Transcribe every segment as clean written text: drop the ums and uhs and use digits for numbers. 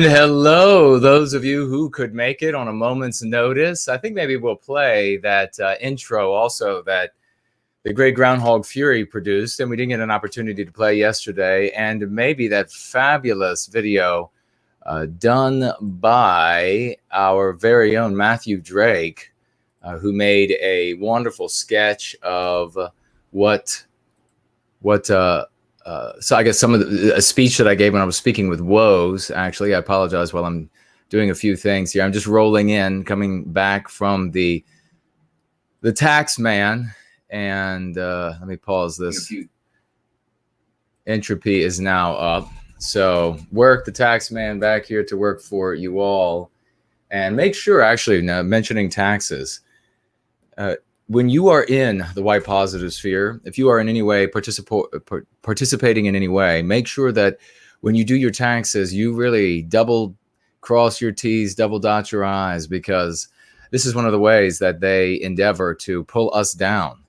And hello, those of you who could make it on a moment's notice. I think maybe we'll play that intro also that the great Groundhog Fury produced, and we didn't get an opportunity to play yesterday, and maybe that fabulous video done by our very own Matthew Drake, who made a wonderful sketch of so I guess some of a speech that I gave when I was speaking with Woes. Actually, I apologize while I'm doing a few things here. I'm just rolling in, coming back from the tax man, and let me pause this. Entropy is now up. So work the tax man back here to work for you all, and make sure, actually, now mentioning taxes, when you are in the white positive sphere, if you are in any way participating in any way, make sure that when you do your taxes, you really double cross your T's, double dot your I's, because this is one of the ways that they endeavor to pull us down.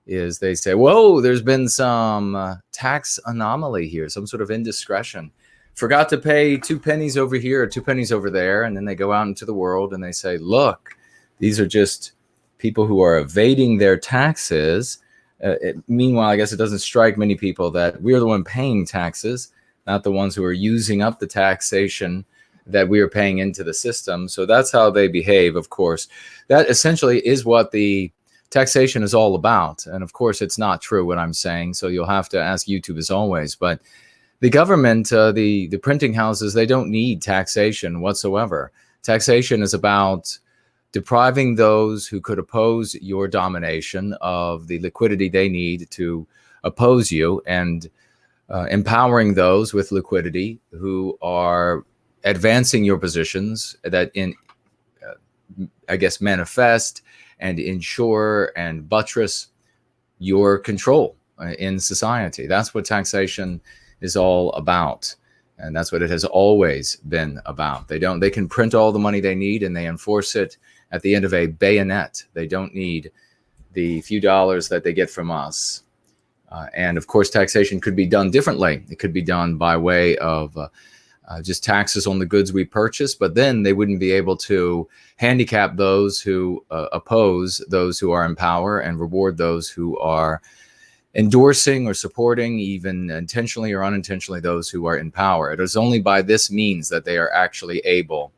Is they say, whoa, there's been some tax anomaly here, some sort of indiscretion. Forgot to pay 2 pennies over here or 2 pennies over there. And then they go out into the world and they say, look, these are just people who are evading their taxes. Meanwhile, I guess it doesn't strike many people that we're the one paying taxes, not the ones who are using up the taxation that we are paying into the system. So that's how they behave, of course. That essentially is what the taxation is all about. And of course, it's not true what I'm saying. So you'll have to ask YouTube as always. But the government, the printing houses, they don't need taxation whatsoever. Taxation is about depriving those who could oppose your domination of the liquidity they need to oppose you, and empowering those with liquidity who are advancing your positions that I guess, manifest and ensure and buttress your control in society. That's what taxation is all about. And that's what it has always been about. They can print all the money they need and they enforce it at the end of a bayonet. They don't need the few dollars that they get from us. And of course, taxation could be done differently. It could be done by way of just taxes on the goods we purchase, but then they wouldn't be able to handicap those who oppose those who are in power and reward those who are endorsing or supporting, even intentionally or unintentionally, those who are in power. It is only by this means that they are actually able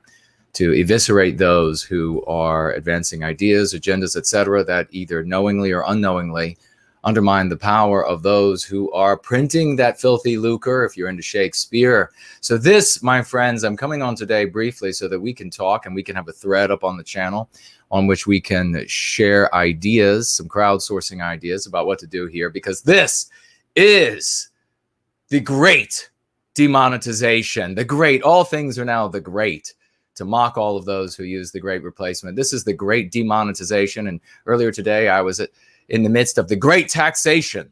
to eviscerate those who are advancing ideas, agendas, etc., that either knowingly or unknowingly undermine the power of those who are printing that filthy lucre, if you're into Shakespeare. So this, my friends, I'm coming on today briefly so that we can talk and we can have a thread up on the channel on which we can share ideas, some crowdsourcing ideas about what to do here, because this is the great demonetization. The great, all things are now the great, to mock all of those who use the great replacement. This is the great demonetization. And earlier today, I was in the midst of the great taxation.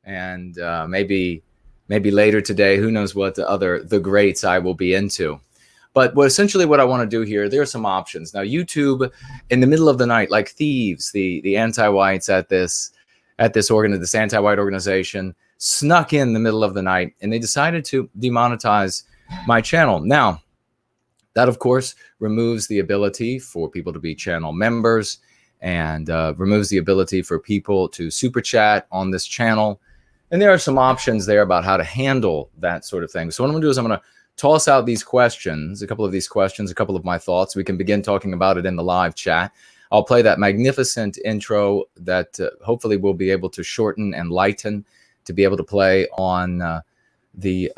And maybe later today, who knows what the greats I will be into. But essentially what I want to do here, there are some options. Now, YouTube, in the middle of the night, like thieves, the anti-whites at this anti-white organization, snuck in the middle of the night, and they decided to demonetize my channel. Now, that, of course, removes the ability for people to be channel members, and removes the ability for people to super chat on this channel. And there are some options there about how to handle that sort of thing. So what I'm going to do is I'm going to toss out these questions, a couple of my thoughts. We can begin talking about it in the live chat. I'll play that magnificent intro that hopefully we'll be able to shorten and lighten to be able to play on the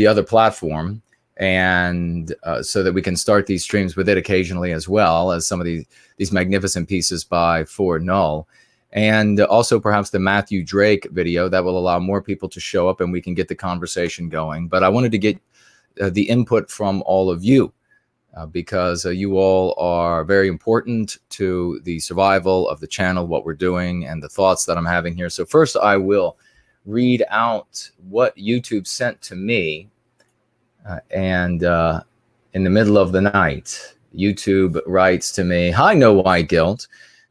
other platform, and so that we can start these streams with it occasionally, as well as some of these magnificent pieces by For Null, and also perhaps the Matthew Drake video that will allow more people to show up and we can get the conversation going. But I wanted to get the input from all of you, because you all are very important to the survival of the channel, what we're doing, and the thoughts that I'm having here. So first, I will read out what YouTube sent to me. And in the middle of the night, YouTube writes to me, "Hi, No White Guilt.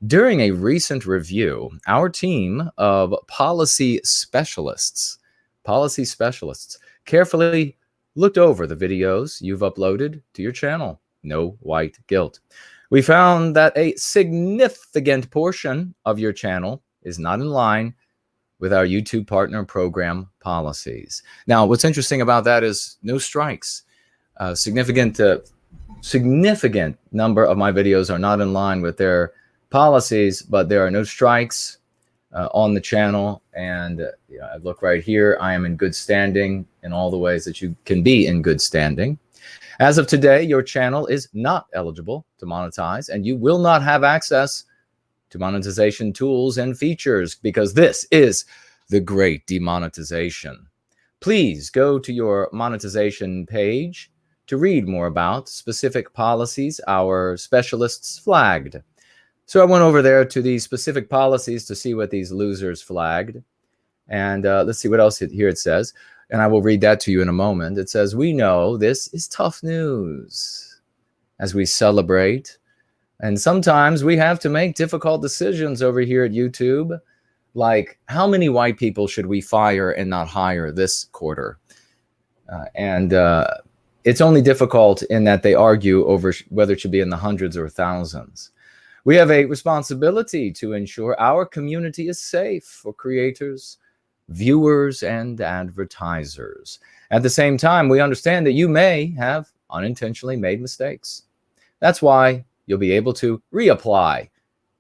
During a recent review, our team of policy specialists carefully looked over the videos you've uploaded to your channel. No white guilt. We found that a significant portion of your channel is not in line with our YouTube partner program policies. Now, what's interesting about that is no strikes. Significant number of my videos are not in line with their policies, but there are no strikes on the channel. And I look right here, I am in good standing in all the ways that you can be in good standing. As of today, your channel is not eligible to monetize, and you will not have access to monetization tools and features, because this is the great demonetization. Please go to your monetization page to read more about specific policies our specialists flagged. So I went over there to the specific policies to see what these losers flagged. And let's see what else here it says. And I will read that to you in a moment. It says, we know this is tough news as we celebrate. And sometimes we have to make difficult decisions over here at YouTube, like how many white people should we fire and not hire this quarter? It's only difficult in that they argue over whether it should be in the hundreds or thousands. We have a responsibility to ensure our community is safe for creators, viewers, and advertisers. At the same time, we understand that you may have unintentionally made mistakes. That's why you'll be able to reapply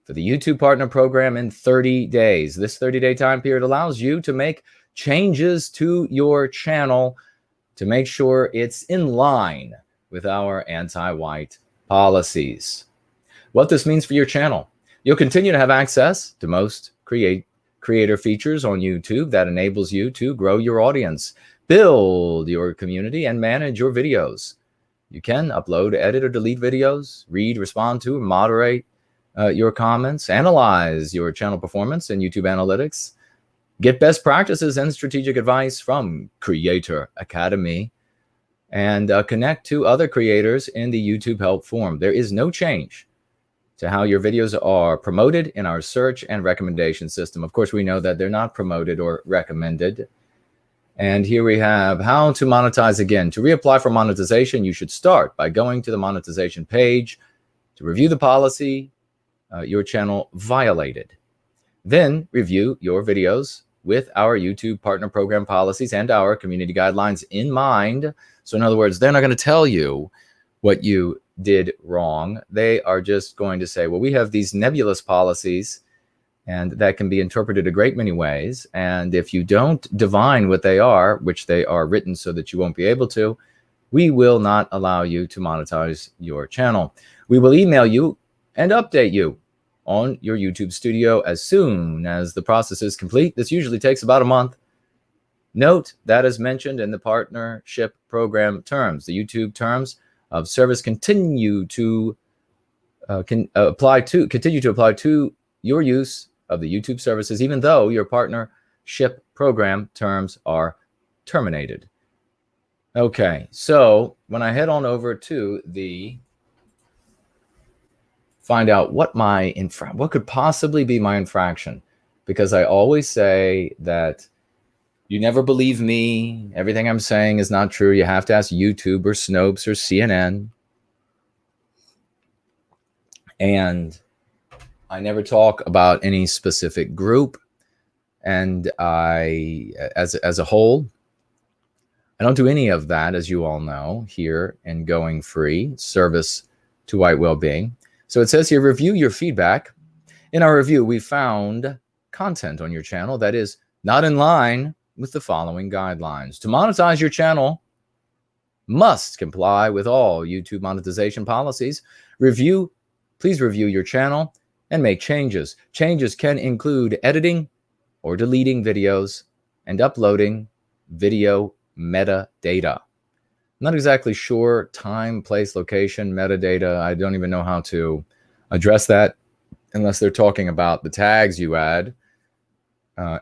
for the YouTube Partner Program in 30 days. This 30-day time period allows you to make changes to your channel to make sure it's in line with our anti-white policies. What this means for your channel: you'll continue to have access to most creator features on YouTube that enables you to grow your audience, build your community, and manage your videos. You can upload, edit, or delete videos, read, respond to, or moderate your comments, analyze your channel performance in YouTube Analytics, get best practices and strategic advice from Creator Academy, and connect to other creators in the YouTube Help Forum. There is no change to how your videos are promoted in our search and recommendation system. Of course, we know that they're not promoted or recommended. And here we have how to monetize again. To reapply for monetization, you should start by going to the monetization page to review the policy your channel violated. Then review your videos with our YouTube Partner Program policies and our community guidelines in mind. So in other words, they're not going to tell you what you did wrong. They are just going to say, well, we have these nebulous policies, and that can be interpreted a great many ways. And if you don't divine what they are, which they are written so that you won't be able to, we will not allow you to monetize your channel. We will email you and update you on your YouTube studio as soon as the process is complete. This usually takes about a month. Note that is mentioned in the partnership program terms. The YouTube terms of service continue to apply to your use of the YouTube services, even though your partnership program terms are terminated. Okay, so when I head on over to the find out what could possibly be my infraction, because I always say that you never believe me. Everything I'm saying is not true. You have to ask YouTube or Snopes or CNN. And I never talk about any specific group. And I, as a whole, I don't do any of that, as you all know, here in Going Free, service to White Wellbeing. So it says here, review your feedback. In our review, we found content on your channel that is not in line with the following guidelines. To monetize your channel, must comply with all YouTube monetization policies. Please review your channel and make changes. Changes can include editing or deleting videos and uploading video metadata. I'm not exactly sure time, place, location, metadata. I don't even know how to address that unless they're talking about the tags you add.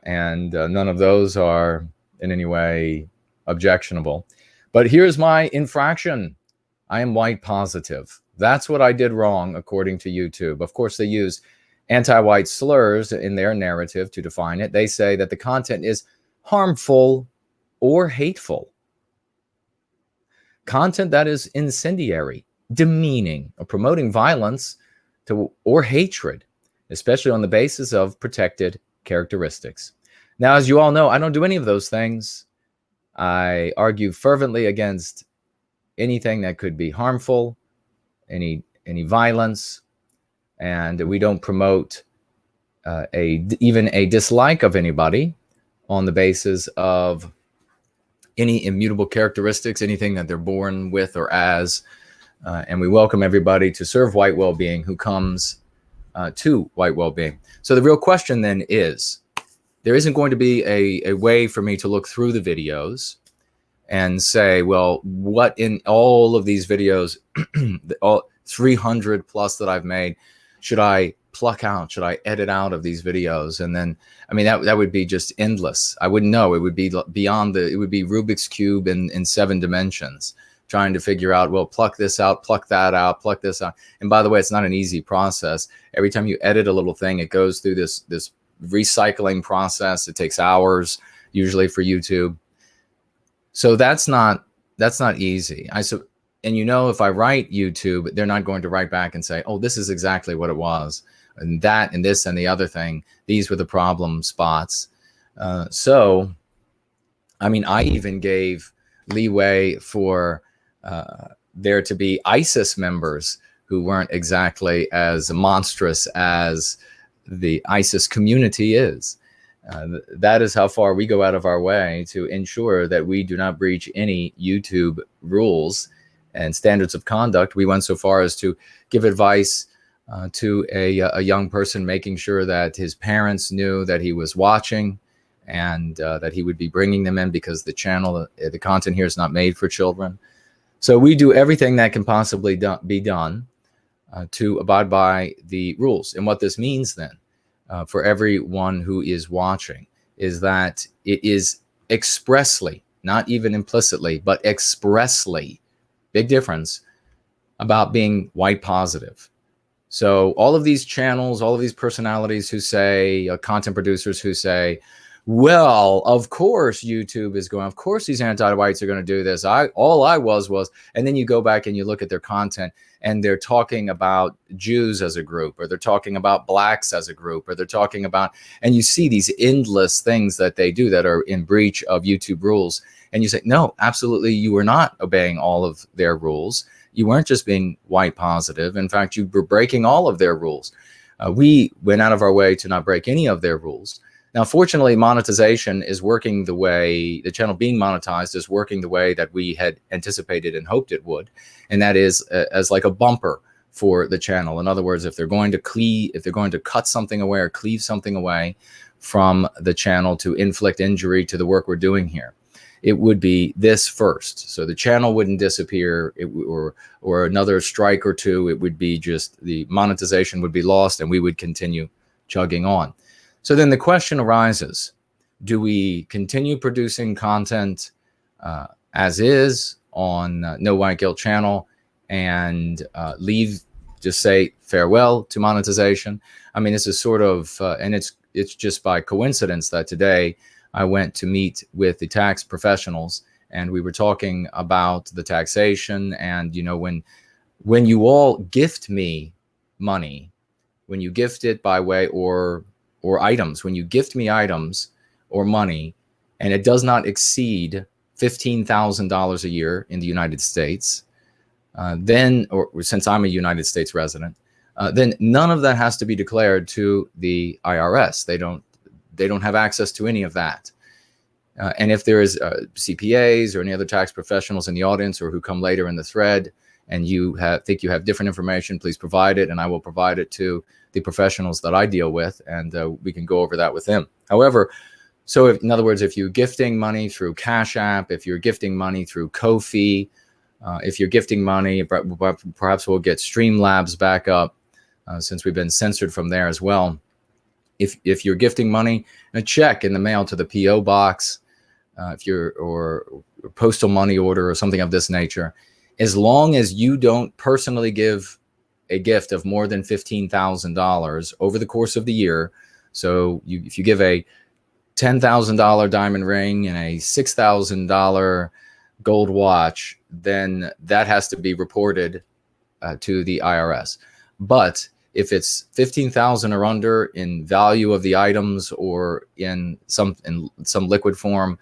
And none of those are in any way objectionable. But here's my infraction. I am white positive. That's what I did wrong, according to YouTube. Of course, they use anti-white slurs in their narrative to define it. They say that the content is harmful or hateful. content that is incendiary, demeaning, or promoting violence or hatred, especially on the basis of protected characteristics. Now, as you all know, I don't do any of those things. I argue fervently against anything that could be harmful, any violence, and we don't promote even a dislike of anybody on the basis of any immutable characteristics, anything that they're born with or as. And we welcome everybody to serve White Wellbeing who comes to White Wellbeing. So the real question then is, there isn't going to be a way for me to look through the videos and say, well, what in all of these videos, all 300 plus that I've made, should I pluck out? Should I edit out of these videos? And then, I mean, that would be just endless. I wouldn't know. It would be beyond it would be Rubik's Cube in 7 dimensions, trying to figure out, well, pluck this out, pluck that out, pluck this out. And by the way, it's not an easy process. Every time you edit a little thing, it goes through this recycling process. It takes hours, usually for YouTube. So that's not easy. And if I write YouTube, they're not going to write back and say, oh, this is exactly what it was, and that and this and the other thing. These were the problem spots. So, I mean, I even gave leeway for there to be ISIS members who weren't exactly as monstrous as the ISIS community is. That is how far we go out of our way to ensure that we do not breach any YouTube rules and standards of conduct. We went so far as to give advice to a young person, making sure that his parents knew that he was watching and that he would be bringing them in, because the channel, the content here is not made for children. So we do everything that can possibly be done to abide by the rules. And what this means then, for everyone who is watching, is that it is expressly, not even implicitly, but expressly, big difference, about being white positive. So all of these channels, all of these personalities who say, content producers who say, well, of course YouTube is going, of course these anti-whites are going to do this. All I was, and then you go back and you look at their content and they're talking about Jews as a group, or they're talking about blacks as a group, or they're talking about, and you see these endless things that they do that are in breach of YouTube rules. And you say, no, absolutely, you were not obeying all of their rules. You weren't just being white positive. In fact, you were breaking all of their rules. We went out of our way to not break any of their rules. Now, fortunately, monetization is working the way, the channel being monetized is working the way that we had anticipated and hoped it would. And that is as like a bumper for the channel. In other words, if they're going to cut something away or cleave something away from the channel to inflict injury to the work we're doing here, it would be this first. So the channel wouldn't disappear, or another strike or two. It would be just the monetization would be lost and we would continue chugging on. So then the question arises, do we continue producing content as is on No White Guilt channel and just say farewell to monetization? I mean, this is sort of, and it's just by coincidence that today I went to meet with the tax professionals and we were talking about the taxation. And, when you all gift me money, when you gift it by way or items, when you gift me items or money, and it does not exceed $15,000 a year in the United States, or since I'm a United States resident, then none of that has to be declared to the IRS. They don't have access to any of that. And if there is CPAs or any other tax professionals in the audience or who come later in the thread and you think you have different information, please provide it, and I will provide it to the professionals that I deal with, and we can go over that with them. However, so in other words, if you're gifting money through Cash App, if you're gifting money through Ko-fi, if you're gifting money, perhaps we'll get Streamlabs back up since we've been censored from there as well. If you're gifting money, a check in the mail to the PO box, or postal money order or something of this nature, as long as you don't personally give a gift of more than $15,000 over the course of the year. So if you give a $10,000 diamond ring and a $6,000 gold watch, then that has to be reported to the IRS. But if it's 15,000 or under in value of the items or in some liquid form,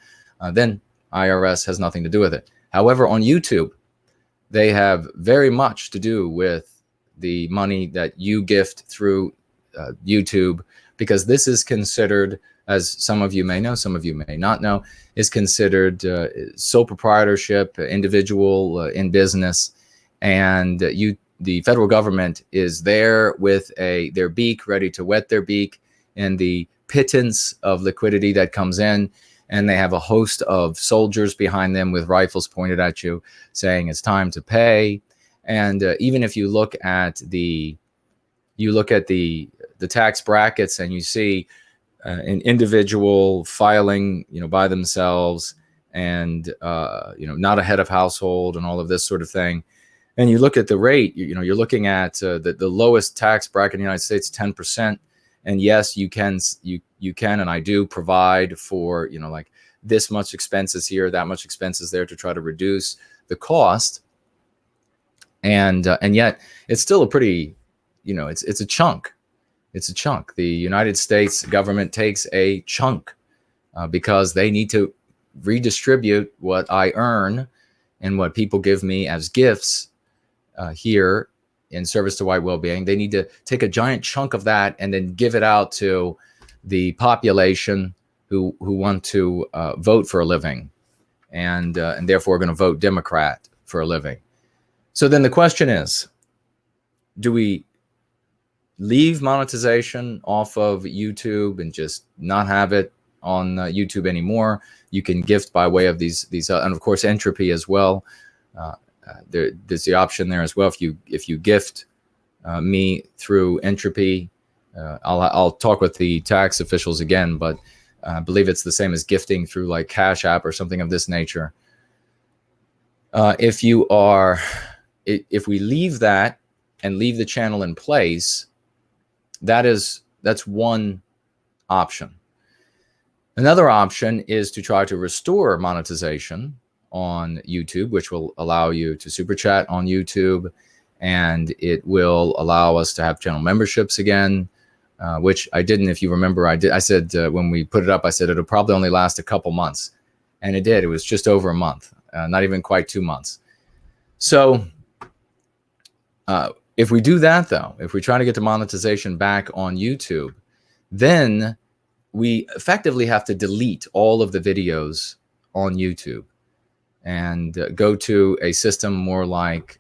then IRS has nothing to do with it. However, on YouTube, they have very much to do with the money that you gift through YouTube, because this is considered, as some of you may know, some of you may not know, is considered sole proprietorship, individual in business, and the federal government is there with their beak ready to wet their beak in the pittance of liquidity that comes in, and they have a host of soldiers behind them with rifles pointed at you saying it's time to pay. And even if you look at the tax brackets and you see an individual filing, by themselves, and not a head of household and all of this sort of thing, and you look at the rate, you're looking at the lowest tax bracket in the United States, 10%. And yes, you can, and I do provide for, like this much expenses here, that much expenses there to try to reduce the cost. And yet it's still a pretty, it's a chunk. It's a chunk. The United States government takes a chunk because they need to redistribute what I earn and what people give me as gifts here in service to White Wellbeing. They need to take a giant chunk of that and then give it out to the population who want to vote for a living, and therefore are going to vote Democrat for a living. So then the question is, do we leave monetization off of YouTube and just not have it on YouTube anymore? You can gift by way of these and of course entropy as well. There's the option there as well. If you gift me through entropy, I'll talk with the tax officials again, but I believe it's the same as gifting through like Cash App or something of this nature. If we leave that and leave the channel in place, that's one option. Another option is to try to restore monetization on YouTube, which will allow you to super chat on YouTube, and it will allow us to have channel memberships again, which I didn't, if you remember, I said when we put it up, I said it'll probably only last a couple months, and it did. It was just over a month, not even quite 2 months. So if we do that, though, if we try to get the monetization back on YouTube, then we effectively have to delete all of the videos on YouTube and go to a system more like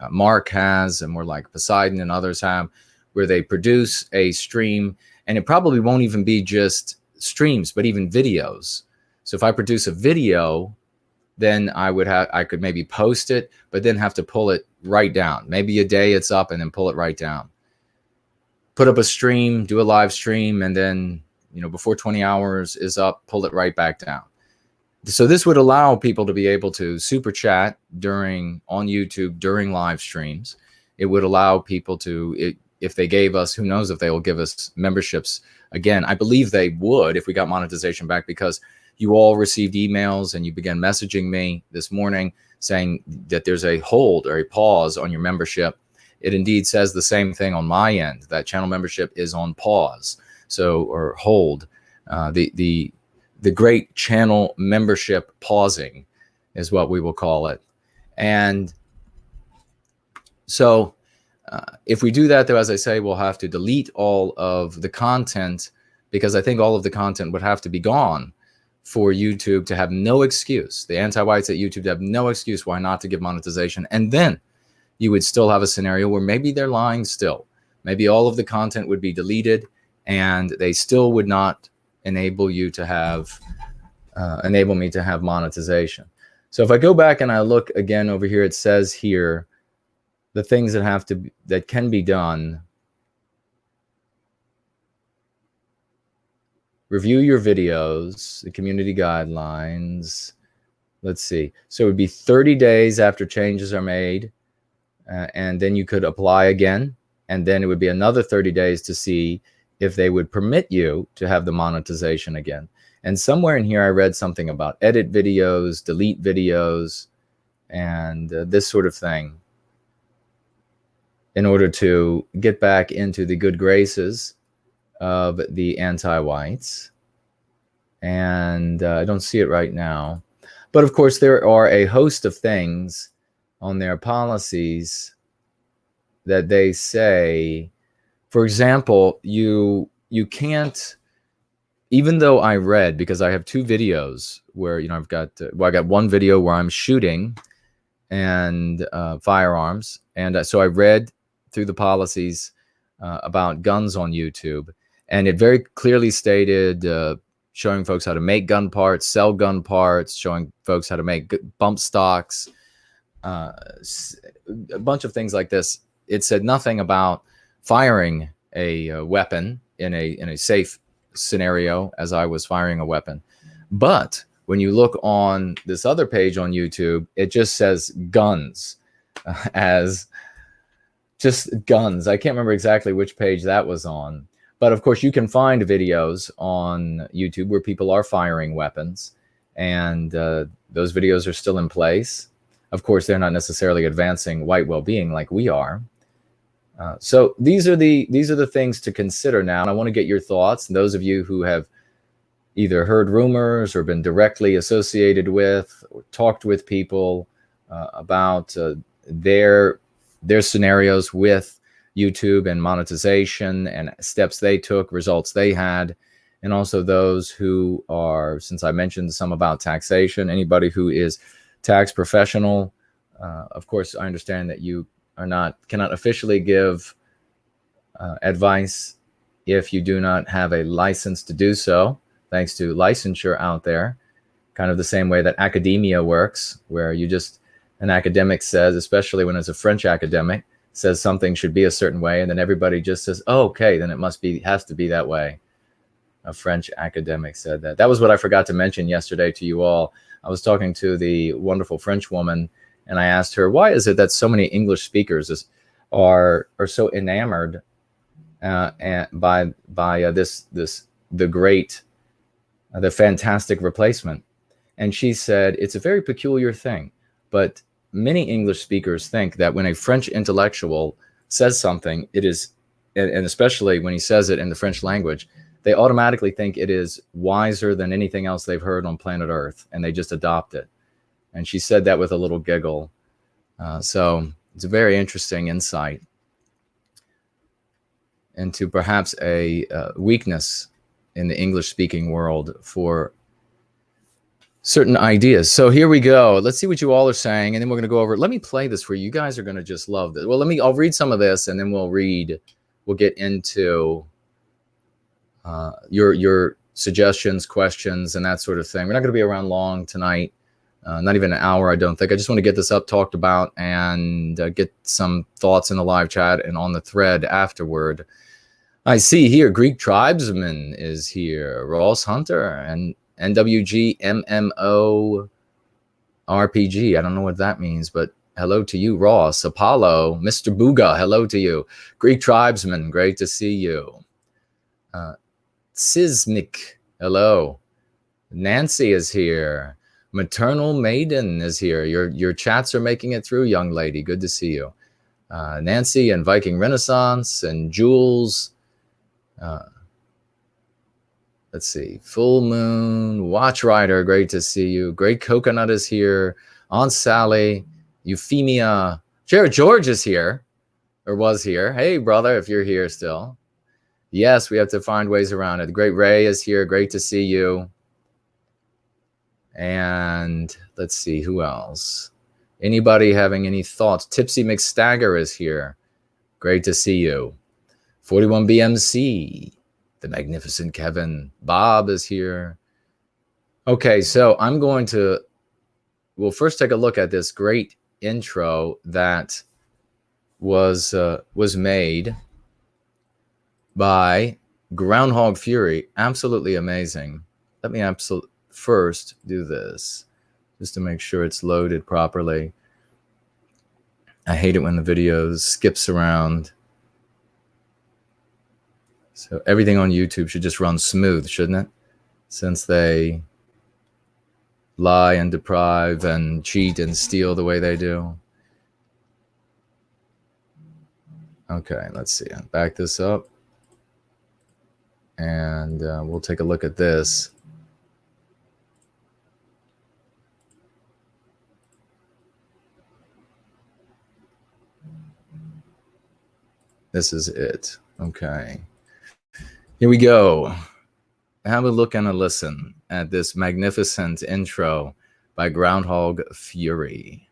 Mark has and more like Poseidon and others have, where they produce a stream, and it probably won't even be just streams, but even videos. So if I produce a video, then I could maybe post it, but then have to pull it right down. Maybe a day it's up and then pull it right down. Put up a stream, do a live stream, and then, before 20 hours is up, pull it right back down. So this would allow people to be able to super chat on YouTube during live streams. It would allow people to, if they gave us, who knows if they will give us memberships again. I believe they would if we got monetization back, because you all received emails and you began messaging me this morning saying that there's a hold or a pause on your membership. It indeed says the same thing on my end, that channel membership is on pause, or hold. The great channel membership pausing is what we will call it. And so if we do that, though, as I say, we'll have to delete all of the content, because I think all of the content would have to be gone for YouTube to have no excuse. The anti-whites at YouTube have no excuse why not to give monetization. And then you would still have a scenario where maybe they're lying still. Maybe all of the content would be deleted and they still would not enable you to have, enable me to have monetization. So if I go back and I look again over here, it says here, the things that can be done. Review your videos, the community guidelines. Let's see. So it would be 30 days after changes are made, and then you could apply again, and then it would be another 30 days to see if they would permit you to have the monetization again. And somewhere in here, I read something about edit videos, delete videos, and this sort of thing in order to get back into the good graces of the anti-whites. And I don't see it right now. But of course, there are a host of things on their policies that they say. For example, you can't, even though I read, because I have 2 videos where, you know, I got one video where I'm shooting and firearms. And so I read through the policies about guns on YouTube. And it very clearly stated, showing folks how to make gun parts, sell gun parts, showing folks how to make bump stocks, a bunch of things like this. It said nothing about firing a weapon in a safe scenario as I was firing a weapon. But when you look on this other page on YouTube, it just says guns as just guns. I can't remember exactly which page that was on. But of course, you can find videos on YouTube where people are firing weapons, and those videos are still in place. Of course, they're not necessarily advancing white well-being like we are. So these are the things to consider now. And I want to get your thoughts. And those of you who have either heard rumors or been directly associated with or talked with people about their scenarios with YouTube and monetization and steps they took, results they had, and also those who are, since I mentioned some about taxation, anybody who is tax professional. Of course, I understand that you cannot officially give advice if you do not have a license to do so, thanks to licensure out there, kind of the same way that academia works, where an academic says, especially when it's a French academic, says something should be a certain way, and then everybody just says, oh, okay, then it has to be that way. A French academic said that. That was what I forgot to mention yesterday to you all. I was talking to the wonderful French woman, and I asked her, why is it that so many English speakers are so enamored by the fantastic replacement? And she said, it's a very peculiar thing, but many English speakers think that when a French intellectual says something, it is, and especially when he says it in the French language, they automatically think it is wiser than anything else they've heard on planet Earth, and they just adopt it. And she said that with a little giggle. So it's a very interesting insight into perhaps a weakness in the English-speaking world for certain ideas. So here we go. Let's see what you all are saying, and then we're going to go over. Let me play this for you. You guys are going to just love this. Well, I'll read some of this, and then we'll get into your suggestions, questions, and that sort of thing. We're not going to be around long tonight. Not even an hour, I don't think. I just want to get this up, talked about, and get some thoughts in the live chat and on the thread afterward. I see here Greek Tribesman is here, Ross Hunter, and NWG MMO RPG. I don't know what that means, but hello to you, Ross. Apollo, Mr. Booga, hello to you. Greek Tribesman, great to see you. Sismic, hello. Nancy is here. Maternal Maiden is here. Your chats are making it through, young lady. Good to see you. Nancy and Viking Renaissance and Jules. Let's see. Full Moon, Watch Rider, great to see you. Great Coconut is here. Aunt Sally, Euphemia. Jared George is here, or was here. Hey, brother, if you're here still. Yes, we have to find ways around it. Great Ray is here. Great to see you. And let's see, who else? Anybody having any thoughts? Tipsy McStagger is here. Great to see you. 41BMC, the magnificent Kevin. Bob is here. Okay, so we'll first take a look at this great intro that was made by Groundhog Fury. Absolutely amazing. Let me first do this just to make sure it's loaded properly. I hate it when the video skips around. So everything on YouTube should just run smooth, shouldn't it? since they lie and deprive and cheat and steal the way they do. Okay, let's see. I'll back this up. And we'll take a look at this. This is it. Okay. Here we go. Have a look and a listen at this magnificent intro by Groundhog Fury.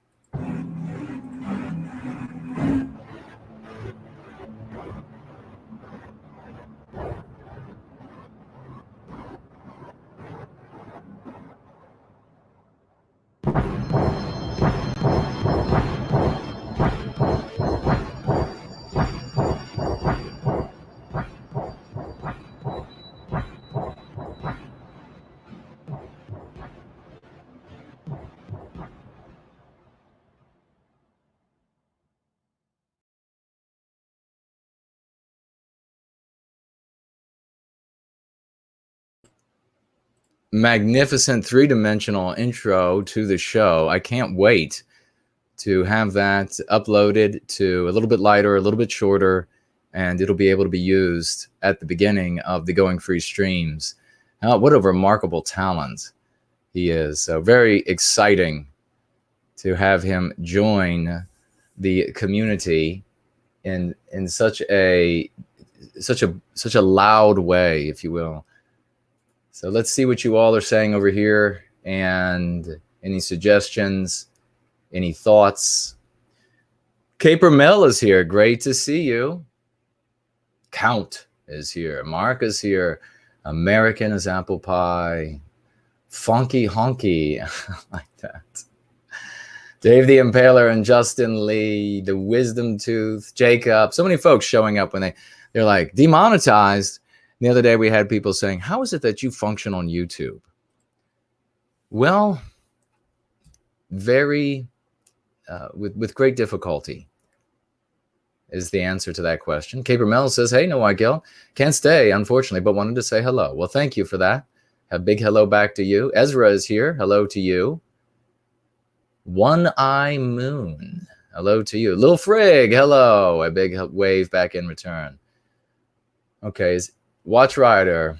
Magnificent three-dimensional intro to the show. I can't wait to have that uploaded to a little bit lighter, a little bit shorter, and it'll be able to be used at the beginning of the Going Free streams. What a remarkable talent he is. So very exciting to have him join the community in such a loud way, if you will. So let's see what you all are saying over here, and any suggestions, any thoughts. Caper Mel is here. Great to see you. Count is here. Mark is here. American is apple pie. Funky honky. I like that. Dave the Impaler and Justin Lee, the Wisdom Tooth, Jacob. So many folks showing up when they're like, demonetized. The other day we had people saying, how is it that you function on YouTube? Well, very, with great difficulty is the answer to that question. Caper Mel says, hey, no, Gil, can't stay, unfortunately, but wanted to say hello. Well, thank you for that. A big hello back to you. Ezra is here. Hello to you. One Eye Moon. Hello to you. Lil Frig, hello. A big wave back in return. Okay, Watch Rider.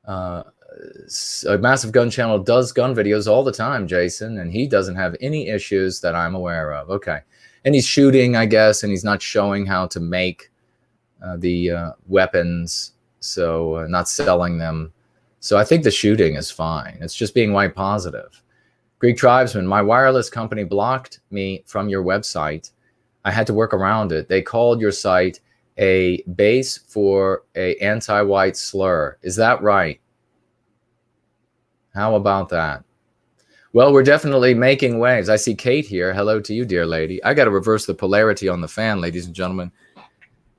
A Massive Gun Channel does gun videos all the time, Jason, and he doesn't have any issues that I'm aware of. Okay. And he's shooting, I guess, and he's not showing how to make the weapons, so not selling them. So I think the shooting is fine. It's just being white positive. Greek Tribesman, my wireless company blocked me from your website. I had to work around it. They called your site a base for a anti-white slur. Is that right? How about that? Well, we're definitely making waves. I see Kate here. Hello to you, dear lady. I got to reverse the polarity on the fan, ladies and gentlemen.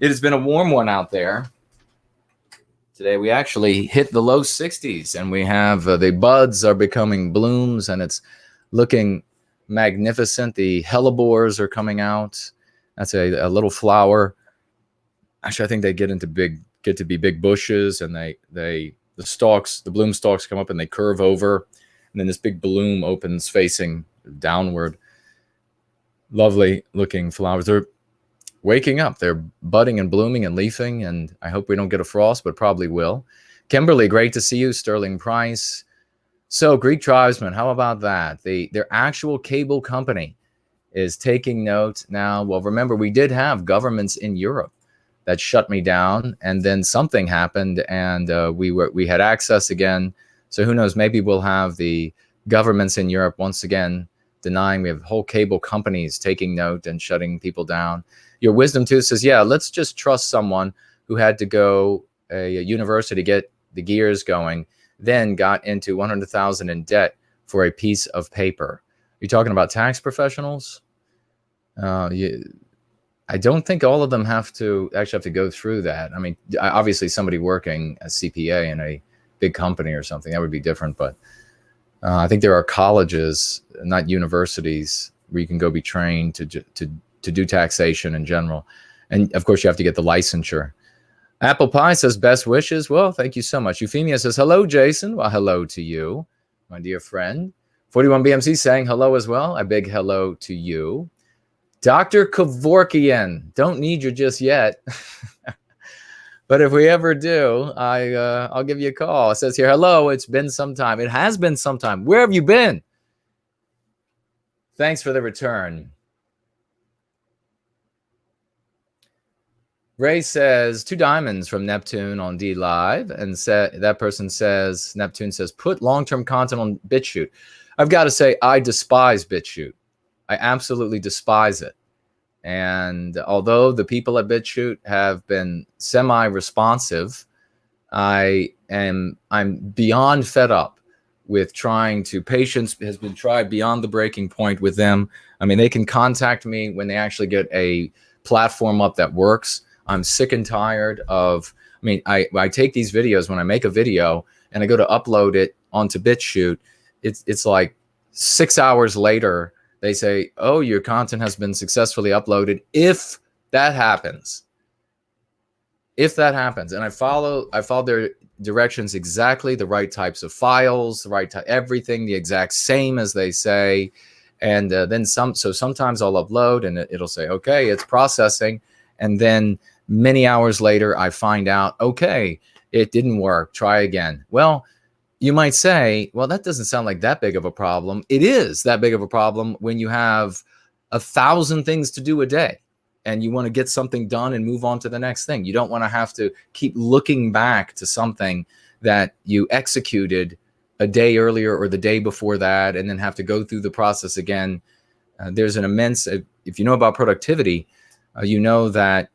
It has been a warm one out there. Today we actually hit the low 60s, and we have the buds are becoming blooms, and it's looking magnificent. The hellebores are coming out. That's a little flower. Actually, I think they get to be big bushes, and the stalks, the bloom stalks come up and they curve over, and then this big bloom opens facing downward. Lovely looking flowers. They're waking up. They're budding and blooming and leafing, and I hope we don't get a frost, but probably will. Kimberly, great to see you. Sterling Price. So Greek Tribesmen, how about that? Their actual cable company is taking note now. Well, remember, we did have governments in Europe that shut me down, and then something happened, and we had access again. So who knows? Maybe we'll have the governments in Europe once again denying. We have whole cable companies taking note and shutting people down. Your Wisdom Tooth says, yeah, let's just trust someone who had to go a university, get the gears going, then got into 100,000 in debt for a piece of paper. You're talking about tax professionals? I don't think all of them have to go through that. I mean, obviously somebody working as CPA in a big company or something, that would be different. But I think there are colleges, not universities, where you can go be trained to do taxation in general. And of course you have to get the licensure. Apple Pie says best wishes. Well, thank you so much. Euphemia says hello, Jason. Well, hello to you, my dear friend. 41BMC saying hello as well. A big hello to you. Dr. Kevorkian, don't need you just yet. But if we ever do, I'll give you a call. It says here, hello, it's been some time. It has been some time. Where have you been? Thanks for the return. Ray says 2 diamonds from Neptune on D Live, and that person says, Neptune says, put long-term content on BitChute. I've got to say, I despise BitChute. I absolutely despise it. And although the people at BitChute have been semi-responsive, I'm beyond fed up with trying to. Patience has been tried beyond the breaking point with them. I mean, they can contact me when they actually get a platform up that works. I'm sick and tired of, I mean, I take these videos, when I make a video and I go to upload it onto BitChute, it's like 6 hours later, they say, oh, your content has been successfully uploaded. If that happens, and I follow their directions exactly, the right types of files, the right type, everything the exact same as they say. And then so sometimes I'll upload and it'll say, okay, it's processing. And then many hours later, I find out, okay, it didn't work. Try again. Well, you might say, well, that doesn't sound like that big of a problem. It is that big of a problem when you have 1,000 things to do a day and you want to get something done and move on to the next thing. You don't want to have to keep looking back to something that you executed a day earlier or the day before that and then have to go through the process again. There's an immense, if you know about productivity, you know that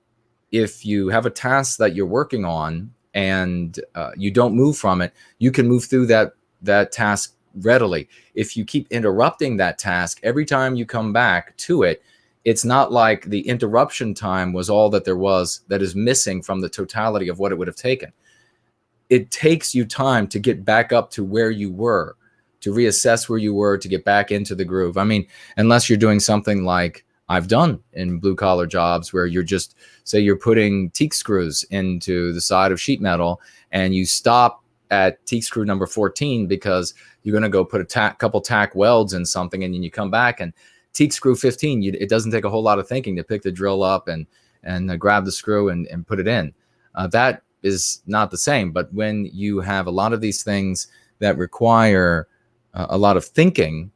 if you have a task that you're working on and you don't move from it, you can move through that task readily. If you keep interrupting that task, every time you come back to it, it's not like the interruption time was all that there was that is missing from the totality of what it would have taken. It takes you time to get back up to where you were, to reassess where you were, to get back into the groove. I mean, unless you're doing something like I've done in blue collar jobs where you're just, say you're putting teak screws into the side of sheet metal and you stop at teak screw number 14 because you're going to go put a couple tack welds in something, and then you come back and teak screw 15, it doesn't take a whole lot of thinking to pick the drill up and grab the screw and put it in. That is not the same. But when you have a lot of these things that require a lot of thinking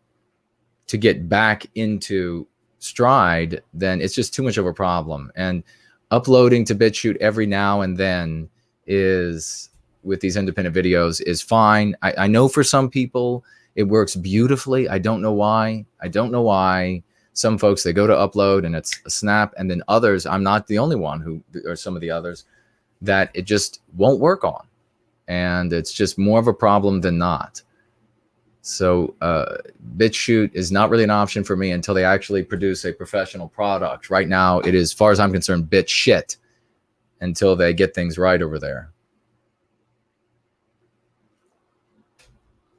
to get back into stride, then it's just too much of a problem. And uploading to BitChute every now and then is, with these independent videos, is fine. I know for some people it works beautifully. I don't know why. Some folks, they go to upload and it's a snap, and then others, I'm not the only one who, or some of the others, that it just won't work on. And it's just more of a problem than not. So BitChute is not really an option for me until they actually produce a professional product. Right now, it is, as far as I'm concerned, bit shit until they get things right over there.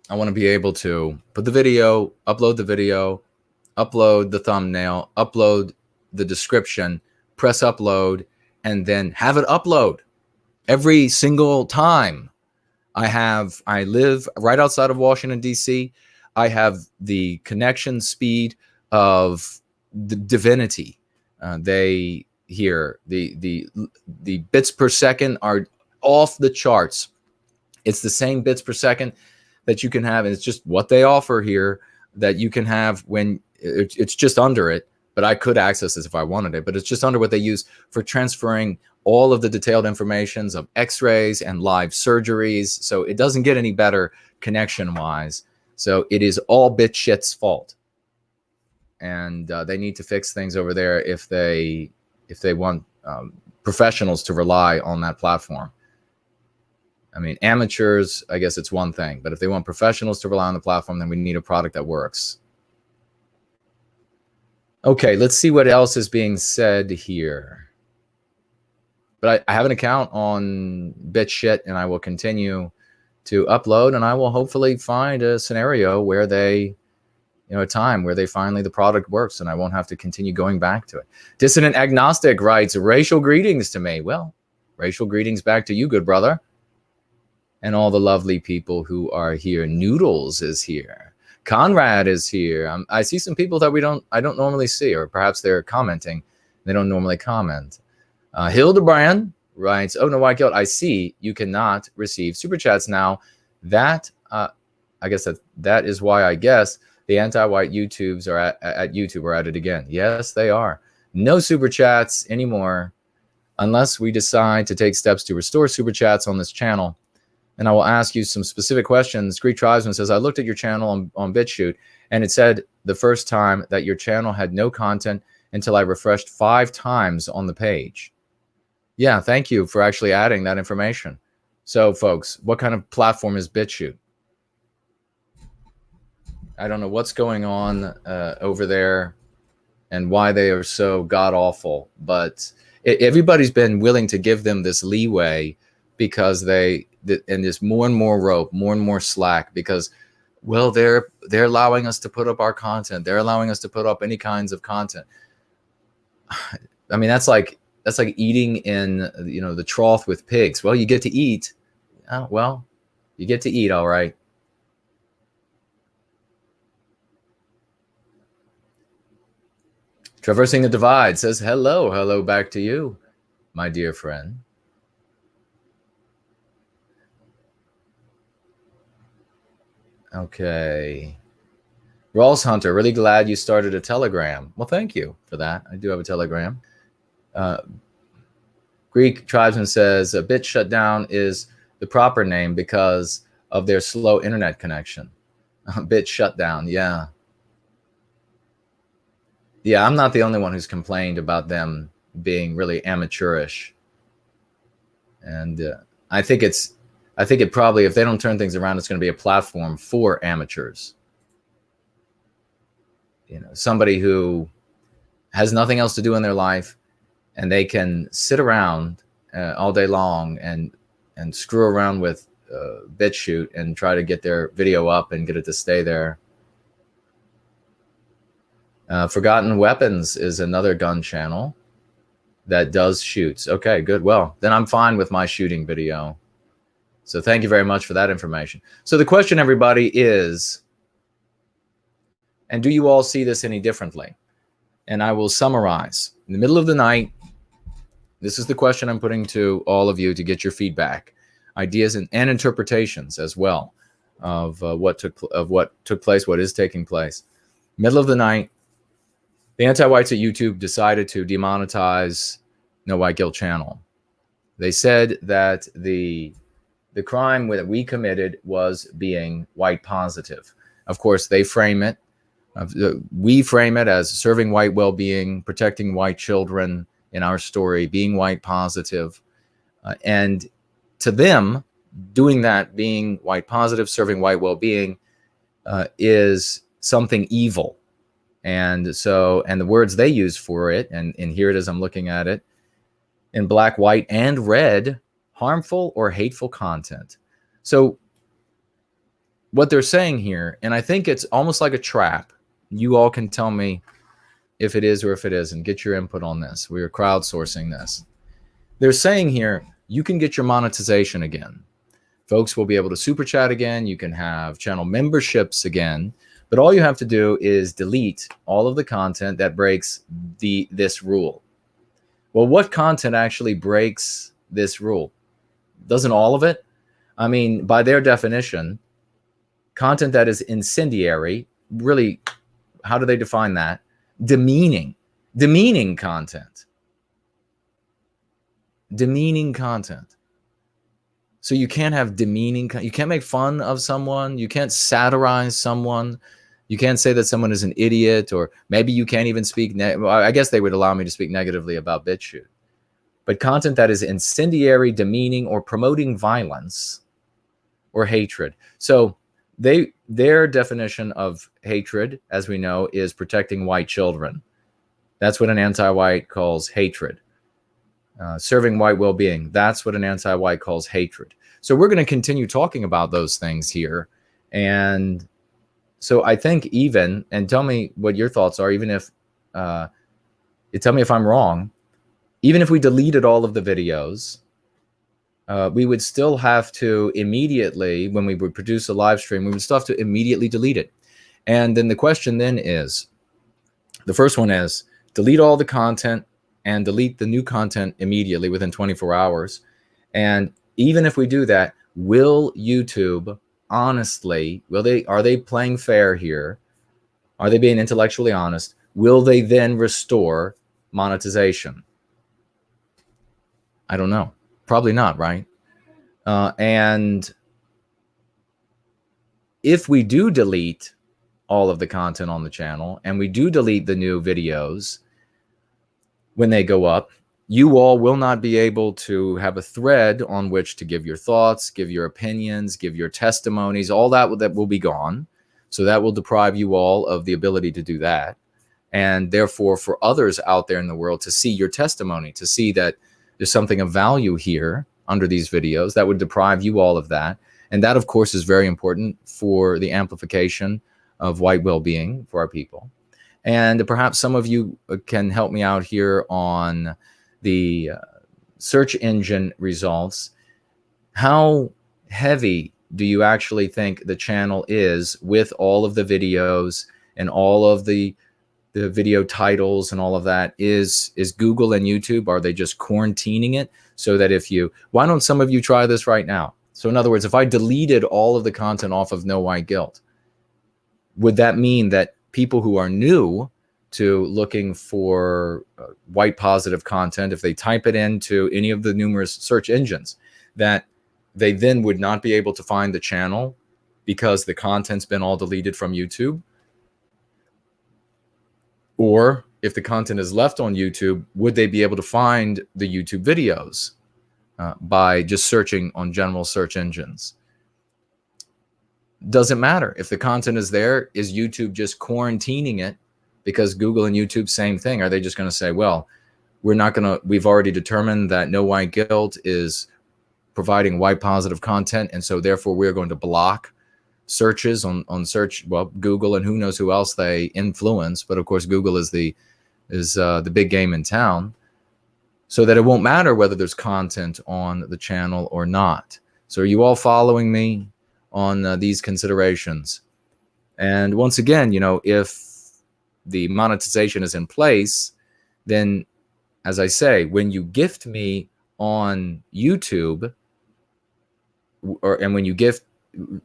I want to be able to put the video, upload the thumbnail, upload the description, press upload, and then have it upload every single time. I live right outside of Washington, D.C. I have the connection speed of the divinity. The bits per second are off the charts. It's the same bits per second that you can have, and it's just what they offer here that you can have when it's just under it. But I could access this if I wanted it, but it's just under what they use for transferring all of the detailed informations of x-rays and live surgeries. So it doesn't get any better connection-wise. So it is all BitShit's fault. And they need to fix things over there if they want professionals to rely on that platform. I mean, amateurs, I guess it's one thing. But if they want professionals to rely on the platform, then we need a product that works. Okay, let's see what else is being said here. But I have an account on BitShit, and I will continue to upload, and I will hopefully find a scenario where they, a time where they finally, the product works, and I won't have to continue going back to it. Dissident Agnostic writes, racial greetings to me. Well, Racial greetings back to you, good brother. And all the lovely people who are here. Noodles is here. Conrad is here. I see some people that I don't normally see, or perhaps they're commenting. They don't normally comment. Hildebrand writes, "Oh no, White Guilt, I see you cannot receive super chats now." That I guess that is why I guess the anti-white YouTubes are at YouTube are at it again. Yes, they are. No super chats anymore unless we decide to take steps to restore super chats on this channel. And I will ask you some specific questions. Greek Tribesman says, I looked at your channel on BitChute, and it said the first time that your channel had no content until I refreshed 5 times on the page. Yeah, thank you for actually adding that information. So, folks, what kind of platform is BitChute? I don't know what's going on over there and why they are so god-awful, but everybody's been willing to give them this leeway because and there's more and more rope, more and more slack because, well, they're allowing us to put up our content. They're allowing us to put up any kinds of content. I mean, that's like eating in, the trough with pigs. Well, you get to eat. Well, you get to eat, all right. Traversing the Divide says, hello back to you, my dear friend. Okay. Rawls Hunter, really glad you started a Telegram. Well, thank you for that. I do have a Telegram. Greek Tribesman says, a bit shutdown is the proper name because of their slow internet connection. A bit shutdown, yeah. Yeah, I'm not the only one who's complained about them being really amateurish. And I think it probably, if they don't turn things around, it's going to be a platform for amateurs. Somebody who has nothing else to do in their life, and they can sit around all day long and screw around with BitChute and try to get their video up and get it to stay there. Forgotten Weapons is another gun channel that does shoots. Okay, good. Well, then I'm fine with my shooting video. So thank you very much for that information. So the question, everybody, is, and do you all see this any differently? And I will summarize. In the middle of the night, this is the question I'm putting to all of you to get your feedback, ideas and interpretations as well of what took place, what is taking place. Middle of the night, the anti-whites at YouTube decided to demonetize No White Guilt channel. They said that the crime that we committed was being white positive. Of course, they frame it. We frame it as serving white well-being, protecting white children in our story, being white positive. And to them, doing that, being white positive, serving white well-being, is something evil. And the words they use for it, and here it is, I'm looking at it, in black, white, and red, harmful or hateful content. So what they're saying here, and I think it's almost like a trap. You all can tell me if it is or if it isn't. Get your input on this. We are crowdsourcing this. They're saying here, you can get your monetization again. Folks will be able to super chat again. You can have channel memberships again. But all you have to do is delete all of the content that breaks this rule. Well, what content actually breaks this rule? Doesn't all of it? I mean, by their definition, content that is incendiary, really, how do they define that? Demeaning content. Demeaning content. So you can't have demeaning, you can't make fun of someone, you can't satirize someone, you can't say that someone is an idiot, or maybe you can't even speak, well, I guess they would allow me to speak negatively about BitChute. But content that is incendiary, demeaning, or promoting violence or hatred. So their definition of hatred, as we know, is protecting white children. That's what an anti-white calls hatred. Serving white well-being, that's what an anti-white calls hatred. So we're going to continue talking about those things here. And so I think even, and tell me what your thoughts are, even if, tell me if I'm wrong, even if we deleted all of the videos we would still have to immediately, when we would produce a live stream, we would still have to immediately delete it. And then the question then is, the first one is, delete all the content and delete the new content immediately within 24 hours. And even if we do that, will YouTube honestly, are they playing fair here? Are they being intellectually honest? Will they then restore monetization? I don't know. Probably not, right? And if we do delete all of the content on the channel and we do delete the new videos when they go up, you all will not be able to have a thread on which to give your thoughts, give your opinions, give your testimonies. All that will be gone. So that will deprive you all of the ability to do that. And therefore, for others out there in the world to see your testimony, to see that there's something of value here under these videos, that would deprive you all of that. And that, of course, is very important for the amplification of white well-being for our people. And perhaps some of you can help me out here on the search engine results. How heavy do you actually think the channel is with all of the videos and all of the video titles and all of that? Is Google and YouTube, are they just quarantining it so that why don't some of you try this right now? So in other words, if I deleted all of the content off of No White Guilt, would that mean that people who are new to looking for white positive content, if they type it into any of the numerous search engines, that they then would not be able to find the channel because the content's been all deleted from YouTube? Or if the content is left on YouTube, would they be able to find the YouTube videos by just searching on general search engines? Doesn't matter. If the content is there, is YouTube just quarantining it? Because Google and YouTube, same thing. Are they just going to say, well, we've already determined that No White Guilt is providing white positive content, and so therefore we're going to block searches on Google and who knows who else they influence, but of course Google is the big game in town, so that it won't matter whether there's content on the channel or not. So are you all following me on these considerations? And once again, if the monetization is in place, then, as I say, when you gift me on YouTube, and when you gift,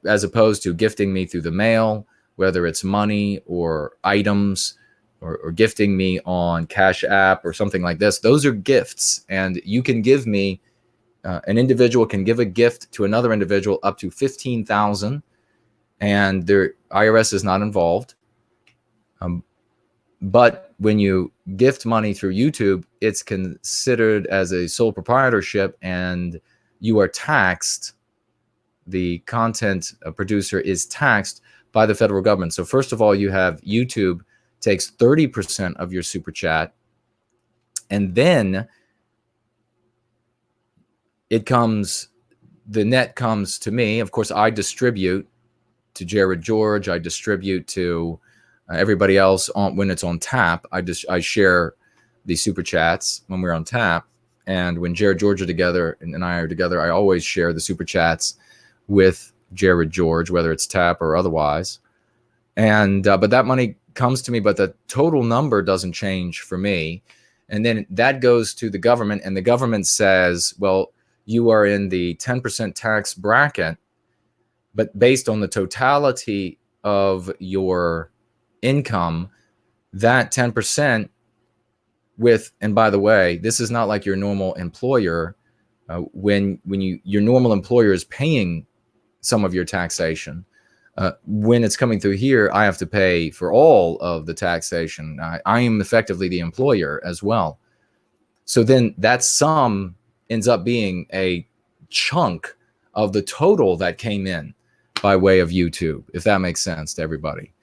as opposed to gifting me through the mail, whether it's money or items, or gifting me on Cash App or something like this, those are gifts. And you can give me, an individual can give a gift to another individual up to $15,000, and their IRS is not involved. But when you gift money through YouTube, it's considered as a sole proprietorship, and you are taxed. The content producer is taxed by the federal government. So first of all, you have YouTube takes 30% of your super chat, and then the net comes to me. Of course, I distribute to Jared George. I distribute to everybody else when it's on tap. I share the super chats when we're on tap, and when Jared George and I are together, I always share the super chats with Jared George, whether it's tap or otherwise. And but that money comes to me, but the total number doesn't change for me. And then that goes to the government, and the government says, well, you are in the 10% tax bracket, but based on the totality of your income, that 10% and by the way, this is not like your normal employer. When your normal employer is paying some of your taxation, when it's coming through here, I have to pay for all of the taxation. I am effectively the employer as well. So then that sum ends up being a chunk of the total that came in by way of YouTube, if that makes sense to everybody.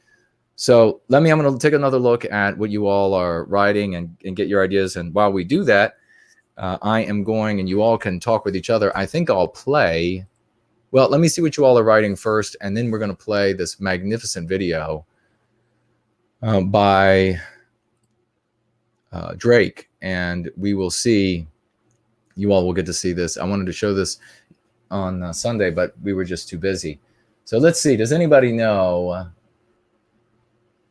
So I'm going to take another look at what you all are writing and get your ideas. And while we do that, I am going, and you all can talk with each other. I think I'll play. Well, let me see what you all are writing first, and then we're going to play this magnificent video by Drake, and we will see you all will get to see this. I wanted to show this on Sunday, but we were just too busy. So let's see. Does anybody know?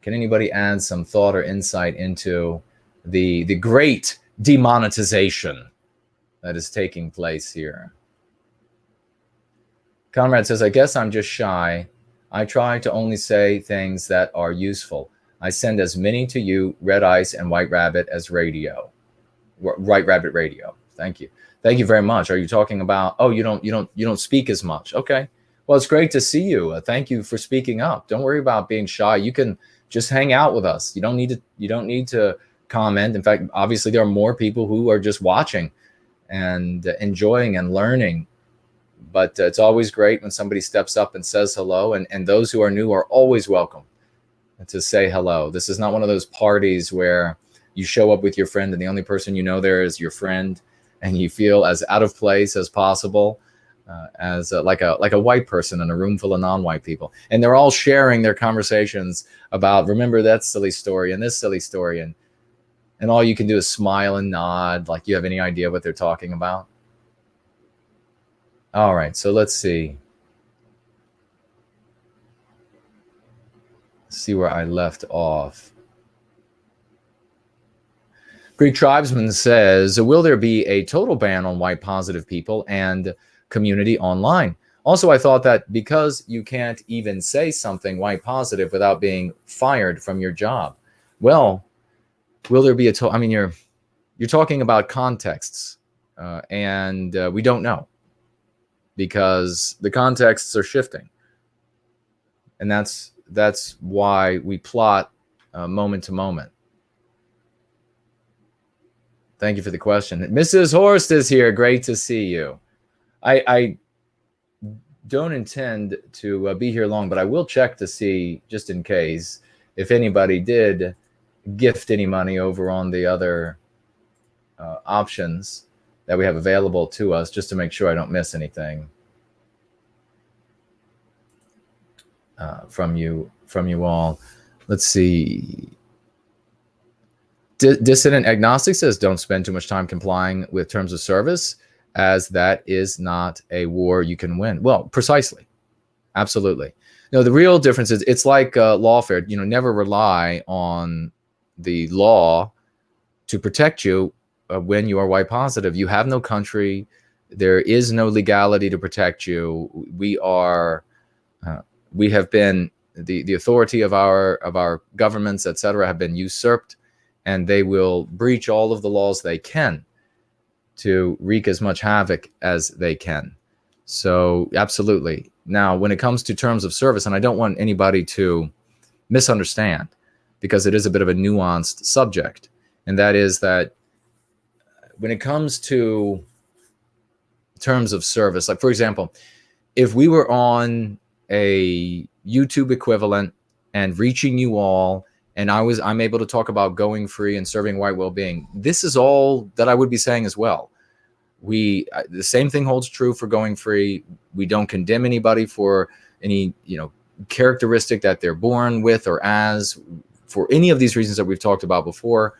Can anybody add some thought or insight into the great demonetization that is taking place here? Conrad says, I guess I'm just shy. I try to only say things that are useful. I send as many to you, Red Ice and White Rabbit, as radio. White Rabbit Radio. Thank you. Thank you very much. Are you talking about, oh, you don't speak as much? Okay. Well, it's great to see you. Thank you for speaking up. Don't worry about being shy. You can just hang out with us. You don't need to comment. In fact, obviously there are more people who are just watching and enjoying and learning. But it's always great when somebody steps up and says hello. And those who are new are always welcome to say hello. This is not one of those parties where you show up with your friend and the only person you know there is your friend, and you feel as out of place as possible, as like a white person in a room full of non-white people. And they're all sharing their conversations about, remember that silly story and this silly story. And all you can do is smile and nod like you have any idea what they're talking about. All right, so let's see. See where I left off. Greek Tribesman says, will there be a total ban on white positive people and community online? Also, I thought that because you can't even say something white positive without being fired from your job. Well, will there be a total? I mean, you're talking about contexts, and we don't know, because the contexts are shifting. And that's why we plot moment to moment. Thank you for the question. Mrs. Horst is here. Great to see you. I don't intend to be here long, but I will check to see, just in case, if anybody did gift any money over on the other options that we have available to us, just to make sure I don't miss anything from you all. Let's see. Dissident Agnostic says, don't spend too much time complying with terms of service, as that is not a war you can win. Well, precisely. Absolutely. No, the real difference is, it's like lawfare. Never rely on the law to protect you when you are white positive. You have no country. There is no legality to protect you. We have been, the authority of our governments, etc., have been usurped, and they will breach all of the laws they can to wreak as much havoc as they can. So absolutely. Now, when it comes to terms of service, and I don't want anybody to misunderstand, because it is a bit of a nuanced subject, and that is that when it comes to terms of service, like, for example, if we were on a YouTube equivalent and reaching you all, and I'm able to talk about going free and serving white well-being, this is all that I would be saying as well. The same thing holds true for going free. We don't condemn anybody for any characteristic that they're born with or as, for any of these reasons that we've talked about before.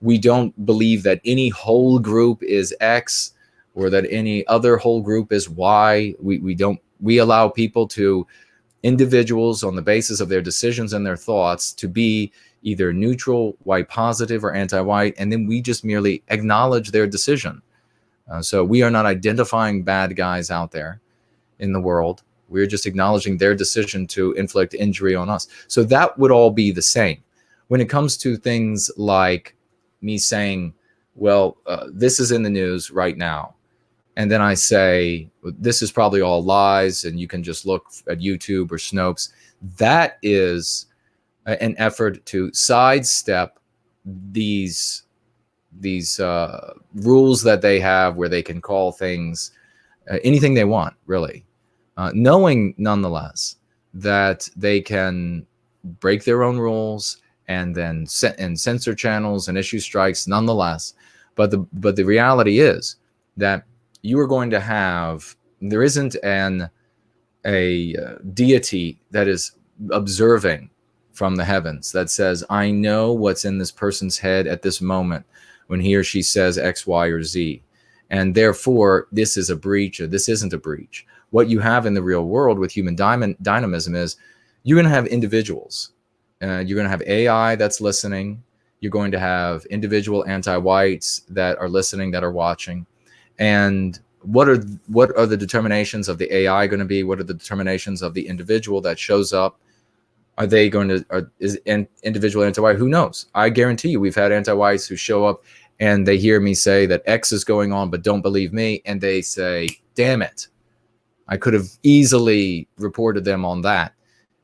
We don't believe that any whole group is X or that any other whole group is Y. We allow people to, individuals, on the basis of their decisions and their thoughts, to be either neutral, white positive, or anti-white, and then we just merely acknowledge their decision. So we are not identifying bad guys out there in the world. We're just acknowledging their decision to inflict injury on us. So that would all be the same. When it comes to things like me saying, well, this is in the news right now, and then I say, this is probably all lies, and you can just look at YouTube or Snopes, that is an effort to sidestep these rules that they have, where they can call things anything they want, really, knowing nonetheless that they can break their own rules and then censor channels and issue strikes nonetheless. But the reality is that you are going to have, there isn't a deity that is observing from the heavens that says, I know what's in this person's head at this moment when he or she says X, Y, or Z. and therefore this is a breach or this isn't a breach. What you have in the real world with human dynamism is you're going to have individuals. You're going to have AI that's listening. You're going to have individual anti-whites that are listening, that are watching. And what are the determinations of the AI going to be? What are the determinations of the individual that shows up? Are they going to, is an individual anti-white? Who knows? I guarantee you we've had anti-whites who show up and they hear me say that X is going on, but don't believe me. And they say, damn it, I could have easily reported them on that.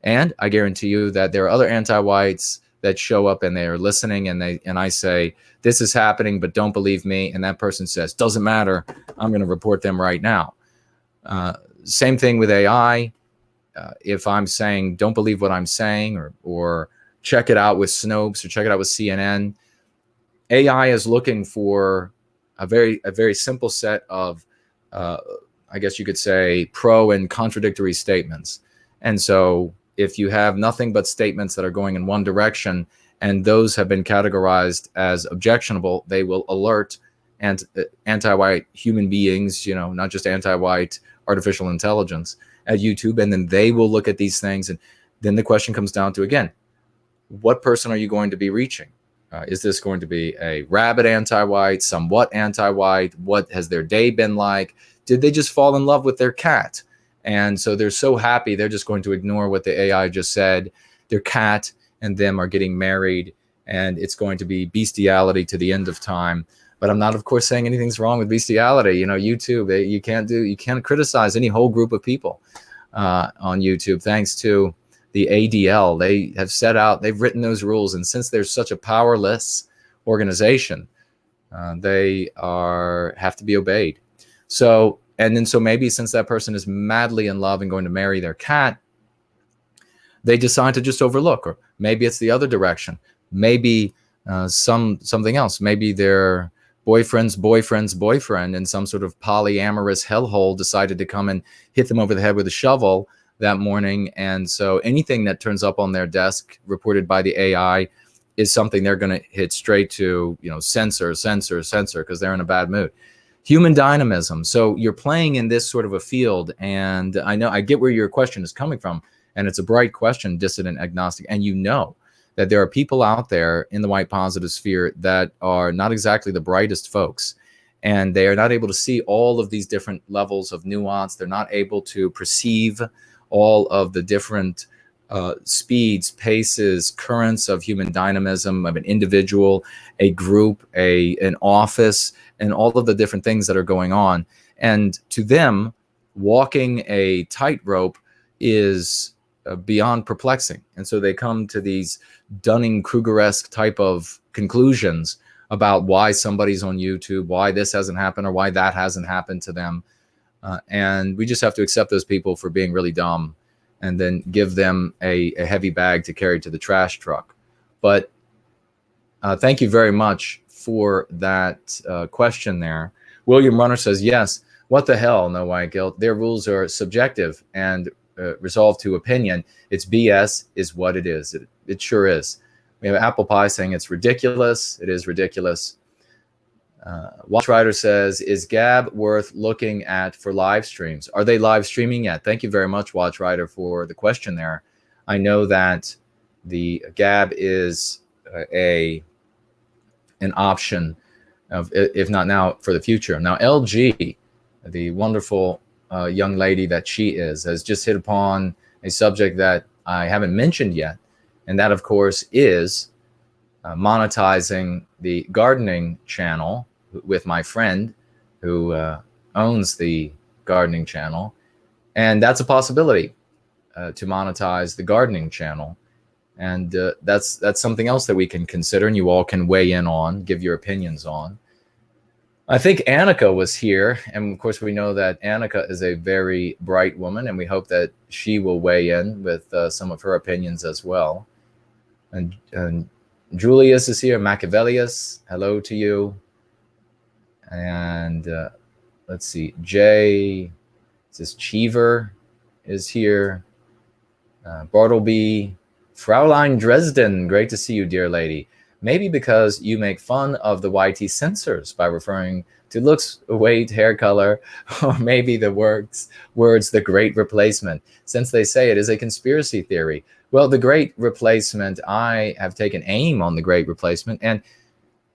And I guarantee you that there are other anti-whites that show up and they are listening, and I say, this is happening, but don't believe me. And that person says, doesn't matter, I'm going to report them right now. Same thing with AI. If I'm saying, don't believe what I'm saying, or check it out with Snopes, or check it out with CNN, AI is looking for a very simple set of, I guess you could say, pro and contradictory statements. And so if you have nothing but statements that are going in one direction, and those have been categorized as objectionable, they will alert anti-white human beings, not just anti-white artificial intelligence at YouTube, and then they will look at these things. And then the question comes down to, again, what person are you going to be reaching? Is this going to be a rabid anti-white, somewhat anti-white? What has their day been like? Did they just fall in love with their cat? And so they're so happy, they're just going to ignore what the AI just said. Their cat and them are getting married, and it's going to be bestiality to the end of time. But I'm not, of course, saying anything's wrong with bestiality. YouTube, you can't criticize any whole group of people on YouTube. Thanks to the ADL, they have they've written those rules, and since they're such a powerless organization, they have to be obeyed. So maybe since that person is madly in love and going to marry their cat, they decide to just overlook. Or maybe it's the other direction. Maybe something else. Maybe their boyfriend's boyfriend in some sort of polyamorous hellhole decided to come and hit them over the head with a shovel that morning. And so anything that turns up on their desk reported by the AI is something they're going to hit straight to, censor, because they're in a bad mood. Human dynamism. So you're playing in this sort of a field, and I get where your question is coming from, and it's a bright question, dissident agnostic, and that there are people out there in the white positive sphere that are not exactly the brightest folks, and they are not able to see all of these different levels of nuance. They're not able to perceive all of the different speeds, paces, currents of human dynamism, of an individual, a group, an office, and all of the different things that are going on. And to them, walking a tightrope is beyond perplexing. And so they come to these Dunning-Kruger-esque type of conclusions about why somebody's on YouTube, why this hasn't happened, or why that hasn't happened to them. And we just have to accept those people for being really dumb, and then give them a heavy bag to carry to the trash truck. But thank you very much for that question there. William Runner says, yes, what the hell, no white guilt. Their rules are subjective and resolved to opinion. It's BS is what it is. It sure is. We have Apple Pie saying it's ridiculous. It is ridiculous. Watch Rider says, is Gab worth looking at for live streams? Are they live streaming yet? Thank you very much, Watch Rider, for the question there. I know that the Gab is an option, if not now, for the future. Now, LG, the wonderful young lady that she is, has just hit upon a subject that I haven't mentioned yet, and that, of course, is monetizing the gardening channel with my friend who owns the gardening channel. And that's a possibility, to monetize the gardening channel. And that's something else that we can consider, and you all can weigh in on, give your opinions on. I think Annika was here, and of course we know that Annika is a very bright woman, and we hope that she will weigh in with some of her opinions as well. And Julius is here, Machiavellius, hello to you. And let's see, Jay, this Cheever is here. Bartleby, Fraulein Dresden, great to see you, dear lady. Maybe because you make fun of the YT censors by referring to looks, weight, hair color, or maybe the words the great replacement, since they say it is a conspiracy theory. Well, the great replacement, I have taken aim on the great replacement, and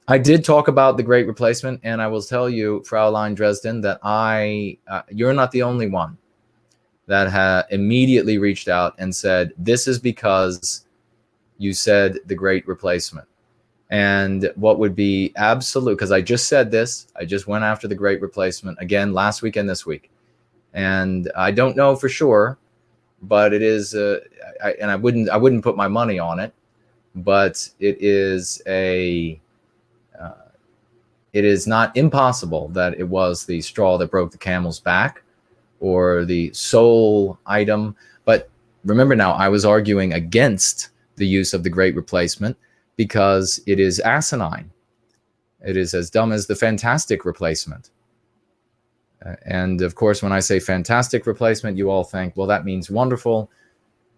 I did talk about the great replacement, and I will tell you, Fraulein Dresden, that you're not the only one that immediately reached out and said, this is because you said the great replacement. And what would be absolute, because I just said this, I just went after the great replacement again last week and this week. And I don't know for sure, but it is, I wouldn't put my money on it, but it is it is not impossible that it was the straw that broke the camel's back or the sole item. But remember now, I was arguing against the use of the great replacement because it is asinine. It is as dumb as the fantastic replacement. And of course, when I say fantastic replacement, you all think, well, that means wonderful.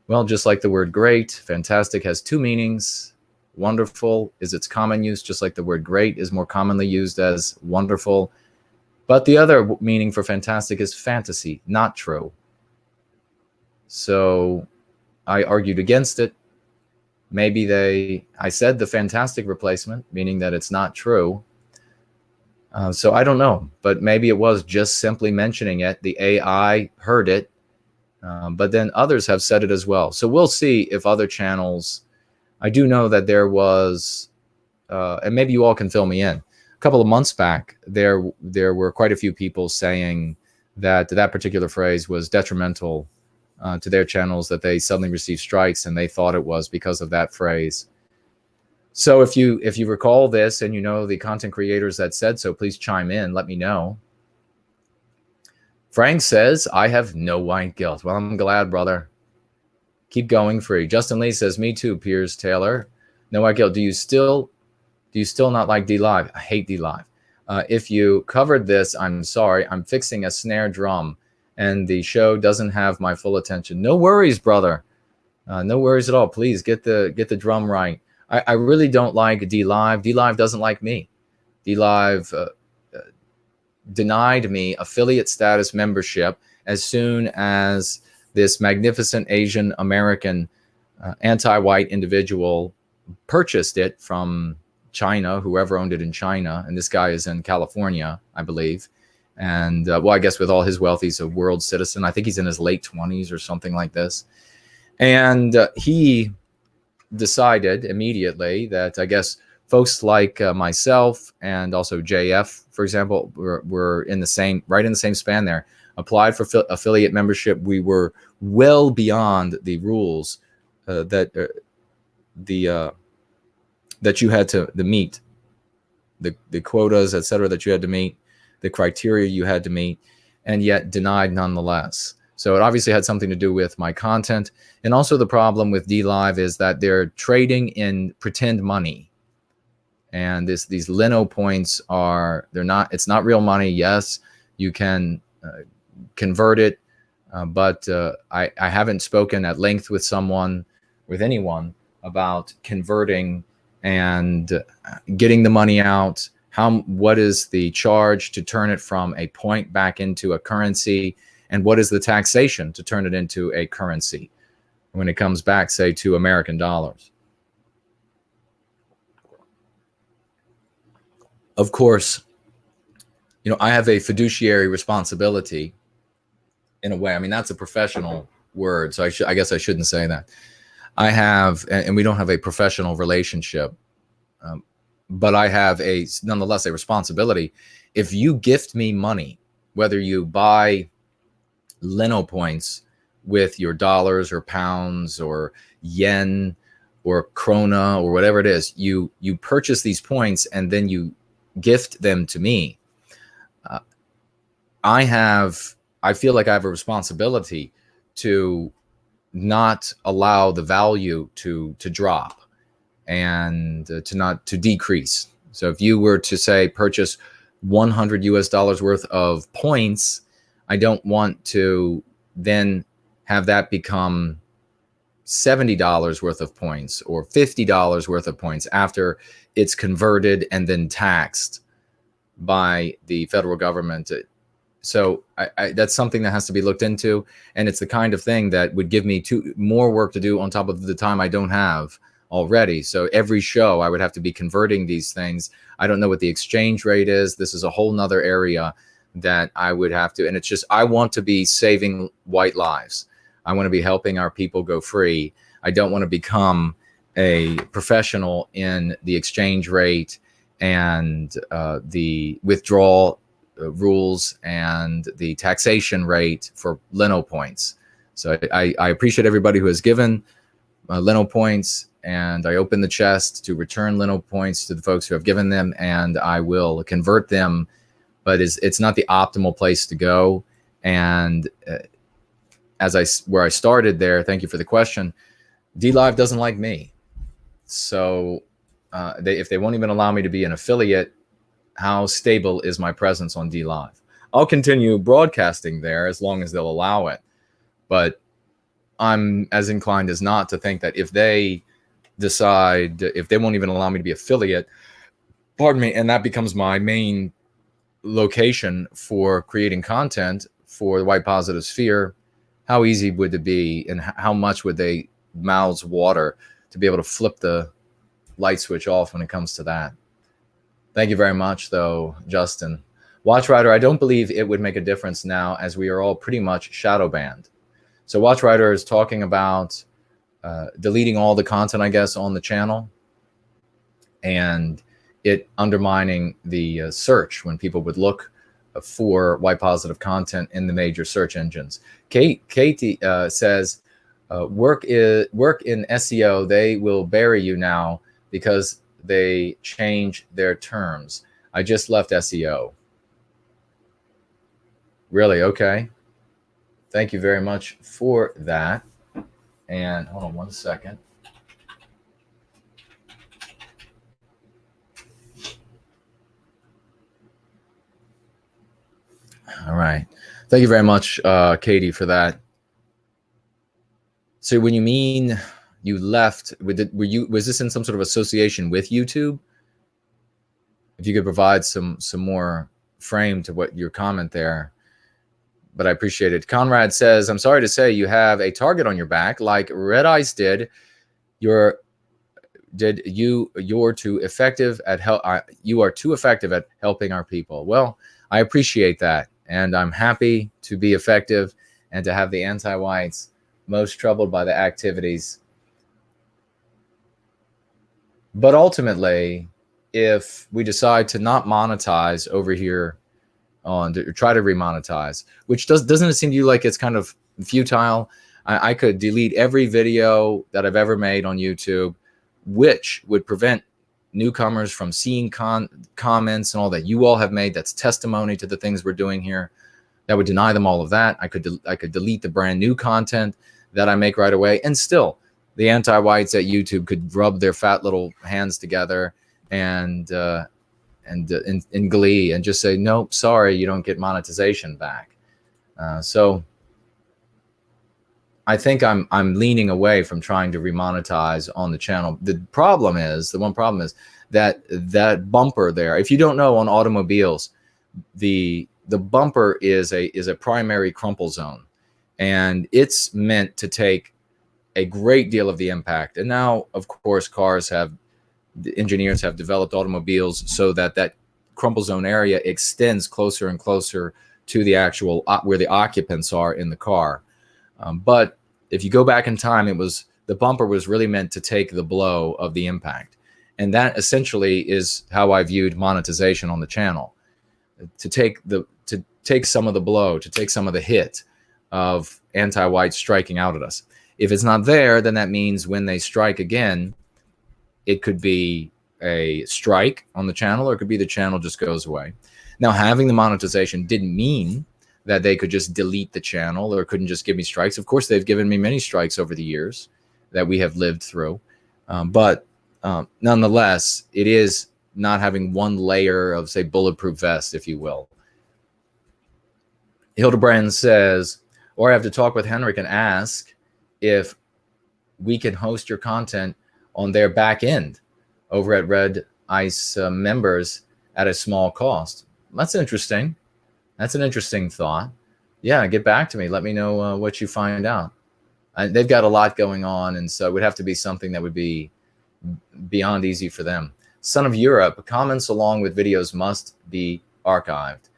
Well, just like the word great, fantastic has two meanings. Wonderful is its common use, just like the word great is more commonly used as wonderful. But the other meaning for fantastic is fantasy, not true. So I argued against it. Maybe I said the fantastic replacement, meaning that it's not true. So I don't know, but maybe it was just simply mentioning it. The AI heard it, but then others have said it as well. So we'll see if other channels, I do know that there was, and maybe you all can fill me in. A couple of months back, there were quite a few people saying that that particular phrase was detrimental to their channels, that they suddenly received strikes, and they thought it was because of that phrase. So if you recall this and you know the content creators that said so, please chime in, let me know. Frank says, I have no white guilt. Well, I'm glad, brother. Keep going free. Justin Lee says, me too, Piers Taylor. No white guilt. Do you still not like DLive? I hate DLive. If you covered this, I'm sorry. I'm fixing a snare drum, and the show doesn't have my full attention. No worries, brother. No worries at all. Please get the drum right. I really don't like DLive. DLive doesn't like me. DLive denied me affiliate status membership as soon as this magnificent Asian American anti-white individual purchased it from China, whoever owned it in China. And this guy is in California, I believe. And well, I guess with all his wealth, he's a world citizen. I think he's in his late 20s or something like this. And he decided immediately that, I guess, folks like myself and also JF, for example, were in the same span there, applied for affiliate membership. We were well beyond the rules that you had to meet, the quotas, etc., that you had to meet, the criteria you had to meet, and yet denied nonetheless. So it obviously had something to do with my content. And also the problem with DLive is that they're trading in pretend money. And these Lino points it's not real money. Yes, you can convert it, but I haven't spoken at length with anyone about converting and getting the money out. What is the charge to turn it from a point back into a currency? And what is the taxation to turn it into a currency when it comes back, say, to American dollars? Of course, I have a fiduciary responsibility in a way. I mean, that's a professional word, so I guess I shouldn't say that. I have, and we don't have a professional relationship, but I have nonetheless a responsibility. If you gift me money, whether you buy Lino points with your dollars or pounds or yen or krona or whatever it is, you purchase these points and then you gift them to me. I feel like I have a responsibility to not allow the value to drop and to decrease. So if you were to say purchase $100 worth of points, I don't want to then have that become $70 worth of points or $50 worth of points after it's converted and then taxed by the federal government. So that's something that has to be looked into, and it's the kind of thing that would give me more work to do on top of the time I don't have already. So every show I would have to be converting these things. I don't know what the exchange rate is. This is a whole nother area that I would have to, and it's just, I want to be saving white lives. I want to be helping our people go free. I don't want to become a professional in the exchange rate and the withdrawal rules and the taxation rate for Leno points. So I appreciate everybody who has given Leno points, and I open the chest to return Leno points to the folks who have given them, and I will convert them, but it's not the optimal place to go. And where I started there, thank you for the question, DLive doesn't like me. So if they won't even allow me to be an affiliate, how stable is my presence on DLive? I'll continue broadcasting there as long as they'll allow it. But I'm as inclined as not to think that if they decide, if they won't even allow me to be affiliate, pardon me, and that becomes my main location for creating content for the white positive sphere, how easy would it be, and how much would they mouths water to be able to flip the light switch off when it comes to that? Thank you very much, though, Justin. Watchrider, I don't believe it would make a difference now, as we are all pretty much shadow banned. So Watchrider is talking about deleting all the content, I guess, on the channel, and it undermining the search when people would look for white positive content in the major search engines. Katie says, work in SEO, they will bury you now because they change their terms. I just left SEO. Really? Okay. Thank you very much for that. And hold on one second. All right. Thank you very much, Katie, for that. So when you mean you left, was this in some sort of association with YouTube? If you could provide some more frame to what your comment there, but I appreciate it. Conrad says, I'm sorry to say you have a target on your back like Red Eyes did. You're too effective at you are too effective at helping our people. Well, I appreciate that, and I'm happy to be effective and to have the anti-whites most troubled by the activities. But ultimately, if we decide to not monetize over here to try to remonetize, which doesn't it seem to you like it's kind of futile? I could delete every video that I've ever made on YouTube, which would prevent newcomers from seeing comments and all that you all have made that's testimony to the things we're doing here. That would deny them all of that. I could delete the brand new content that I make right away, and still the anti-whites at YouTube could rub their fat little hands together and in glee and just say, nope, sorry, you don't get monetization back. So I think I'm leaning away from trying to remonetize on the channel. The one problem is that bumper there. If you don't know, on automobiles, the bumper is a primary crumple zone, and it's meant to take a great deal of the impact. And now, of course, the engineers have developed automobiles so that crumple zone area extends closer and closer to the actual where the occupants are in the car. But if you go back in time, the bumper was really meant to take the blow of the impact. And that essentially is how I viewed monetization on the channel, to take some of the blow, to take some of the hit of anti-white striking out at us. If it's not there, then that means when they strike again, it could be a strike on the channel, or it could be the channel just goes away. Now, having the monetization didn't mean that they could just delete the channel or couldn't just give me strikes. Of course, they've given me many strikes over the years that we have lived through. But nonetheless, it is not having one layer of, say, bulletproof vest, if you will. Hildebrand says, or I have to talk with Henrik and ask if we can host your content on their back end over at Red Ice members at a small cost. That's interesting. That's an interesting thought. Yeah, get back to me. Let me know what you find out. They've got a lot going on, and so it would have to be something that would be beyond easy for them. Son of Europe, comments along with videos must be archived.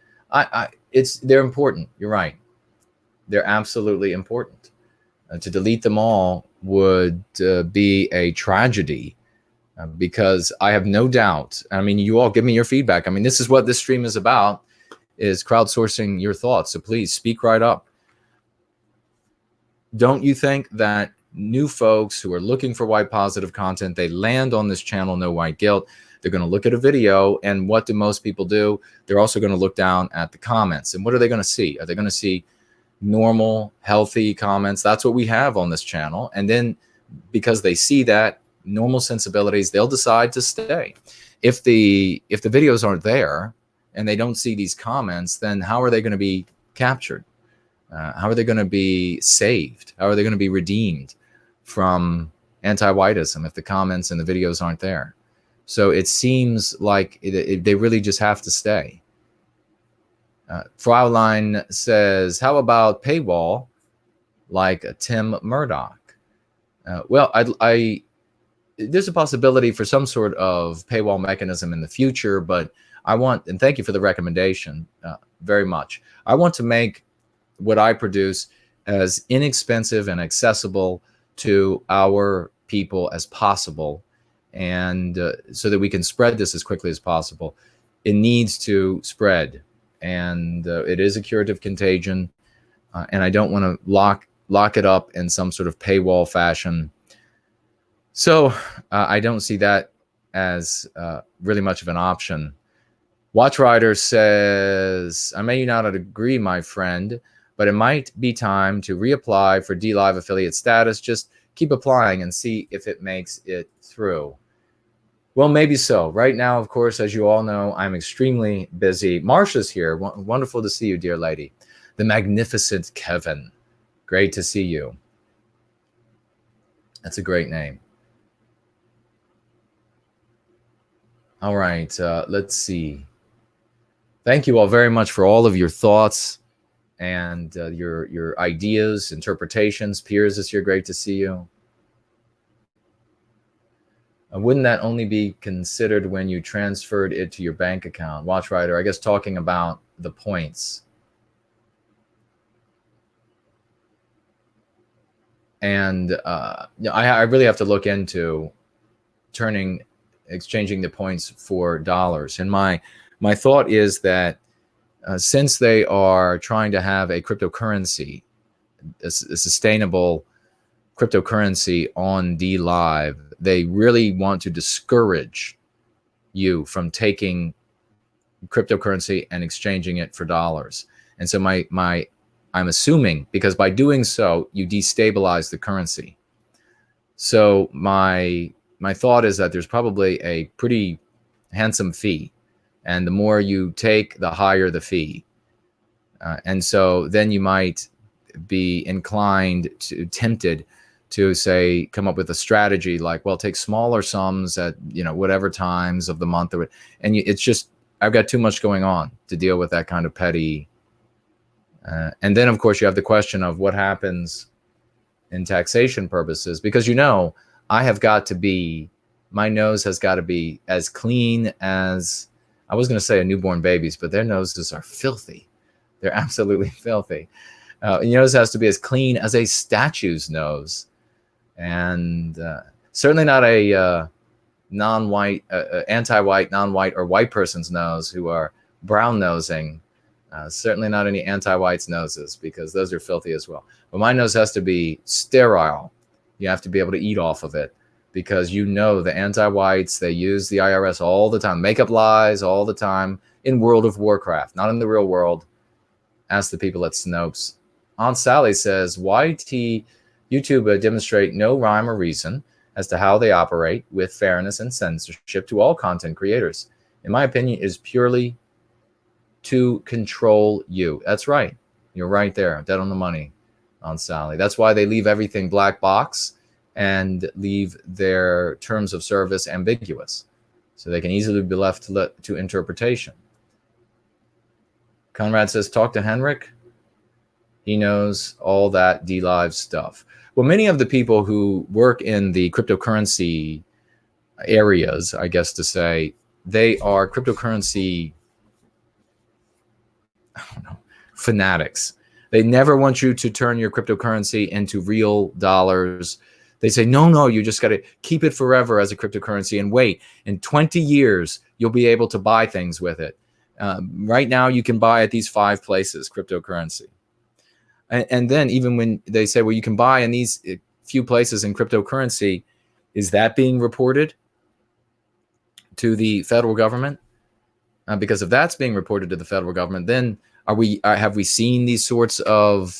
They're important. You're right. They're absolutely important. To delete them all would be a tragedy, because I have no doubt. I mean, you all give me your feedback. I mean, this is what this stream is about, is crowdsourcing your thoughts. So please speak right up. Don't you think that new folks who are looking for white positive content, they land on this channel, No White Guilt, they're going to look at a video, and what do most people do? They're also going to look down at the comments. And what are they going to see? Are they going to see normal, healthy comments? That's what we have on this channel. And then because they see that, normal sensibilities, they'll decide to stay. If the videos aren't there and they don't see these comments, then how are they going to be captured? How are they going to be saved? How are they going to be redeemed from anti-whiteism if the comments and the videos aren't there? So it seems like they really just have to stay. Fraulein says, how about paywall like Tim Murdoch? Well, there's a possibility for some sort of paywall mechanism in the future, but I want, and thank you for the recommendation very much. I want to make what I produce as inexpensive and accessible to our people as possible, and so that we can spread this as quickly as possible. It needs to spread, and it is a curative contagion, and I don't want to lock it up in some sort of paywall fashion. So I don't see that as really much of an option. Watchrider says, I may not agree, my friend, but it might be time to reapply for DLive affiliate status. Just keep applying and see if it makes it through. Well, maybe so. Right now, of course, as you all know, I'm extremely busy. Marsha's here. Wonderful to see you, dear lady. The magnificent Kevin. Great to see you. That's a great name. All right, let's see. Thank you all very much for all of your thoughts and your ideas, interpretations. Piers is here. Great to see you. Wouldn't that only be considered when you transferred it to your bank account? Watchrider, I guess talking about the points. And I really have to look into exchanging the points for dollars. And my thought is that since they are trying to have a cryptocurrency, a sustainable cryptocurrency on DLive, they really want to discourage you from taking cryptocurrency and exchanging it for dollars. And so I'm assuming, because by doing so, you destabilize the currency. So my thought is that there's probably a pretty handsome fee. And the more you take, the higher the fee. And so then you might be tempted to say, come up with a strategy like, well, take smaller sums at, whatever times of the month. And it's just, I've got too much going on to deal with that kind of petty. And then, of course, you have the question of what happens in taxation purposes, because, I have got to be, my nose has got to be as clean as, I was going to say a newborn baby's, but their noses are filthy. They're absolutely filthy. Your nose has to be as clean as a statue's nose. And certainly not a non-white, anti-white, non-white, or white person's nose who are brown nosing. Certainly not any anti-whites' noses, because those are filthy as well. But my nose has to be sterile. You have to be able to eat off of it, because the anti-whites, they use the IRS all the time, make up lies all the time in World of Warcraft, not in the real world. Ask the people at Snopes. Aunt Sally says, why YouTube demonstrate no rhyme or reason as to how they operate with fairness and censorship to all content creators? In my opinion, is purely to control you. That's right. You're right there. Dead on the money, Aunt Sally. That's why they leave everything black box and leave their terms of service ambiguous, so they can easily be left to interpretation. Conrad says, talk to Henrik. He knows all that DLive stuff. Well, many of the people who work in the cryptocurrency areas, I guess to say, they are cryptocurrency, I don't know, fanatics. They never want you to turn your cryptocurrency into real dollars. They say, no, you just got to keep it forever as a cryptocurrency and wait. In 20 years, you'll be able to buy things with it. Right now, you can buy at these 5 places, cryptocurrency. And then even when they say, well, you can buy in these few places in cryptocurrency, is that being reported to the federal government? Because if that's being reported to the federal government, then have we seen these sorts of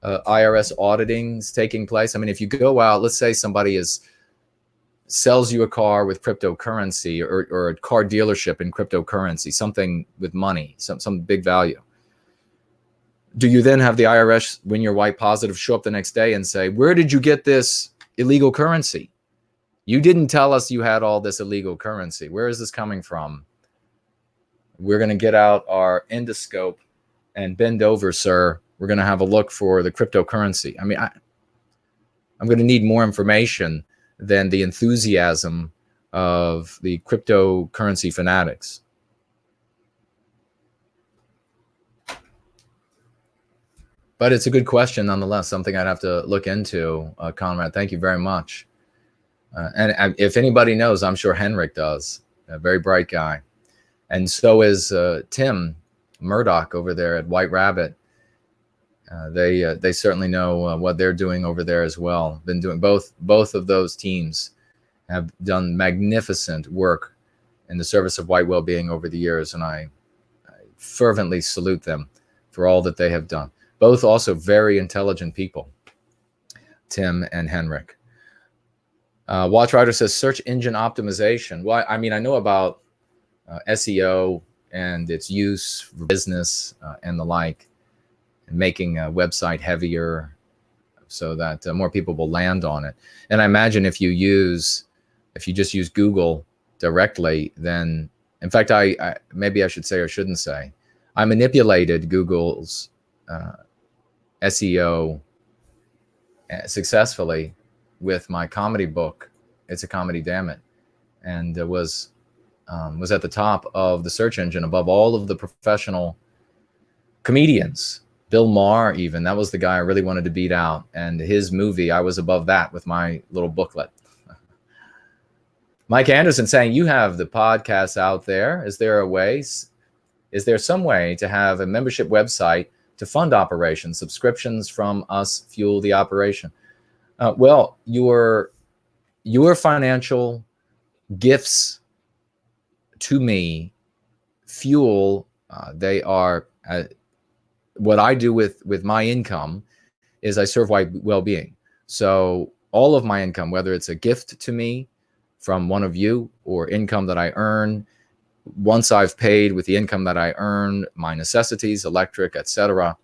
IRS auditings taking place? I mean, if you go out, let's say somebody sells you a car with cryptocurrency, or a car dealership in cryptocurrency, something with money, some big value. Do you then have the IRS, when you're white positive, show up the next day and say, where did you get this illegal currency? You didn't tell us you had all this illegal currency. Where is this coming from? We're going to get out our endoscope and bend over, sir. We're going to have a look for the cryptocurrency. I mean, I'm going to need more information than the enthusiasm of the cryptocurrency fanatics. But it's a good question nonetheless, something I'd have to look into, Conrad. Thank you very much. And if anybody knows, I'm sure Henrik does. A very bright guy. And so is Tim Murdoch over there at White Rabbit. They certainly know what they're doing over there as well. Been doing both of those teams have done magnificent work in the service of white well-being over the years, and I fervently salute them for all that they have done. Both also very intelligent people, Tim and Henrik. Watchrider says search engine optimization. Well, I mean, I know about SEO and its use for business and the like, and making a website heavier so that more people will land on it. And I imagine if you just use Google directly, then, in fact, maybe I should say, or shouldn't say, I manipulated Google's SEO successfully with my comedy book. It's a Comedy, Damn It, and it was at the top of the search engine above all of the professional comedians. Bill Maher, even, that was the guy I really wanted to beat out, and his movie, I was above that with my little booklet. Mike Anderson saying, you have the podcast out there. Is there some way to have a membership website to fund operations? Subscriptions from us fuel the operation. Well, your financial gifts to me fuel. They are what I do with my income is I serve white well-being. So all of my income, whether it's a gift to me from one of you or income that I earn, once I've paid with the income that I earn, my necessities, electric, etc.,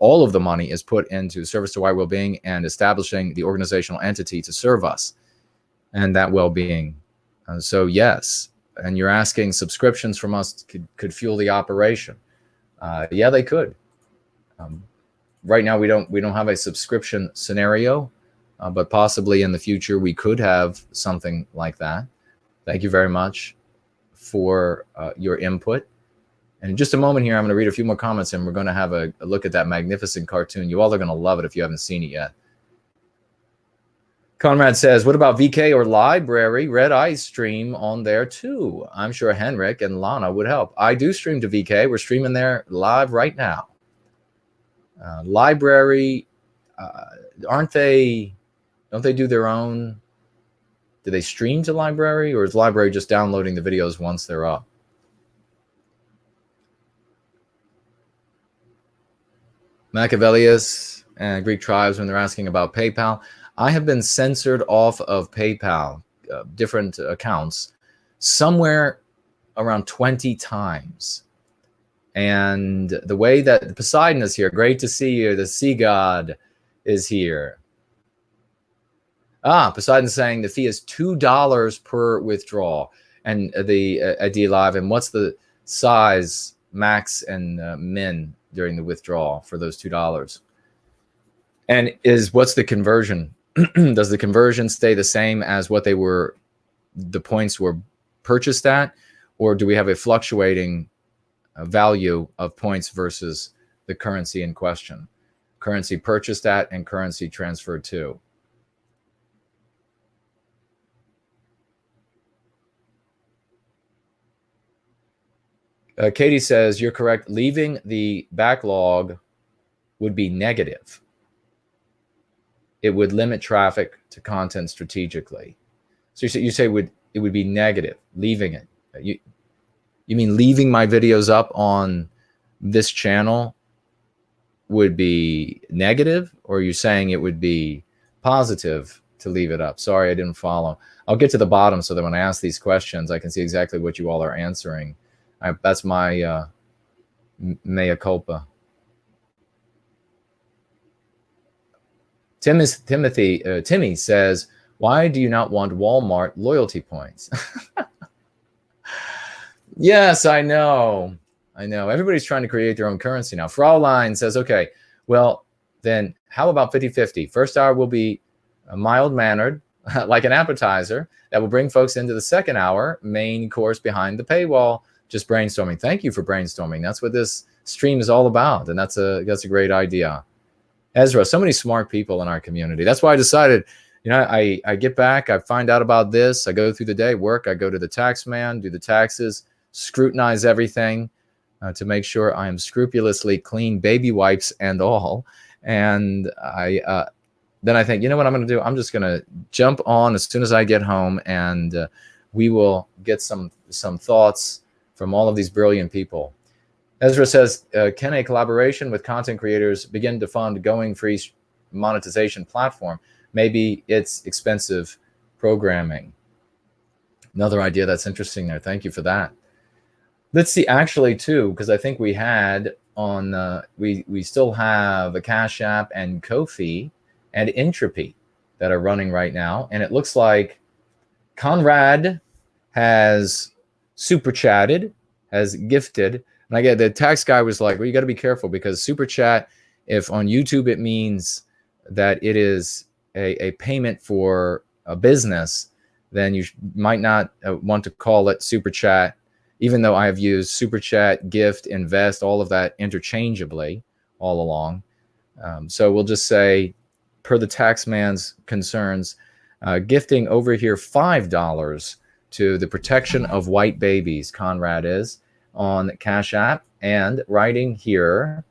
all of the money is put into service to white well-being and establishing the organizational entity to serve us and that well-being. So yes, and you're asking subscriptions from us could fuel the operation. Yeah, they could. Right now we don't have a subscription scenario, but possibly in the future we could have something like that. Thank you very much for your input. And in just a moment here, I'm going to read a few more comments, and we're going to have a look at that magnificent cartoon. You all are going to love it if you haven't seen it yet. Conrad says, what about VK or Library? Red Eye stream on there too. I'm sure Henrik and Lana would help. I do stream to VK. We're streaming there live right now. Library, don't they do their own? Do they stream to Library, or is Library just downloading the videos once they're up? Machiavellius and Greek tribes, when they're asking about PayPal, I have been censored off of PayPal, different accounts, somewhere around 20 times. And the way that Poseidon is here, great to see you. The sea god is here. Poseidon saying the fee is $2 per withdrawal, and the ID Live. And what's the size, max, and min during the withdrawal for those $2? And what's the conversion? Does the conversion stay the same as what the points were purchased at, or do we have a fluctuating value of points versus the currency in question? Currency purchased at and currency transferred to. Katie says, you're correct. Leaving the backlog would be negative. It would limit traffic to content strategically. So you say it would be negative, leaving it. You mean leaving my videos up on this channel would be negative, or are you saying it would be positive to leave it up? Sorry, I didn't follow. I'll get to the bottom so that when I ask these questions, I can see exactly what you all are answering. That's my mea culpa. Timmy says, why do you not want Walmart loyalty points? Yes, I know. Everybody's trying to create their own currency now. Fraulein says, okay, well, then how about 50-50? First hour will be mild-mannered, like an appetizer, that will bring folks into the second hour, main course behind the paywall, just brainstorming. Thank you for brainstorming. That's what this stream is all about, and that's a great idea. Ezra, so many smart people in our community. That's why I decided, I get back, I find out about this, I go through the day, work, I go to the tax man, do the taxes, scrutinize everything to make sure I am scrupulously clean, baby wipes and all. And then I think, you know what I'm going to do? I'm just going to jump on as soon as I get home, and we will get some thoughts from all of these brilliant people. Ezra says, can a collaboration with content creators begin to fund going free monetization platform? Maybe it's expensive programming. Another idea that's interesting there. Thank you for that. Let's see, actually, too, because I think we had on, we still have a Cash App and Ko-fi and Entropy that are running right now. And it looks like Conrad has super chatted, has gifted. And I get the tax guy was like, well, you got to be careful, because super chat, if on YouTube it means that it is a payment for a business, then you might not want to call it super chat, even though I have used super chat, gift, invest, all of that interchangeably all along. So we'll just say, per the tax man's concerns, gifting over here $5 to the protection of white babies, Conrad is, on Cash App, and writing here,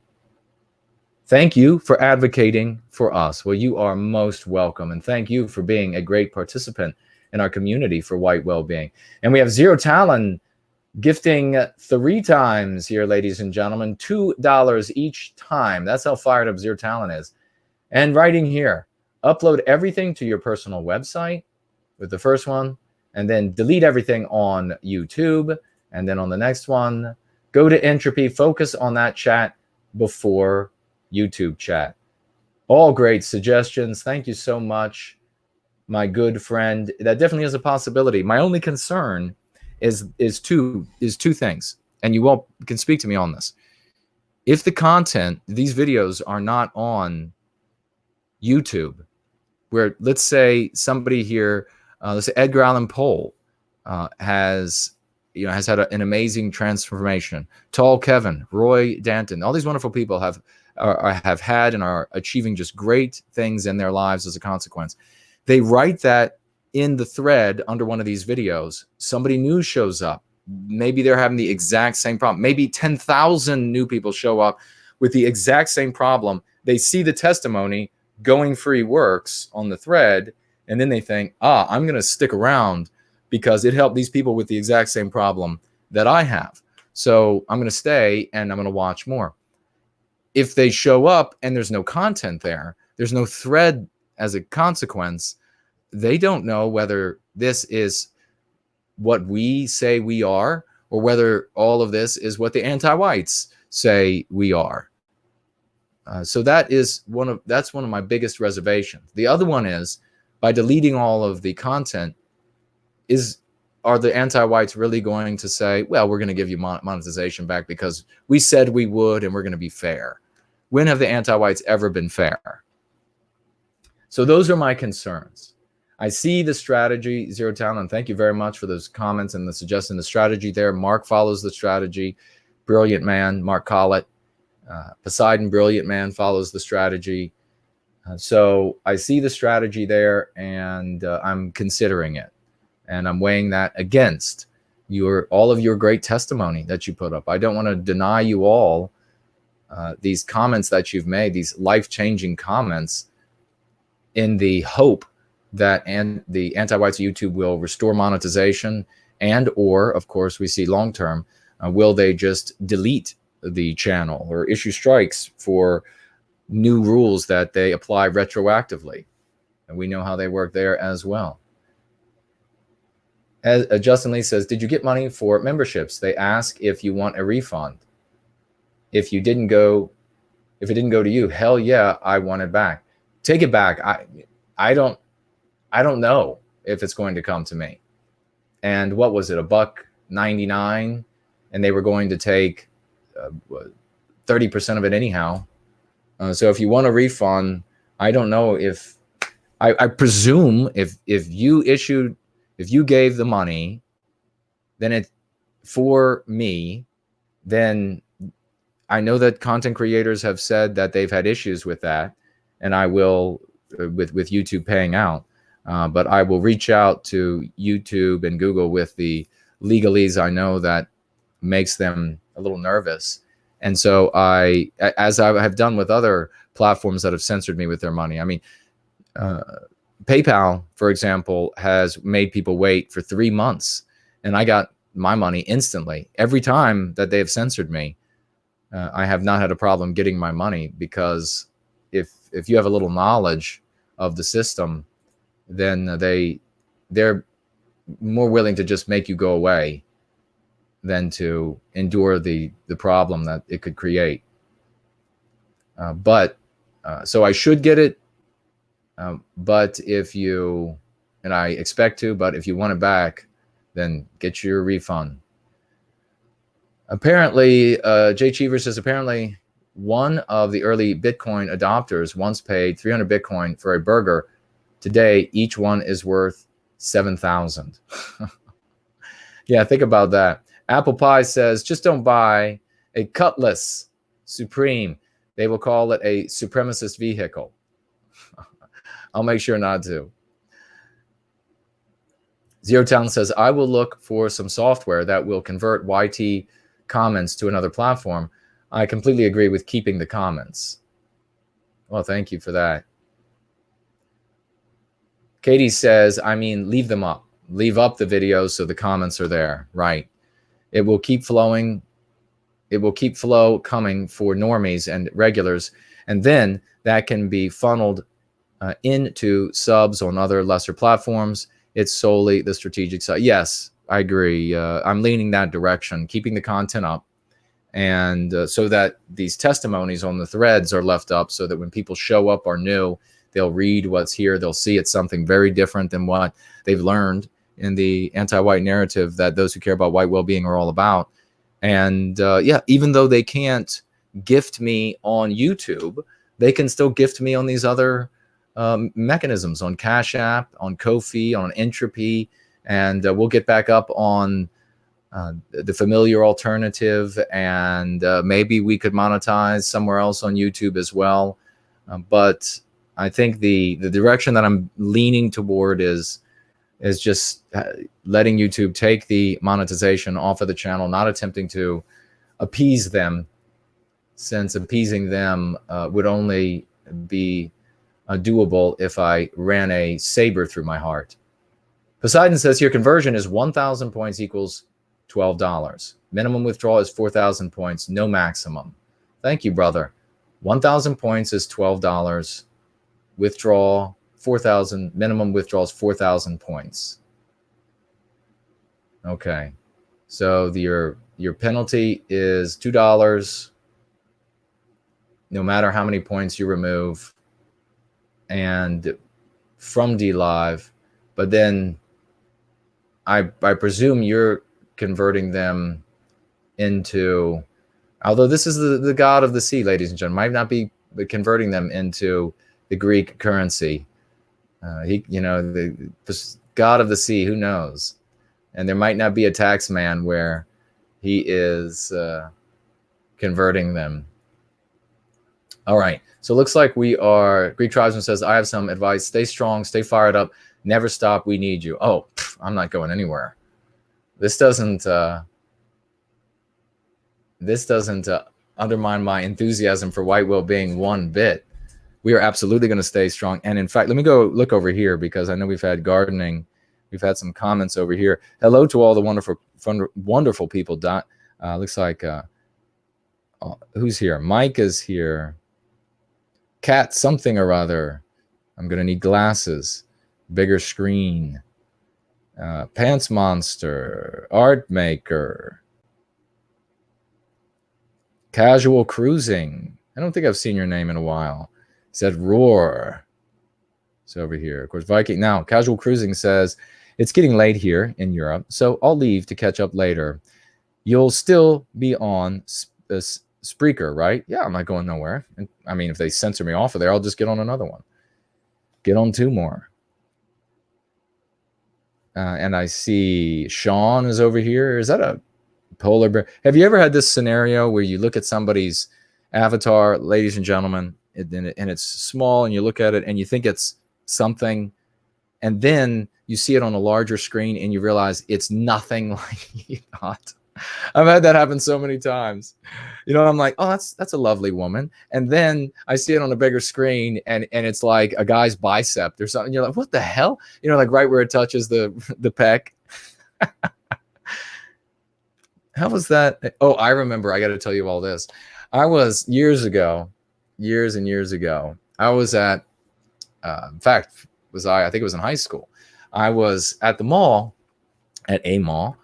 thank you for advocating for us. Well, you are most welcome, and thank you for being a great participant in our community for White Wellbeing. And we have Zero Talon gifting 3 times here, ladies and gentlemen, $2 each time. That's how fired up Zero Talon is. And writing here, upload everything to your personal website with the first one, and then delete everything on YouTube. And then on the next one, go to Entropy, focus on that chat before YouTube chat. All great suggestions. Thank you so much, my good friend. That definitely is a possibility. My only concern is two things, and you all can speak to me on this. If the content, these videos, are not on YouTube, where, let's say somebody here, let's say Edgar Allan Poe has had an amazing transformation. Tall Kevin, Roy Danton, all these wonderful people have had and are achieving just great things in their lives as a consequence. They write that in the thread under one of these videos. Somebody new shows up. Maybe they're having the exact same problem. Maybe 10,000 new people show up with the exact same problem. They see the testimony, going free works, on the thread, and then they think, I'm going to stick around because it helped these people with the exact same problem that I have. So I'm going to stay and I'm going to watch more. If they show up and there's no content there, there's no thread as a consequence, they don't know whether this is what we say we are, or whether all of this is what the anti-whites say we are. So that's one of my biggest reservations. The other one is, by deleting all of the content, are the anti-whites really going to say, well, we're going to give you monetization back because we said we would and we're going to be fair? When have the anti-whites ever been fair? So those are my concerns. I see the strategy, Zero Town, and thank you very much for those comments and the suggestion, the strategy there. Mark follows the strategy. Brilliant man, Mark Collett. Poseidon, brilliant man, follows the strategy. So I see the strategy there, and I'm considering it. And I'm weighing that against all of your great testimony that you put up. I don't want to deny you all these comments that you've made, these life-changing comments, in the hope that the anti-whites of YouTube will restore monetization, and or, of course, we see long-term, will they just delete the channel or issue strikes for new rules that they apply retroactively? And we know how they work there as well. As Justin Lee says, did you get money for memberships? They ask if you want a refund. If it didn't go to you, hell yeah, I want it back. Take it back. I don't know if it's going to come to me. And what was it, $1.99, and they were going to take 30% of it anyhow. So if you want a refund, I don't know if I presume if you gave the money, then it for me, then I know that content creators have said that they've had issues with that, and I will with YouTube paying out. But I will reach out to YouTube and Google with the legalese I know that makes them a little nervous. And so as I have done with other platforms that have censored me with their money, I mean, PayPal, for example, has made people wait for 3 months, and I got my money instantly. Every time that they have censored me, I have not had a problem getting my money, because if you have a little knowledge of the system, then they're more willing to just make you go away than to endure the problem that it could create. So I should get it, but and I expect to, but if you want it back, then get your refund. Apparently, Jay Cheever says, apparently one of the early Bitcoin adopters once paid 300 Bitcoin for a burger. Today, each one is worth 7,000. Yeah, think about that. Apple Pie says, just don't buy a Cutlass Supreme. They will call it a supremacist vehicle. I'll make sure not to. Zero Town says, I will look for some software that will convert YT comments to another platform. I completely agree with keeping the comments. Well, thank you for that. Katie says, I mean, leave them up. Leave up the videos so the comments are there, right? It will keep flowing. It will keep flow coming for normies and regulars, and then that can be funneled into subs on other lesser platforms. It's solely the strategic side. Yes, I agree. I'm leaning that direction, keeping the content up, and so that these testimonies on the threads are left up, so that when people show up are new, they'll read what's here. They'll see it's something very different than what they've learned in the anti-white narrative that those who care about white well-being are all about. And yeah, even though they can't gift me on YouTube, they can still gift me on these other mechanisms, on Cash App, on Ko-fi, on Entropy, and we'll get back up on the familiar alternative, and maybe we could monetize somewhere else on YouTube as well. But I think the direction that I'm leaning toward is just letting YouTube take the monetization off of the channel, not attempting to appease them, since appeasing them would only be doable if I ran a saber through my heart. Poseidon says your conversion is 1,000 points equals $12. Minimum withdrawal is 4,000 points, no maximum. Thank you, brother. 1,000 points is $12. Withdraw 4,000, minimum withdrawals 4,000 points. Okay, so your penalty is $2, no matter how many points you remove, and from D Live, but then I presume you're converting them into, although this is the god of the sea, ladies and gentlemen, might not be converting them into the Greek currency. The god of the sea, who knows? And there might not be a tax man where he is converting them. All right. So it looks like we are, Greek tribesman says, I have some advice. Stay strong, stay fired up, never stop. We need you. Oh, I'm not going anywhere. This doesn't undermine my enthusiasm for white well-being one bit. We are absolutely going to stay strong. And in fact, let me go look over here, because I know we've had gardening. We've had some comments over here. Hello to all the wonderful people. Looks like, who's here? Mike is here. Cat something or other. I'm going to need glasses. Bigger screen. Pants Monster. Art Maker. Casual Cruising. I don't think I've seen your name in a while. Said Roar. It's over here. Of course, Viking. Now, Casual Cruising says, it's getting late here in Europe, so I'll leave to catch up later. You'll still be on Spreaker, right? Yeah, I'm not going nowhere. And, I mean, if they censor me off of there, I'll just get on another one. Get on 2 more. And I see Sean is over here. Is that a polar bear? Have you ever had this scenario where you look at somebody's avatar, ladies and gentlemen, and it's small, and you look at it and you think it's something, and then you see it on a larger screen and you realize it's nothing like you thought? I've had that happen so many times. I'm like, oh, that's a lovely woman. And then I see it on a bigger screen and it's like a guy's bicep or something. You're like, what the hell? Like right where it touches the pec. How was that? Oh, I remember. I got to tell you all this. I was years and years ago, I was at, in fact, I think it was in high school. I was at the mall, at a mall.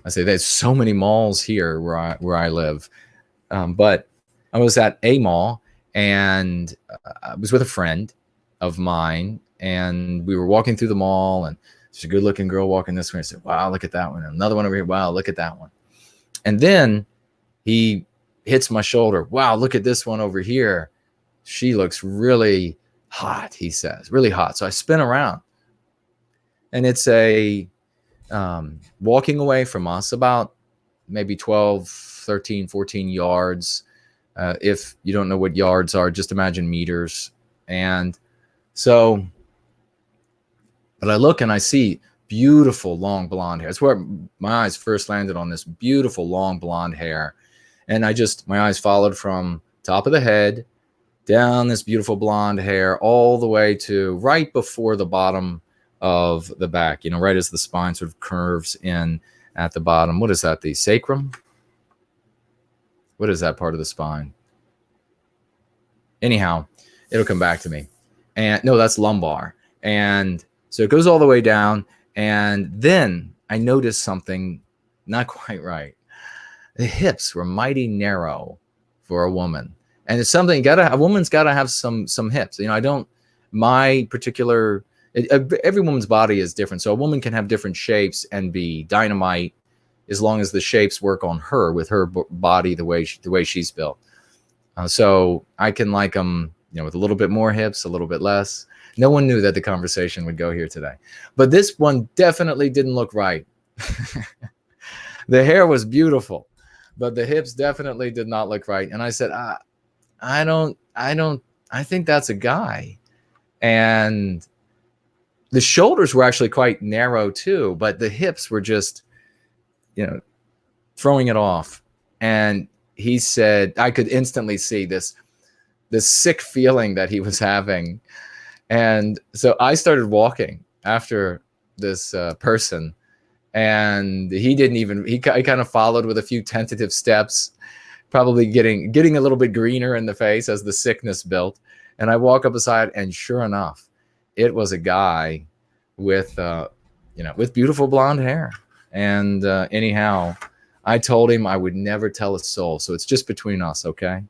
I say there's so many malls here where I live. But I was at a mall, and I was with a friend of mine, and we were walking through the mall, and there's a good looking girl walking this way. I said, wow, look at that one. And another one over here. Wow, look at that one. And then he hits my shoulder. Wow, look at this one over here. She looks really hot, he says, really hot. So I spin around, and it's a walking away from us about maybe 12, 13, 14 yards. If you don't know what yards are, just imagine meters. And so, but I look and I see beautiful long blonde hair. It's where my eyes first landed on this beautiful long blonde hair. And my eyes followed from top of the head down this beautiful blonde hair all the way to right before the bottom of the back, right as the spine sort of curves in at the bottom. What is that? The sacrum? What is that part of the spine? Anyhow, it'll come back to me. And no, that's lumbar. And so it goes all the way down. And then I noticed something not quite right. The hips were mighty narrow for a woman. And it's something a woman's got to have some hips. My particular, every woman's body is different. So a woman can have different shapes and be dynamite as long as the shapes work on her with her body, the way she's built. So I can like them, with a little bit more hips, a little bit less. No one knew that the conversation would go here today. But this one definitely didn't look right. The hair was beautiful, but the hips definitely did not look right. And I said, I think that's a guy. And the shoulders were actually quite narrow too, but the hips were just, throwing it off. And he said, I could instantly see this sick feeling that he was having. And so I started walking after this person, and he kind of followed with a few tentative steps, probably getting a little bit greener in the face as the sickness built. And I walk up beside, and sure enough, it was a guy with beautiful blonde hair. And anyhow, I told him I would never tell a soul. So it's just between us, okay?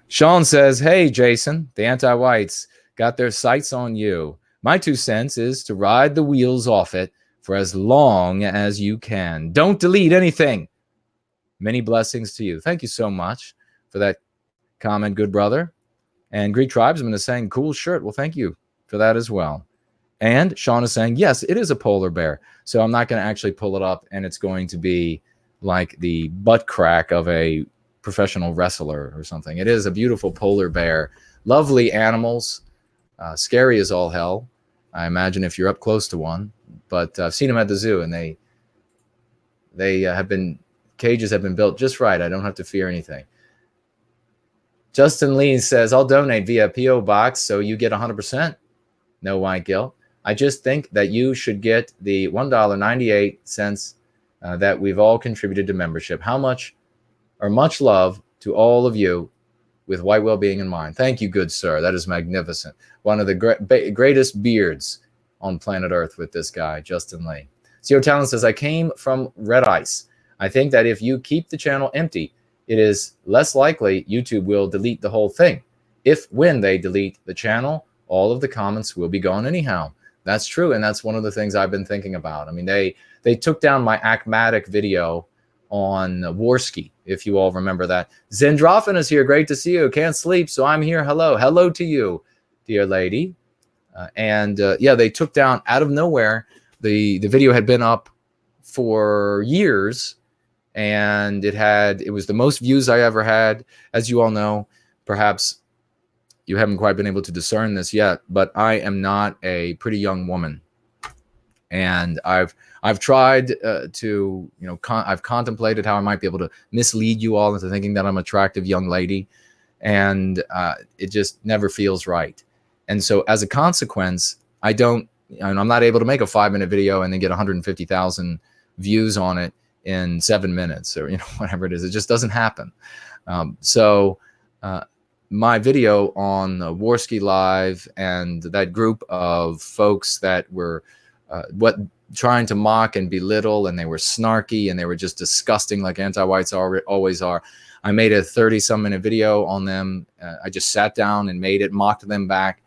Sean says, hey, Jason, the anti-whites, got their sights on you. My 2 cents is to ride the wheels off it for as long as you can. Don't delete anything. Many blessings to you. Thank you so much for that comment, good brother. And Greek Tribesman is saying, cool shirt. Well, thank you for that as well. And Sean is saying, yes, it is a polar bear. So I'm not going to actually pull it up, and it's going to be like the butt crack of a professional wrestler or something. It is a beautiful polar bear. Lovely animals. Scary as all hell, I imagine, if you're up close to one. But I've seen them at the zoo, and cages have been built just right. I don't have to fear anything. Justin Lee says, I'll donate via P.O. Box so you get 100%. No white guilt. I just think that you should get the $1.98 that we've all contributed to membership. How much or much love to all of you with White Wellbeing in mind. Thank you, good sir. That is magnificent. One of the greatest beards on planet Earth with this guy, Justin Lee. CO Talent says, I came from Red Ice. I think that if you keep the channel empty, it is less likely YouTube will delete the whole thing. When they delete the channel, all of the comments will be gone anyhow. That's true, and that's one of the things I've been thinking about. I mean, they took down my Acmatic video on Warski, if you all remember that. Zendrofin is here. Great to see you. Can't sleep, so I'm here. Hello. Hello to you, dear lady. Yeah, they took down out of nowhere. The video had been up for years, and it was the most views I ever had. As you all know, perhaps you haven't quite been able to discern this yet, but I am not a pretty young woman, and I've tried to, I've contemplated how I might be able to mislead you all into thinking that I'm an attractive young lady, and it just never feels right. And so as a consequence, I'm not able to make a 5-minute video and then get 150,000 views on it in 7 minutes, or whatever it is. It just doesn't happen. My video on Warski Live and that group of folks that were trying to mock and belittle, and they were snarky and they were just disgusting like anti-whites always are. I made a 30-some minute video on them. I just sat down and made it, mocked them back.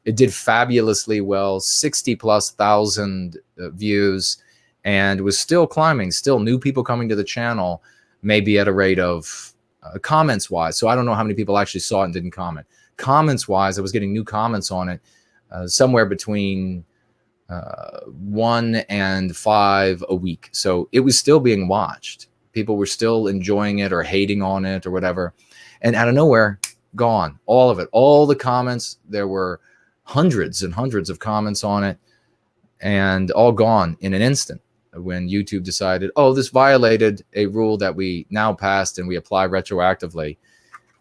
It did fabulously well, 60,000+ views, and was still climbing, still new people coming to the channel, maybe at a rate of comments wise. So I don't know how many people actually saw it and didn't comment. Comments wise, I was getting new comments on it, somewhere between 1 and 5 a week. So it was still being watched. People were still enjoying it or hating on it or whatever. And out of nowhere, gone. All of it. All the comments. There were hundreds and hundreds of comments on it, and all gone in an instant when YouTube decided, oh, this violated a rule that we now passed and we apply retroactively.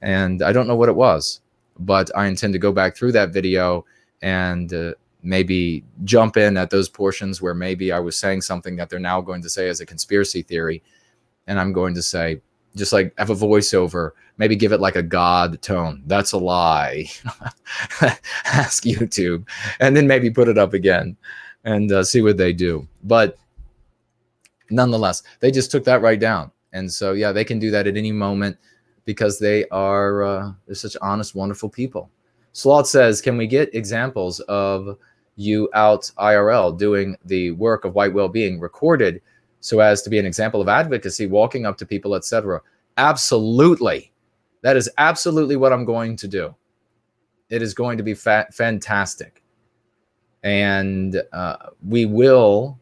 And I don't know what it was, but I intend to go back through that video and maybe jump in at those portions where maybe I was saying something that they're now going to say as a conspiracy theory. And I'm going to say, just like have a voiceover, maybe give it like a God tone. That's a lie. Ask YouTube, and then maybe put it up again and see what they do. But nonetheless, they just took that right down. And so, yeah, they can do that at any moment because they're such honest, wonderful people. Sloth says, can we get examples of you out IRL doing the work of White Wellbeing recorded so as to be an example of advocacy, walking up to people, etc.? Absolutely. That is absolutely what I'm going to do. It is going to be fantastic. And we will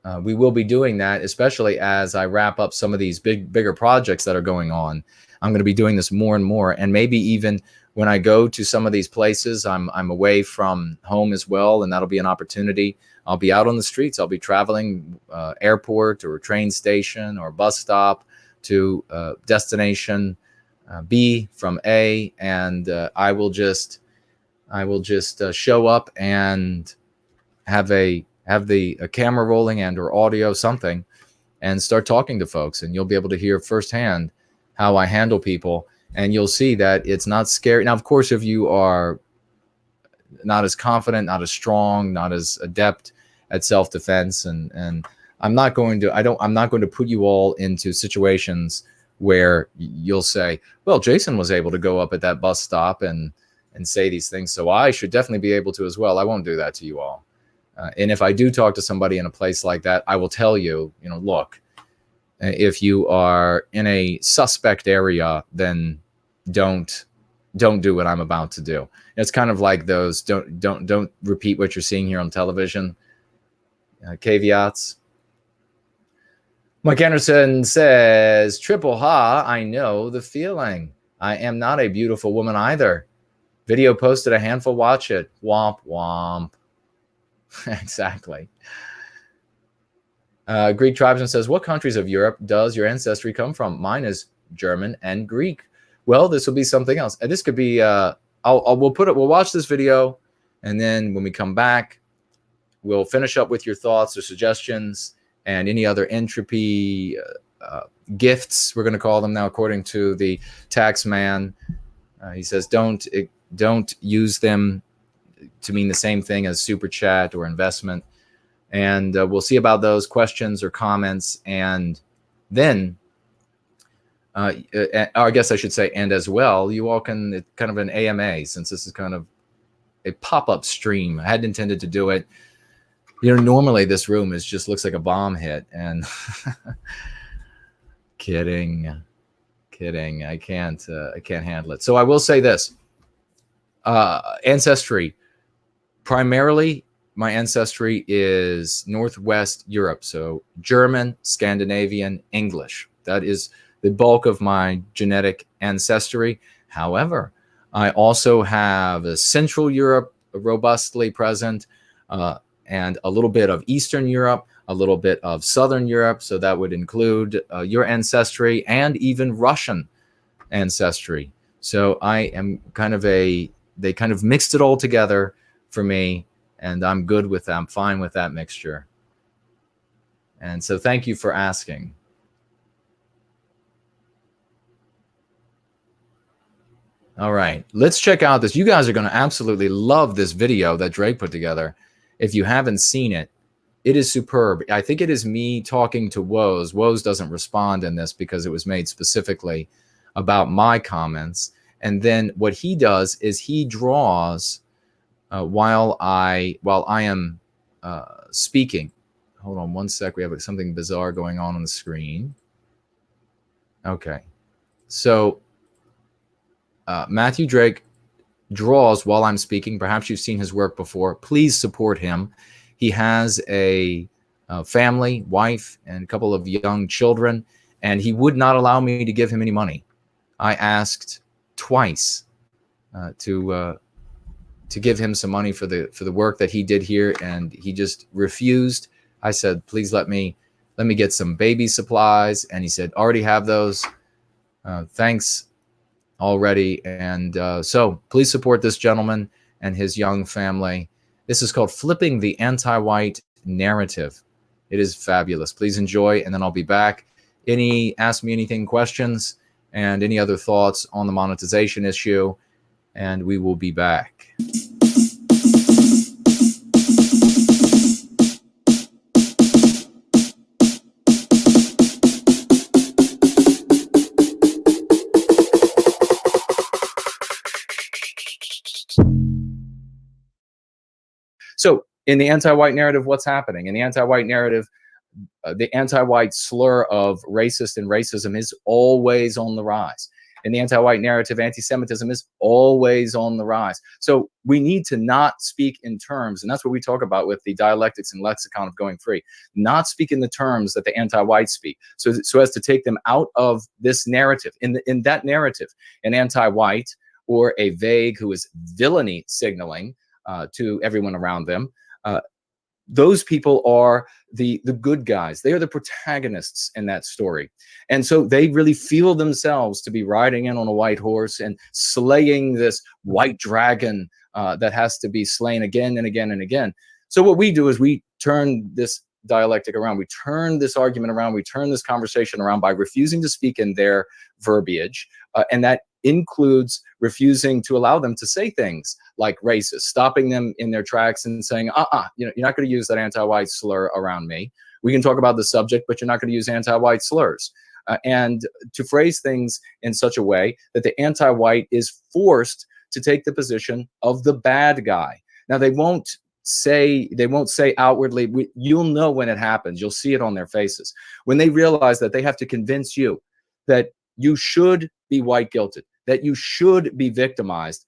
be doing that, especially as I wrap up some of these bigger projects that are going on. I'm going to be doing this more and more. And maybe even when I go to some of these places, I'm away from home as well, and that'll be an opportunity. I'll be out on the streets. I'll be traveling airport or train station or bus stop to destination B from A, and I will just show up and have a camera rolling and or audio, something, and start talking to folks, and you'll be able to hear firsthand how I handle people, and you'll see that it's not scary. Now, of course, if you are not as confident, not as strong, not as adept at self-defense, and I'm not going to put you all into situations where you'll say, well, Jason was able to go up at that bus stop and and say these things. So I should definitely be able to as well. I won't do that to you all. And if I do talk to somebody in a place like that, I will tell you, look, if you are in a suspect area, then don't do what I'm about to do. It's kind of like those don't repeat what you're seeing here on television caveats. Mike Anderson says, triple ha, I know the feeling. I am not a beautiful woman either. Video posted, a handful watch it. Womp womp. Exactly. Greek Tribesman says, what countries of Europe does your ancestry come from? Mine is German and Greek. Well, this will be something else. And this could be, we'll watch this video, and then when we come back, we'll finish up with your thoughts or suggestions and any other entropy gifts, we're going to call them now, according to the tax man. He says, don't use them to mean the same thing as super chat or investment. And we'll see about those questions or comments. And then, I guess I should say, and as well, you all can, it's kind of an AMA, since this is kind of a pop-up stream. I hadn't intended to do it. Normally this room looks like a bomb hit, and kidding. I can't handle it. So I will say this, ancestry, primarily my ancestry is Northwest Europe. So German, Scandinavian, English. That is the bulk of my genetic ancestry. However, I also have a Central Europe robustly present, and a little bit of Eastern Europe, a little bit of Southern Europe. So that would include your ancestry and even Russian ancestry. So I am they kind of mixed it all together for me, and I'm good with that. I'm fine with that mixture. And so thank you for asking. All right, let's check out this. You guys are going to absolutely love this video that Drake put together. If you haven't seen it, it is superb. I think it is me talking to Woes. Woes doesn't respond in this because it was made specifically about my comments. And then what he does is he draws while I am speaking. Hold on one sec. We have something bizarre going on the screen. Okay. So Matthew Drake draws while I'm speaking. Perhaps you've seen his work before. Please support him. He has a family, wife, and a couple of young children, and he would not allow me to give him any money. I asked twice to give him some money for the work that he did here, and he just refused. I said, please let me get some baby supplies, and he said, already have those. Thanks already. And so please support this gentleman and his young family. This is called Flipping the Anti-White Narrative. It is fabulous. Please enjoy, and then I'll be back. Ask me anything, questions, and any other thoughts on the monetization issue, and we will be back. So in the anti-white narrative, what's happening? In the anti-white narrative, the anti-white slur of racist and racism is always on the rise. In the anti-white narrative, anti-Semitism is always on the rise. So we need to not speak in terms, and that's what we talk about with the dialectics and lexicon of going free, not speak in the terms that the anti-white speak, so as to take them out of this narrative. In that narrative, an anti-white or a vague who is villainy signaling to everyone around them, those people are the good guys. They are the protagonists in that story. And so they really feel themselves to be riding in on a white horse and slaying this white dragon that has to be slain again and again and again. So what we do is we turn this dialectic around. We turn this argument around. We turn this conversation around by refusing to speak in their verbiage. And that includes refusing to allow them to say things like racist, stopping them in their tracks and saying, you're not going to use that anti-white slur around me. We can talk about the subject, but you're not going to use anti-white slurs. And to phrase things in such a way that the anti-white is forced to take the position of the bad guy. Now, they won't say outwardly, you'll know when it happens. You'll see it on their faces. When they realize that they have to convince you that you should be white guilted, that you should be victimized,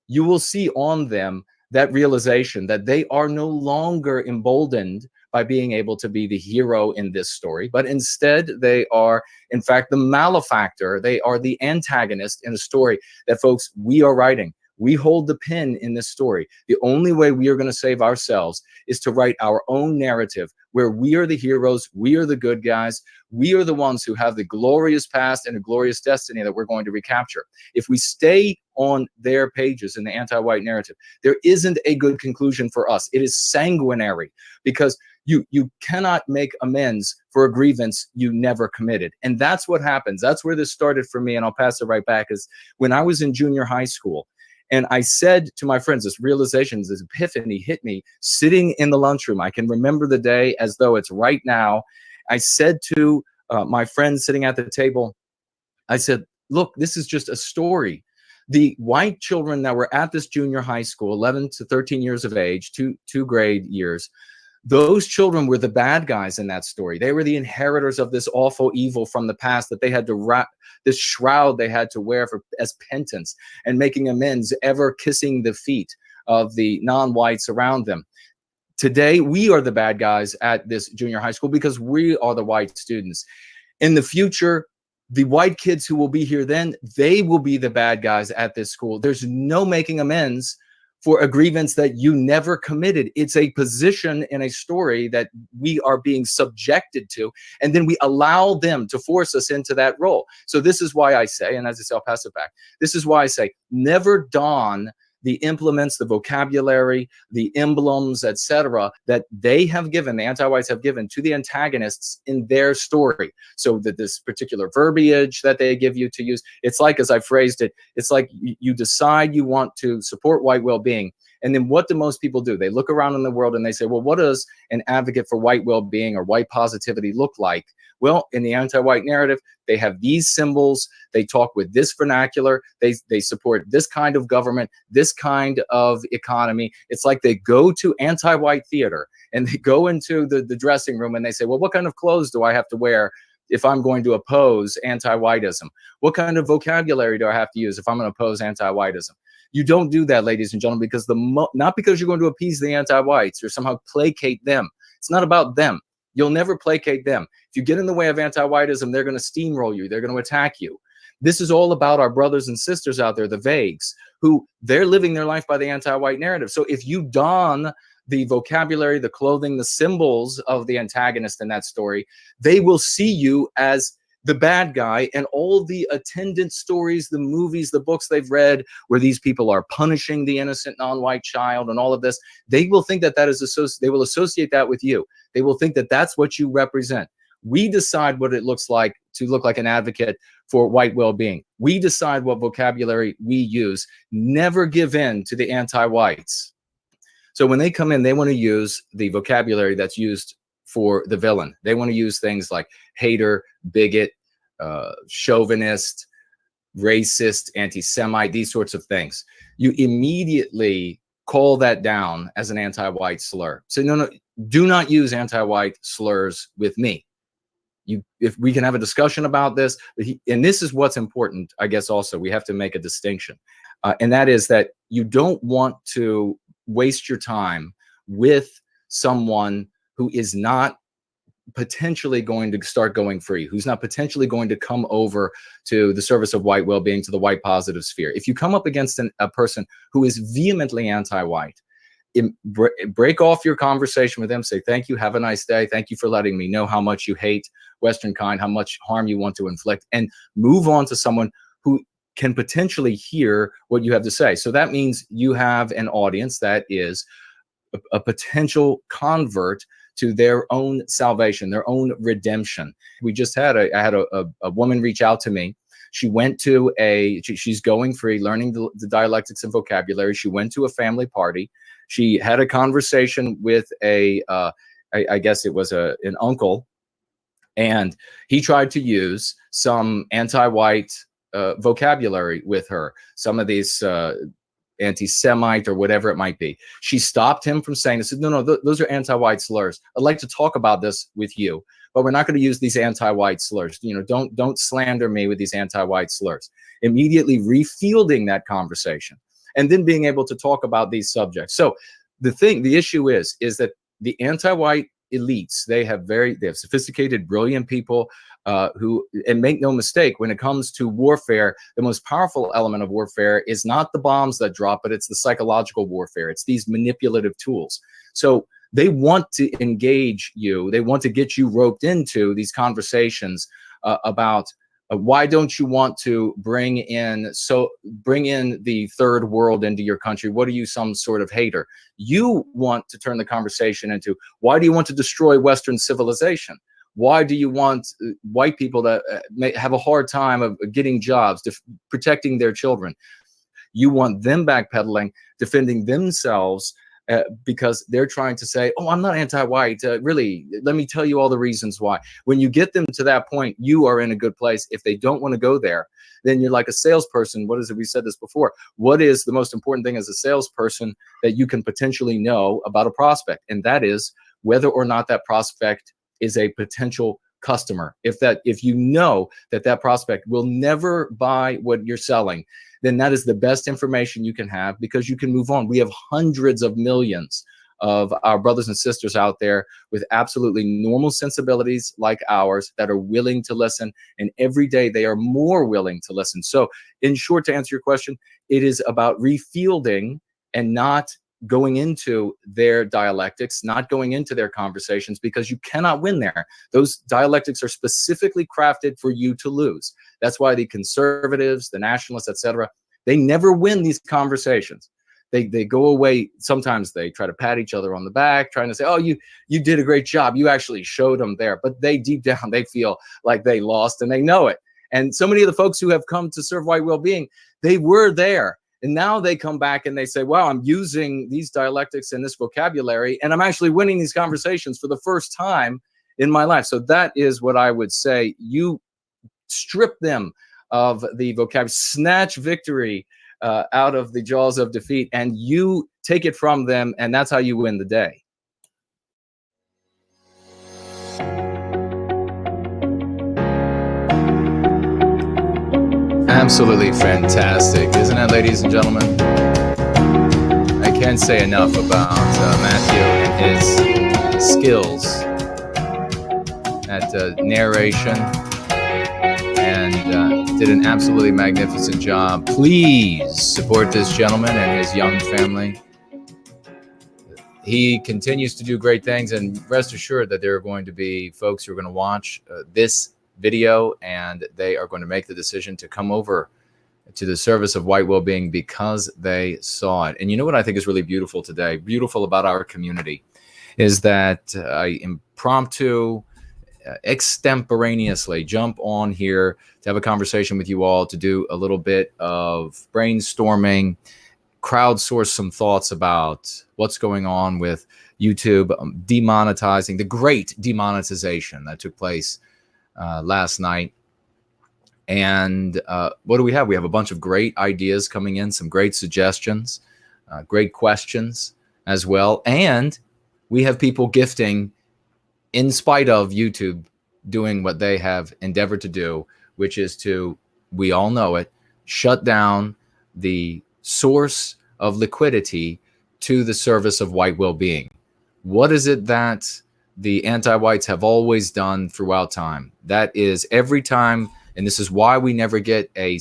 you will see on them that realization that they are no longer emboldened by being able to be the hero in this story, but instead they are, in fact, the malefactor. They are the antagonist in a story that, folks, we are writing. We hold the pen in this story. The only way we are going to save ourselves is to write our own narrative where we are the heroes, we are the good guys, we are the ones who have the glorious past and a glorious destiny that we're going to recapture. If we stay on their pages in the anti-white narrative, there isn't a good conclusion for us. It is sanguinary, because you cannot make amends for a grievance you never committed. And that's what happens. That's where this started for me, and I'll pass it right back, is when I was in junior high school. And I said to my friends, this realization, this epiphany hit me sitting in the lunchroom. I can remember the day as though it's right now. I said to my friends sitting at the table, I said, look, this is just a story. The white children that were at this junior high school, 11 to 13 years of age, two grade years, those children were the bad guys in that story. They were the inheritors of this awful evil from the past that they had to wrap, this shroud they had to wear as penance and making amends, ever kissing the feet of the non-whites around them. Today, we are the bad guys at this junior high school because we are the white students. In the future, the white kids who will be here then, they will be the bad guys at this school. There's no making amends for a grievance that you never committed. It's a position in a story that we are being subjected to, and then we allow them to force us into that role. So this is why I say, and as I say, I'll pass it back. This is why I say, never don the implements, the vocabulary, the emblems, etc., that they have given, the anti-whites have given to the antagonists in their story. So that this particular verbiage that they give you to use, it's like, as I phrased it, it's like you decide you want to support white well-being. And then what do most people do? They look around in the world and they say, well, what does an advocate for white well-being or white positivity look like? Well, in the anti-white narrative, they have these symbols. They talk with this vernacular. They support this kind of government, this kind of economy. It's like they go to anti-white theater and they go into the dressing room and they say, well, what kind of clothes do I have to wear if I'm going to oppose anti-whiteism? What kind of vocabulary do I have to use if I'm going to oppose anti-whiteism? You don't do that, ladies and gentlemen, because not because you're going to appease the anti-whites or somehow placate them. It's not about them. You'll never placate them. If you get in the way of anti-whiteism, they're going to steamroll you. They're going to attack you. This is all about our brothers and sisters out there, the vagues, who they're living their life by the anti-white narrative. So if you don the vocabulary, the clothing, the symbols of the antagonist in that story, they will see you as the bad guy, and all the attendant stories, the movies, the books they've read where these people are punishing the innocent non-white child and all of this, they will think that they will associate that with you. They will think that that's what you represent. We decide what it looks like to look like an advocate for white well-being. We decide what vocabulary we use. Never give in to the anti-whites. So when they come in, they want to use the vocabulary that's used for the villain. They want to use things like hater, bigot, chauvinist, racist, anti-Semite, these sorts of things. You immediately call that down as an anti-white slur. So no, do not use anti-white slurs with me. If we can have a discussion about this, and this is what's important, I guess also, we have to make a distinction. And that is that you don't want to waste your time with someone who is not potentially going to start going free, who's not potentially going to come over to the service of white well-being, to the white positive sphere. If you come up against a person who is vehemently anti-white, break off your conversation with them, say, thank you, have a nice day, thank you for letting me know how much you hate Western kind, how much harm you want to inflict, and move on to someone who can potentially hear what you have to say. So that means you have an audience that is a potential convert to their own salvation, their own redemption. We just had I had a woman reach out to me. She went to she's going free, learning the dialectics and vocabulary. She went to a family party. She had a conversation with I guess it was an uncle, and he tried to use some anti-white vocabulary with her. Some of these anti-Semite or whatever it might be. She stopped him from saying this. No, those are anti-white slurs. I'd like to talk about this with you, but we're not going to use these anti-white slurs. Don't slander me with these anti-white slurs. Immediately refielding that conversation and then being able to talk about these subjects. So the issue is that the anti-white elites, they have sophisticated, brilliant people who, and make no mistake, when it comes to warfare, the most powerful element of warfare is not the bombs that drop, but it's the psychological warfare. It's these manipulative tools. So they want to engage you. They want to get you roped into these conversations about why don't you want to bring in the third world into your country? What are you, some sort of hater? You want to turn the conversation into, why do you want to destroy Western civilization? Why do you want white people to may have a hard time of getting jobs, protecting their children? You want them backpedaling, defending themselves, because they're trying to say, oh, I'm not anti-white. Really, let me tell you all the reasons why. When you get them to that point, you are in a good place. If they don't want to go there, then you're like a salesperson. What is it? We said this before. What is the most important thing as a salesperson that you can potentially know about a prospect? And that is whether or not that prospect is a potential customer. If you know that prospect will never buy what you're selling, then that is the best information you can have, because you can move on. We have hundreds of millions of our brothers and sisters out there with absolutely normal sensibilities like ours that are willing to listen. And every day they are more willing to listen. So in short, to answer your question, it is about refielding and not going into their dialectics, not going into their conversations, because you cannot win there. Those dialectics are specifically crafted for you to lose. That's why the conservatives, the nationalists, etc., they never win these conversations. They go away. Sometimes they try to pat each other on the back, trying to say, oh, you did a great job. You actually showed them there. But they deep down, they feel like they lost, and they know it. And so many of the folks who have come to serve White Wellbeing, they were there. And now they come back and they say, wow, I'm using these dialectics and this vocabulary, and I'm actually winning these conversations for the first time in my life. So that is what I would say. You strip them of the vocabulary, snatch victory out of the jaws of defeat, and you take it from them, and that's how you win the day. Absolutely fantastic, isn't it, ladies and gentlemen? I can't say enough about Matthew and his skills at narration, and did an absolutely magnificent job. Please support this gentleman and his young family. He continues to do great things, and rest assured that there are going to be folks who are going to watch this video, and they are going to make the decision to come over to the service of White Wellbeing because they saw it. And you know what I think is really beautiful today, beautiful about our community, is that I impromptu, extemporaneously jump on here to have a conversation with you all, to do a little bit of brainstorming, crowdsource some thoughts about what's going on with YouTube demonetizing, the great demonetization that took place last night. And what do we have? We have a bunch of great ideas coming in, some great suggestions, great questions as well. And we have people gifting in spite of YouTube doing what they have endeavored to do, which is to, we all know it, shut down the source of liquidity to the service of White Wellbeing. What is it that the anti-whites have always done throughout time? That is, every time, and this is why we never get a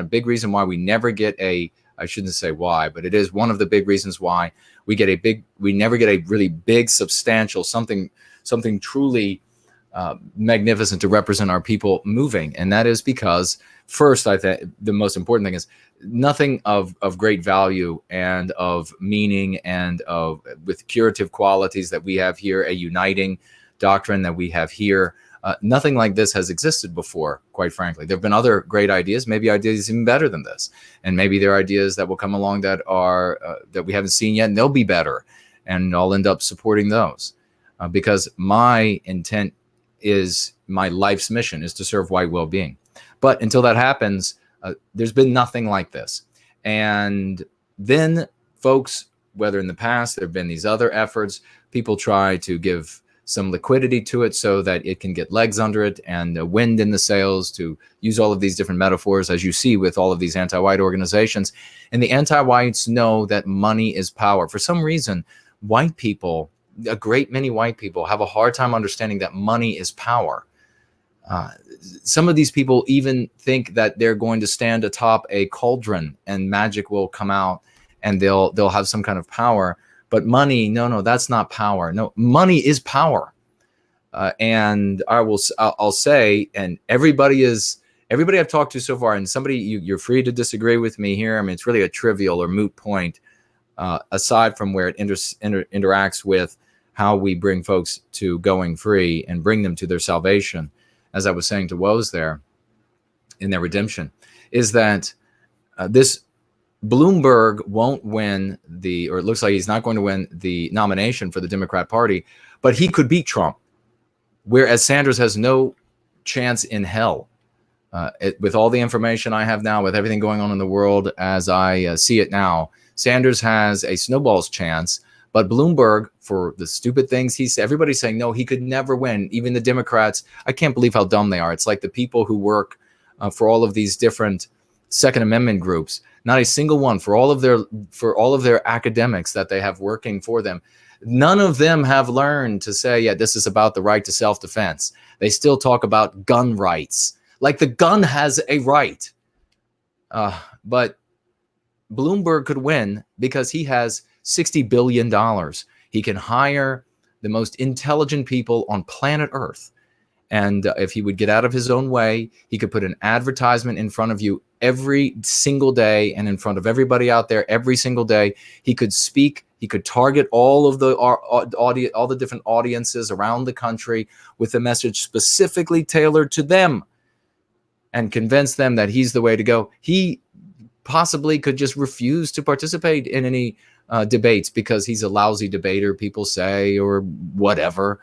big reason why we never get I shouldn't say why, but it is one of the big reasons why we never get a really big, substantial, something truly magnificent to represent our people moving. And that is because, first, I think the most important thing is nothing of great value and of meaning and with curative qualities that we have here, a uniting doctrine that we have here. Nothing like this has existed before, quite frankly. There have been other great ideas, maybe ideas even better than this. And maybe there are ideas that will come along that are that we haven't seen yet, and they'll be better. And I'll end up supporting those because my intent is, my life's mission is to serve White Wellbeing. But until that happens, there's been nothing like this. And then folks, whether in the past there have been these other efforts, people try to give some liquidity to it so that it can get legs under it and wind in the sails, to use all of these different metaphors, as you see with all of these anti-white organizations. And the anti-whites know that money is power. For some reason, white people, a great many white people, have a hard time understanding that money is power. Some of these people even think that they're going to stand atop a cauldron and magic will come out and they'll have some kind of power. But money, no, that's not power. No, money is power. And I'll say, and everybody I've talked to so far, and somebody, you're free to disagree with me here. I mean, it's really a trivial or moot point, aside from where it interacts with how we bring folks to going free and bring them to their salvation, as I was saying to Woes there, in their redemption, is that this Bloomberg won't win or it looks like he's not going to win the nomination for the Democrat Party, but he could beat Trump, whereas Sanders has no chance in hell. With all the information I have now, with everything going on in the world as I see it now, Sanders has a snowball's chance, but Bloomberg, for the stupid things he said, everybody's saying, no, he could never win. Even the Democrats, I can't believe how dumb they are. It's like the people who work for all of these different Second Amendment groups. Not a single one, for all of their academics that they have working for them, none of them have learned to say, yeah, this is about the right to self-defense. They still talk about gun rights, like the gun has a right. But Bloomberg could win because he has $60 billion. He can hire the most intelligent people on planet Earth. And if he would get out of his own way, he could put an advertisement in front of you every single day and in front of everybody out there every single day. He could speak. He could target all of the all the different audiences around the country with a message specifically tailored to them and convince them that he's the way to go. He possibly could just refuse to participate in any debates because he's a lousy debater, people say, or whatever.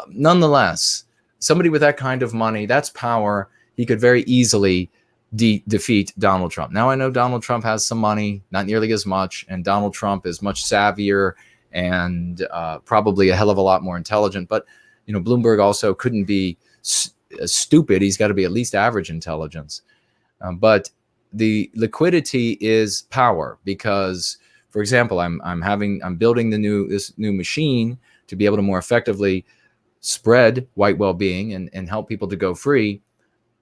Nonetheless, somebody with that kind of money, that's power. He could very easily defeat Donald Trump. Now, I know Donald Trump has some money, not nearly as much, and Donald Trump is much savvier and probably a hell of a lot more intelligent. But, Bloomberg also couldn't be stupid. He's got to be at least average intelligence. But the liquidity is power because, for example, I'm building this new machine to be able to more effectively spread white well-being and help people to go free.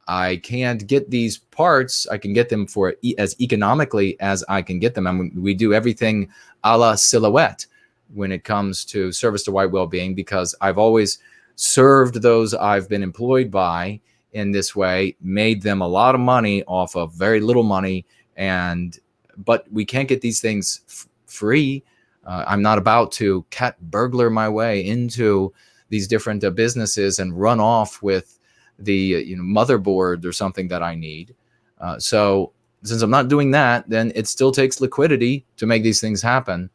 I can't get these parts. I can get them for as economically as I can get them. I mean, we do everything a la Silhouette when it comes to service to white well-being, because I've always served those I've been employed by in this way, made them a lot of money off of very little money. But we can't get these things free. I'm not about to cat burglar my way into these different businesses and run off with the motherboard or something that I need. So since I'm not doing that, then it still takes liquidity to make these things happen.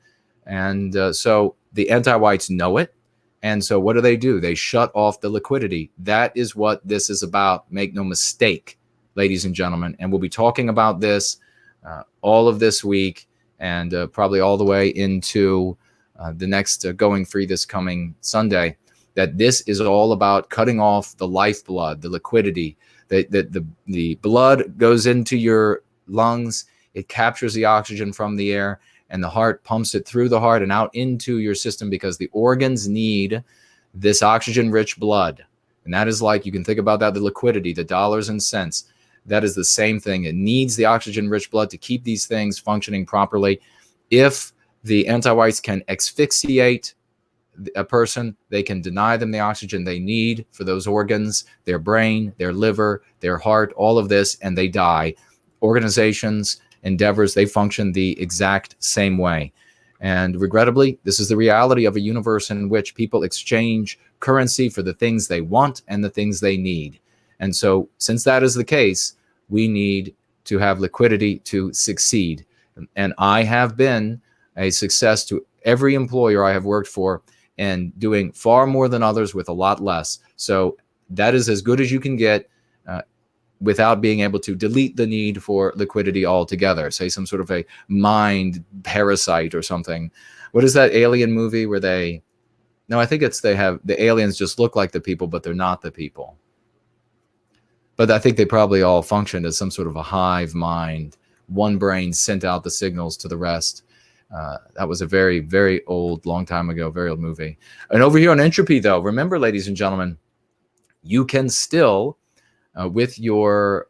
And so the anti-whites know it. And so what do? They shut off the liquidity. That is what this is about. Make no mistake, ladies and gentlemen. And we'll be talking about this all of this week and probably all the way into the next Going Free this coming Sunday. That this is all about cutting off the lifeblood, the liquidity. The blood goes into your lungs. It captures the oxygen from the air, and the heart pumps it through the heart and out into your system because the organs need this oxygen-rich blood. And that is like, you can think about that, the liquidity, the dollars and cents. That is the same thing. It needs the oxygen-rich blood to keep these things functioning properly. If the anti-whites can asphyxiate a person, they can deny them the oxygen they need for those organs, their brain, their liver, their heart, all of this, and they die. Organizations, endeavors, they function the exact same way. And regrettably, this is the reality of a universe in which people exchange currency for the things they want and the things they need. And so since that is the case, we need to have liquidity to succeed. And I have been a success to every employer I have worked for, and doing far more than others with a lot less. So that is as good as you can get. without being able to delete the need for liquidity altogether. Say some sort of a mind parasite or something. What is that alien movie where they, no, I think it's they have, the aliens just look like the people, but they're not the people. But I think they probably all functioned as some sort of a hive mind. One brain sent out the signals to the rest. That was a very, very old, long time ago, very old movie. And over here on Entropy, though, remember, ladies and gentlemen, you can still, with your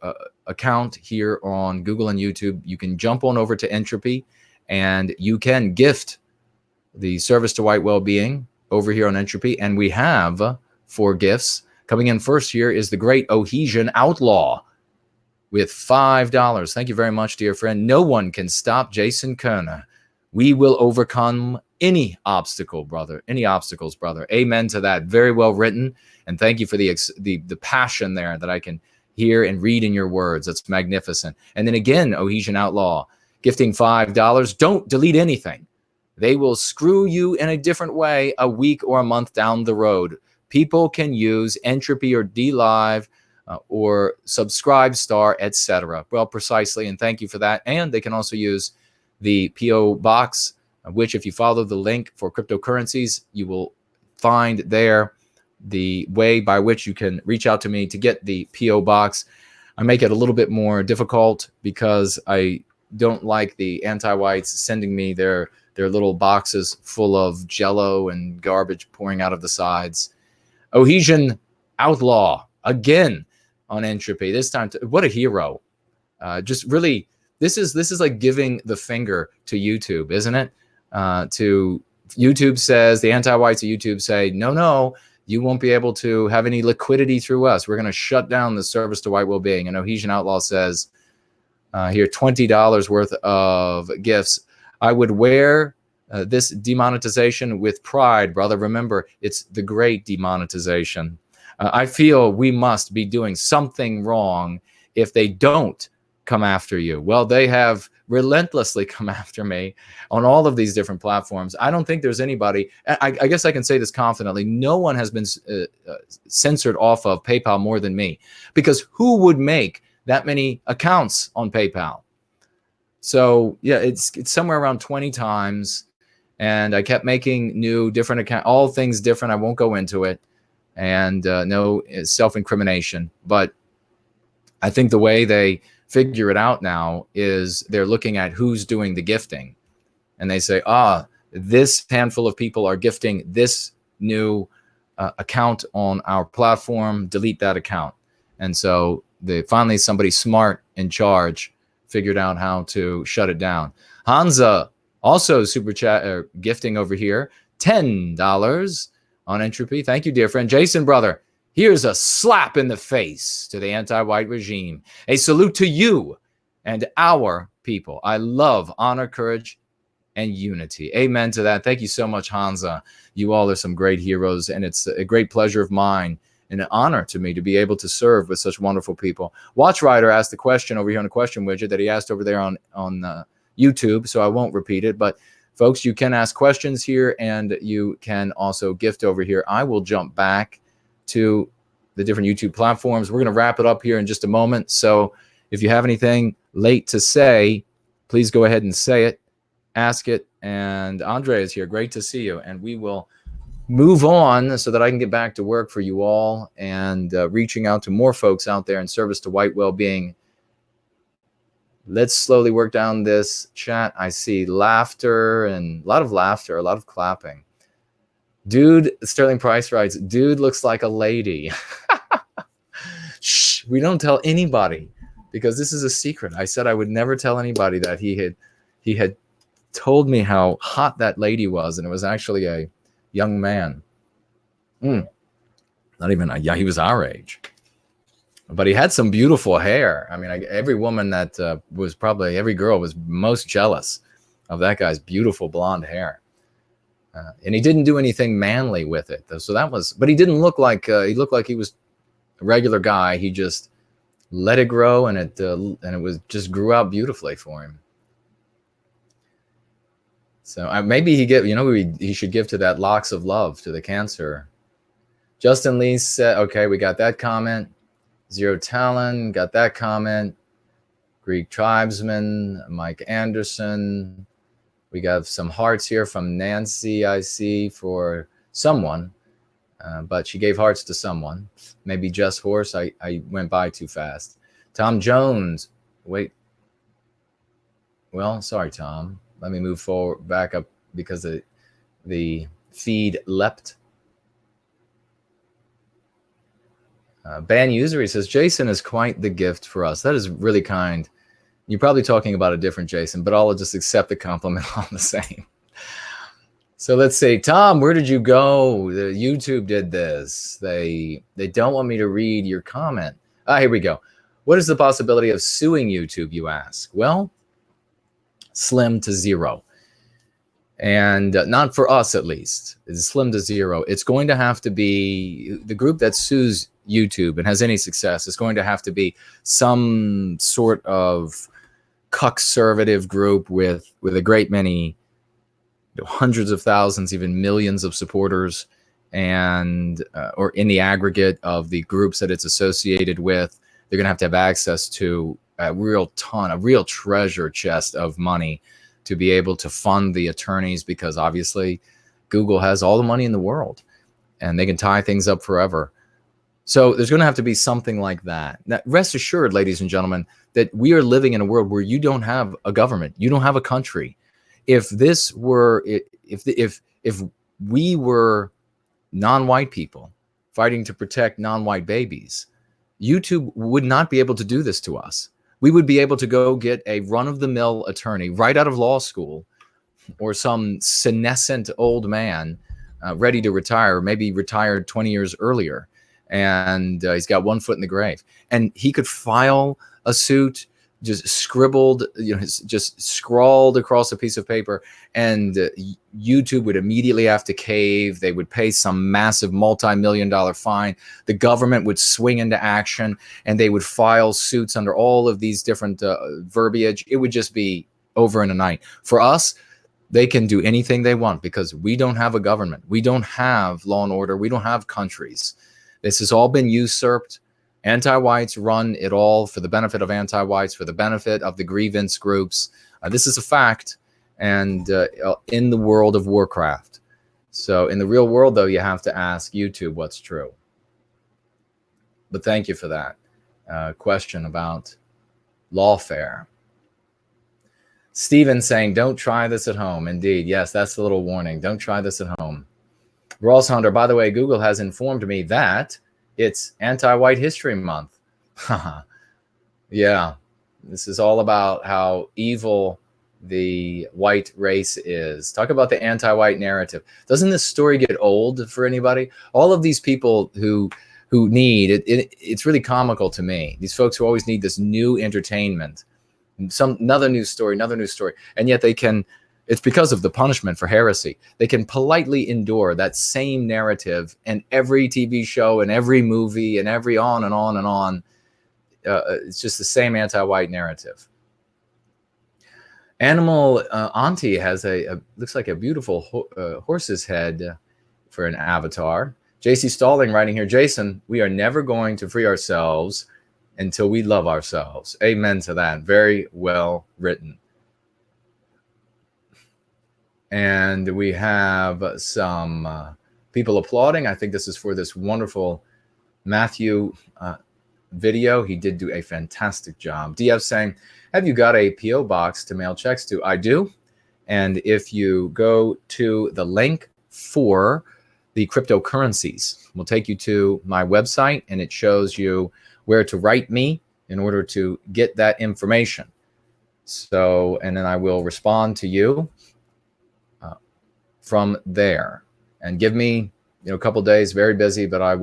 account here on Google and YouTube, you can jump on over to Entropy and you can gift the service to White Wellbeing over here on Entropy. And we have 4 gifts. Coming in first here is the great Ohesian Outlaw with $5. Thank you very much, dear friend. No one can stop Jason Kerner. We will overcome any obstacle, brother. Any obstacles, brother. Amen to that. Very well written. And thank you for the passion there that I can hear and read in your words. That's magnificent. And then again, Ohesian Outlaw, gifting $5. Don't delete anything. They will screw you in a different way a week or a month down the road. People can use Entropy or DLive or Subscribe Star, etc. Well, precisely. And thank you for that. And they can also use the P.O. Box, which if you follow the link for cryptocurrencies, you will find there the way by which you can reach out to me to get the P.O. Box. I make it a little bit more difficult because I don't like the anti-whites sending me their little boxes full of jello and garbage pouring out of the sides. Ohesian Outlaw, again on Entropy. This time, what a hero. Just really, this is like giving the finger to YouTube, isn't it? To YouTube says, the anti-whites of YouTube say, no, you won't be able to have any liquidity through us. We're going to shut down the service to White Wellbeing. And Ohesian Outlaw says, here, $20 worth of gifts. I would wear this demonetization with pride, brother. Remember, it's the great demonetization. I feel we must be doing something wrong if they don't come after you. Well, they have relentlessly come after me on all of these different platforms. I don't think there's anybody, I guess I can say this confidently, no one has been censored off of PayPal more than me, because who would make that many accounts on PayPal? So yeah, it's somewhere around 20 times. And I kept making new different accounts, all things different. I won't go into it. And no self-incrimination. But I think the way they figure it out now is they're looking at who's doing the gifting. And they say, this handful of people are gifting this new account on our platform. Delete that account. And so finally somebody smart in charge figured out how to shut it down. Hansa, also super chat gifting over here, $10 on Entropy. Thank you, dear friend. Jason, brother, here's a slap in the face to the anti-white regime. A salute to you and our people. I love honor, courage, and unity. Amen to that. Thank you so much, Hansa. You all are some great heroes, and it's a great pleasure of mine and an honor to me to be able to serve with such wonderful people. Watchrider asked the question over here on the question widget that he asked over there on YouTube, so I won't repeat it. But folks, you can ask questions here, and you can also gift over here. I will jump back to the different YouTube platforms. We're going to wrap it up here in just a moment. So if you have anything late to say, please go ahead and say it, ask it. And Andre is here. Great to see you. And we will move on so that I can get back to work for you all and reaching out to more folks out there in service to white well-being. Let's slowly work down this chat. I see laughter and a lot of laughter, a lot of clapping. Dude, Sterling Price writes, dude looks like a lady. Shh, we don't tell anybody because this is a secret. I said I would never tell anybody that he had told me how hot that lady was, and it was actually a young man. Not even he was our age. But he had some beautiful hair. I mean, every woman that was probably, every girl was most jealous of that guy's beautiful blonde hair. And he didn't do anything manly with it. So that was, but he didn't look like, he looked like he was a regular guy. He just let it grow, and it was just grew out beautifully for him. So maybe he should give to that Locks of Love, to the cancer. Justin Lee said, okay, we got that comment. Zero Talon, got that comment. Greek Tribesman, Mike Anderson. We got some hearts here from Nancy, I see, for someone. But she gave hearts to someone. Maybe Just Horse. I went by too fast. Tom Jones. Wait. Well, sorry, Tom. Let me move forward, back up, because the feed leapt. Ban User, he says, Jason is quite the gift for us. That is really kind. You're probably talking about a different Jason, but I'll just accept the compliment all the same. So let's see, Tom, where did you go? YouTube did this. They don't want me to read your comment. Here we go. What is the possibility of suing YouTube, you ask? Well, slim to zero. And not for us, at least. It's slim to zero. It's going to have to be the group that sues YouTube and has any success is going to have to be some sort of conservative group with a great many, hundreds of thousands, even millions of supporters, and or in the aggregate of the groups that it's associated with, they're going to have access to a real treasure chest of money to be able to fund the attorneys, because obviously Google has all the money in the world and they can tie things up forever. So there's going to have to be something like that. Now, rest assured, ladies and gentlemen, that we are living in a world where you don't have a government, you don't have a country. If this were, if we were non-white people fighting to protect non-white babies, YouTube would not be able to do this to us. We would be able to go get a run-of-the-mill attorney right out of law school, or some senescent old man ready to retire, maybe retired 20 years earlier, and he's got one foot in the grave, and he could file a suit, just scribbled, just scrawled across a piece of paper, and YouTube would immediately have to cave. They would pay some massive multi-million-dollar fine. The government would swing into action, and they would file suits under all of these different verbiage. It would just be over in a night. For us, they can do anything they want because we don't have a government. We don't have law and order. We don't have countries. This has all been usurped. Anti-whites run it all for the benefit of anti-whites, for the benefit of the grievance groups. This is a fact, and in the world of Warcraft. So in the real world, though, you have to ask YouTube what's true. But thank you for that question about lawfare. Steven saying, don't try this at home. Indeed, yes, that's the little warning. Don't try this at home. Rawls Hunter, by the way, Google has informed me that it's Anti-White History Month. Yeah, this is all about how evil the white race is. Talk about the anti-white narrative. Doesn't this story get old for anybody? All of these people who need it, it's really comical to me. These folks who always need this new entertainment, another news story, and yet they can. It's because of the punishment for heresy. They can politely endure that same narrative in every TV show and every movie and every on and on and on. It's just the same anti-white narrative. Animal Auntie has looks like a beautiful horse's head for an avatar. JC Stalling writing here, Jason, we are never going to free ourselves until we love ourselves. Amen to that. Very well written. And we have some people applauding. I think this is for this wonderful Matthew video. He did do a fantastic job. DF saying, have you got a P.O. box to mail checks to? I do. And if you go to the link for the cryptocurrencies, we'll take you to my website, and it shows you where to write me in order to get that information. So, and then I will respond to you from there, and give me a couple days, very busy, but I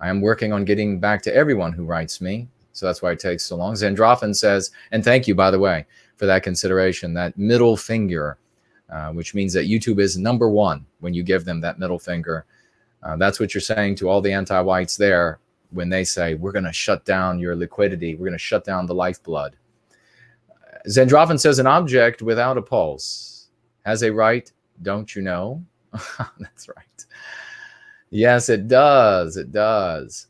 am working on getting back to everyone who writes me, so that's why it takes so long. Zandrofin says, and thank you, by the way, for that consideration, that middle finger, which means that YouTube is number one when you give them that middle finger. That's what you're saying to all the anti-whites there when they say, we're going to shut down your liquidity, we're going to shut down the lifeblood. Zandrofin says, an object without a pulse has a right, don't you know? That's right. Yes, it does. It does.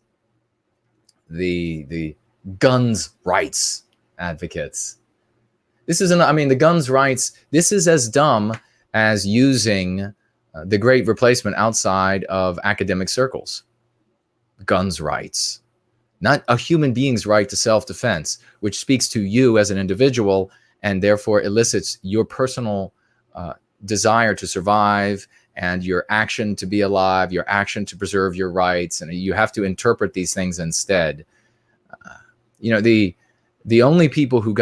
the guns rights advocates. This isn't, I mean, the guns rights, this is as dumb as using the great replacement outside of academic circles. Guns rights, not a human being's right to self-defense, which speaks to you as an individual and therefore elicits your personal desire to survive and your action to be alive, your action to preserve your rights. And you have to interpret these things instead. You know, the only people who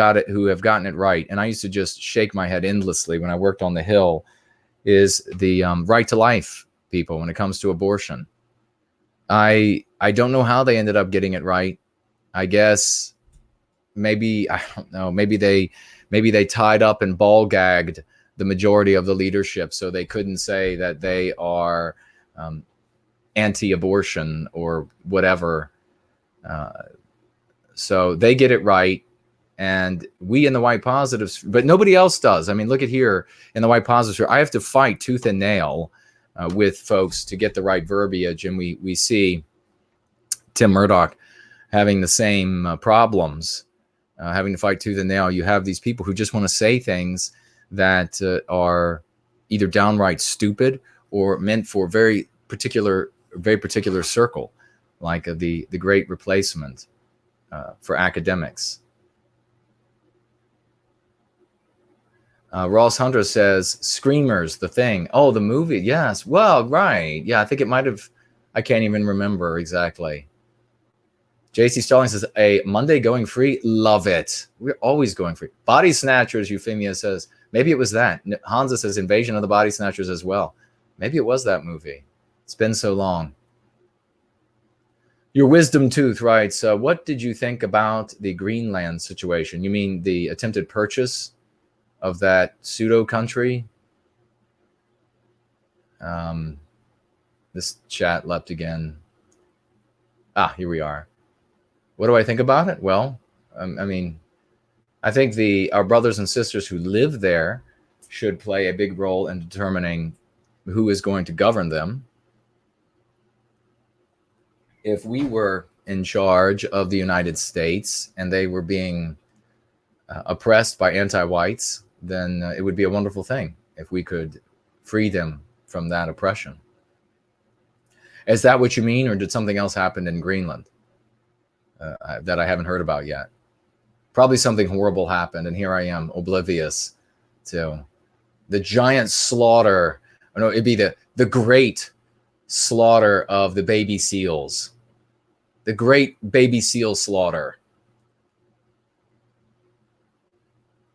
have gotten it right, and I used to just shake my head endlessly when I worked on the Hill, is the right to life people when it comes to abortion. I don't know how they ended up getting it right. I guess maybe, I don't know, maybe they tied up and ball gagged the majority of the leadership so they couldn't say that they are anti-abortion or whatever. So they get it right. And we in the white positives, but nobody else does. I mean, look at here in the white positives. I have to fight tooth and nail with folks to get the right verbiage. And we see Tim Murdoch having the same problems, having to fight tooth and nail. You have these people who just want to say things that are either downright stupid or meant for very particular circle, like the great replacement for academics. Ross Hunter says, Screamers, The Thing. Oh, the movie. Yes. Well, right. Yeah, I think it might have. I can't even remember exactly. JC Starling says, a Monday going free. Love it. We're always going free. Body Snatchers, Euphemia says. Maybe it was that. Hansa says Invasion of the Body Snatchers as well. Maybe it was that movie. It's been so long. Your Wisdom Tooth writes, what did you think about the Greenland situation? You mean the attempted purchase of that pseudo country? This chat leapt again. Here we are. What do I think about it? Well, I mean, I think our brothers and sisters who live there should play a big role in determining who is going to govern them. If we were in charge of the United States and they were being oppressed by anti-whites, then it would be a wonderful thing if we could free them from that oppression. Is that what you mean, or did something else happen in Greenland that I haven't heard about yet? Probably something horrible happened, and here I am, oblivious to the giant slaughter. No, it'd be the great slaughter of the baby seals. The great baby seal slaughter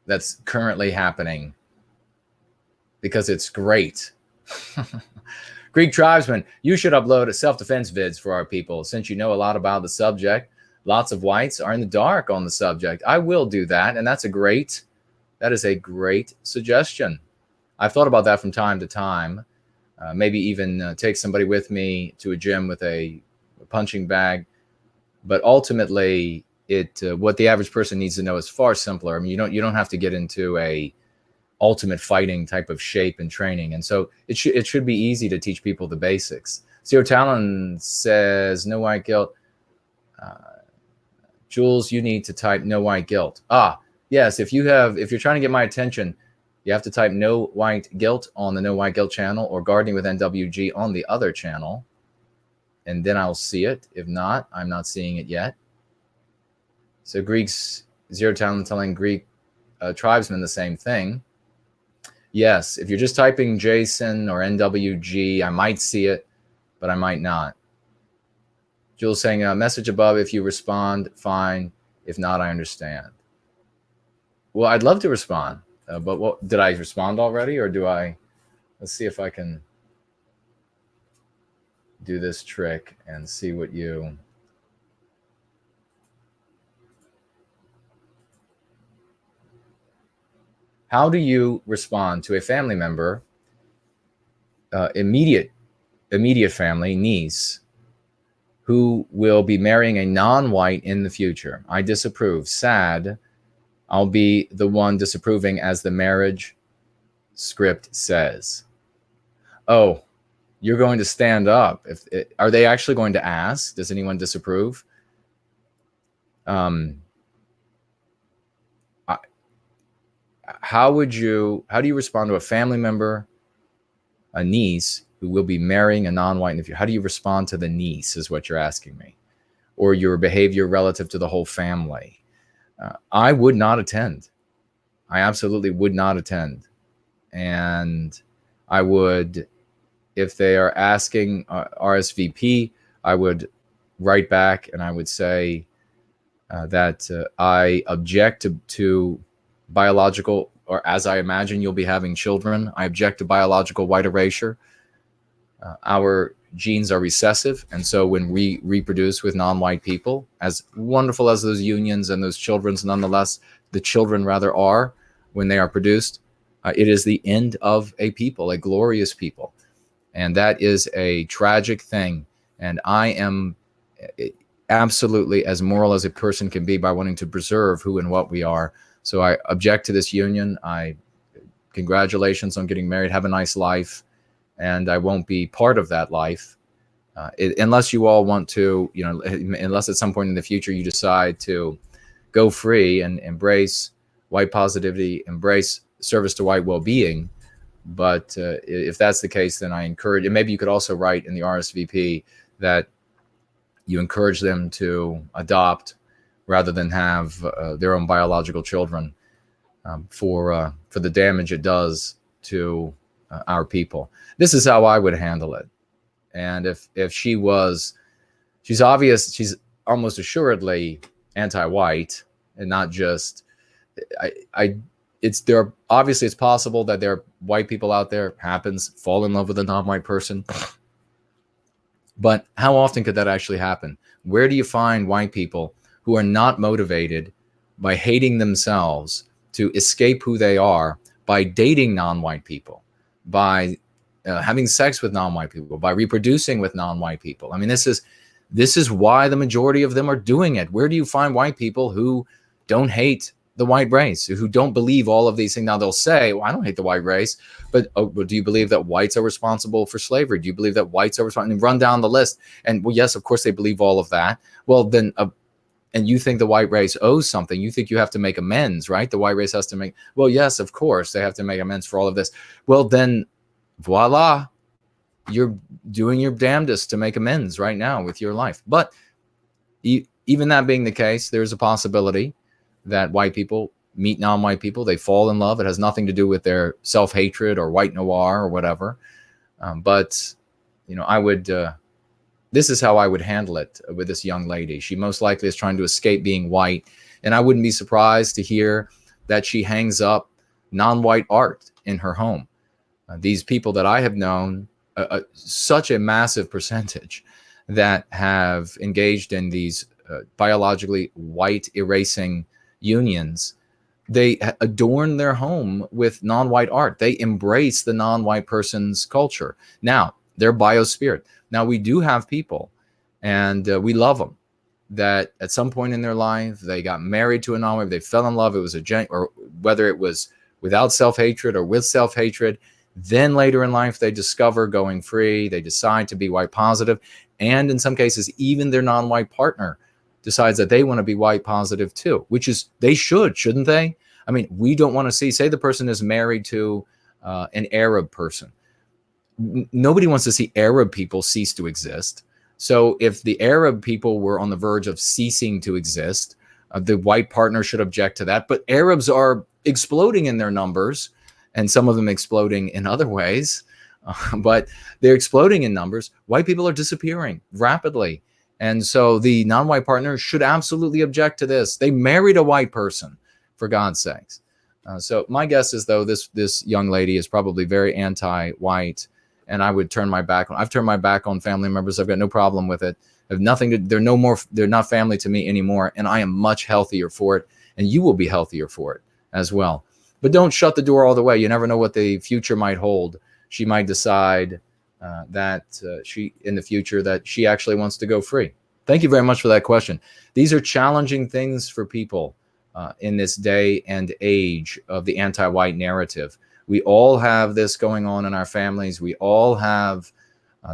that's currently happening because it's great. Greek tribesmen, you should upload a self-defense vids for our people. Since you know a lot about the subject, lots of whites are in the dark on the subject. I will do that, and that is a great suggestion. I've thought about that from time to time. Maybe even take somebody with me to a gym with a punching bag. But ultimately, what the average person needs to know is far simpler. I mean, you don't have to get into a ultimate fighting type of shape and training. And so it should be easy to teach people the basics. Zero Talon says, no white guilt. Jules, you need to type no white guilt. Yes, if you're trying to get my attention, you have to type no white guilt on the No White Guilt channel or Gardening with NWG on the other channel. And then I'll see it. If not, I'm not seeing it yet. So Greeks, Zero Talent telling Greek tribesmen the same thing. Yes, if you're just typing Jason or NWG, I might see it, but I might not. Jules saying, message above. If you respond, fine. If not, I understand. Well, I'd love to respond. But what did I respond already, or do I? Let's see if I can do this trick and see what you. How do you respond to a family member, immediate family, niece, who will be marrying a non-white in the future? I disapprove. Sad. I'll be the one disapproving, as the marriage script says. Oh, you're going to stand up. Are they actually going to ask? Does anyone disapprove? Um, I, how do you respond to a family member, a niece who will be marrying a non-white in the future? How do you respond to the niece is what you're asking me, or your behavior relative to the whole family? I would not attend. I absolutely would not attend. And I would, if they are asking RSVP, I would write back and I would say that I object to biological, or as I imagine you'll be having children, I object to biological white erasure. Our genes are recessive, and so when we reproduce with non-white people, as wonderful as those unions and those children's nonetheless, the children rather are, when they are produced, it is the end of a people, a glorious people. And that is a tragic thing. And I am absolutely as moral as a person can be by wanting to preserve who and what we are. So I object to this union. Congratulations on getting married. Have a nice life. And I won't be part of that life unless you all want to, unless at some point in the future you decide to go free and embrace white positivity, embrace service to white well-being. But if that's the case, then I encourage, and maybe you could also write in the RSVP that you encourage them to adopt rather than have their own biological children for the damage it does to our people. This is how I would handle it. And if she's almost assuredly anti-white, and not just, obviously it's possible that there are white people out there, fall in love with a non-white person. But how often could that actually happen? Where do you find white people who are not motivated by hating themselves to escape who they are by dating non-white people, by having sex with non-white people, by reproducing with non-white people? I mean, this is why the majority of them are doing it. Where do you find white people who don't hate the white race, who don't believe all of these things? Now they'll say, well, I don't hate the white race, but do you believe that whites are responsible for slavery? Do you believe that whites are responsible? And run down the list. And well, yes, of course they believe all of that. Well, then, and you think the white race owes something. You think you have to make amends, right? The white race has to make, well, yes, of course they have to make amends for all of this. Well, then voila, you're doing your damnedest to make amends right now with your life. But even that being the case, there's a possibility that white people meet non-white people, they fall in love. It has nothing to do with their self-hatred or white noir or whatever. But I would, this is how I would handle it with this young lady. She most likely is trying to escape being white. And I wouldn't be surprised to hear that she hangs up non-white art in her home. These people that I have known, such a massive percentage that have engaged in these biologically white erasing unions, they adorn their home with non-white art. They embrace the non-white person's culture. Now, their biospirit. Now, we do have people, and we love them, that at some point in their life, they got married to a non-white, they fell in love, it was or whether it was without self-hatred or with self-hatred. Then later in life, they discover going free, they decide to be white positive, and in some cases, even their non-white partner decides that they want to be white positive too, which is, they shouldn't they? I mean, we don't want to say the person is married to an Arab person. Nobody wants to see Arab people cease to exist. So if the Arab people were on the verge of ceasing to exist, the white partner should object to that. But Arabs are exploding in their numbers, and some of them exploding in other ways, but they're exploding in numbers. White people are disappearing rapidly. And so the non-white partner should absolutely object to this. They married a white person, for God's sakes. So my guess is, though, this young lady is probably very anti-white, and I would turn my back on. I've turned my back on family members. I've got no problem with it. I have nothing to. They're not family to me anymore, and I am much healthier for it. And you will be healthier for it as well. But don't shut the door all the way. You never know what the future might hold. She might decide in the future that she actually wants to go free. Thank you very much for that question. These are challenging things for people in this day and age of the anti-white narrative. We all have this going on in our families. We all have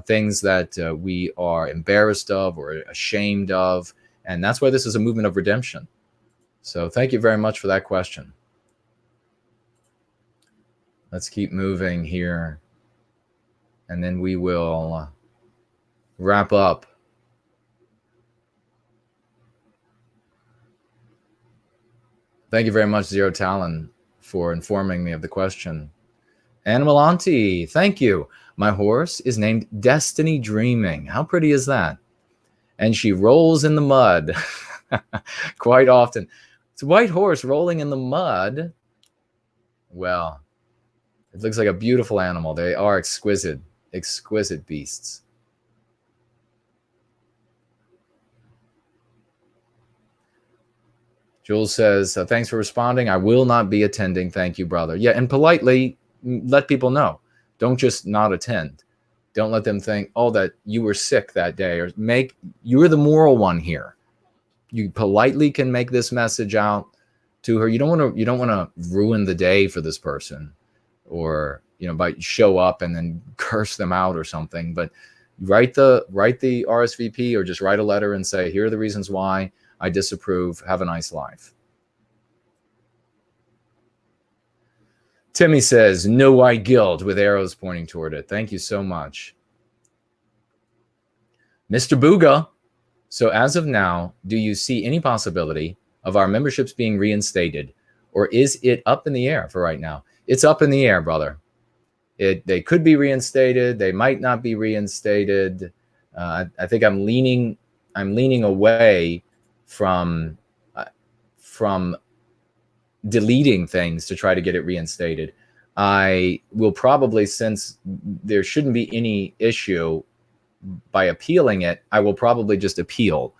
things that we are embarrassed of or ashamed of. And that's why this is a movement of redemption. So thank you very much for that question. Let's keep moving here. And then we will wrap up. Thank you very much, Zero Talon, for informing me of the question. Animal Auntie, thank you. My horse is named Destiny Dreaming. How pretty is that? And she rolls in the mud quite often. It's a white horse rolling in the mud. Well, it looks like a beautiful animal. They are exquisite, exquisite beasts. Jules says, thanks for responding. I will not be attending. Thank you, brother. Yeah, and politely let people know. Don't just not attend. Don't let them think, oh, that you were sick that day, or you're the moral one here. You politely can make this message out to her. You don't want to ruin the day for this person, or by show up and then curse them out or something. But write the RSVP, or just write a letter and say, here are the reasons why I disapprove. Have a nice life. Timmy says, no white guild, with arrows pointing toward it. Thank you so much. Mr. Booga, so as of now, do you see any possibility of our memberships being reinstated, or is it up in the air for right now? It's up in the air, brother. They could be reinstated. They might not be reinstated. I think I'm leaning away from deleting things to try to get it reinstated. I will probably, since there shouldn't be any issue by appealing it, I will probably just appeal.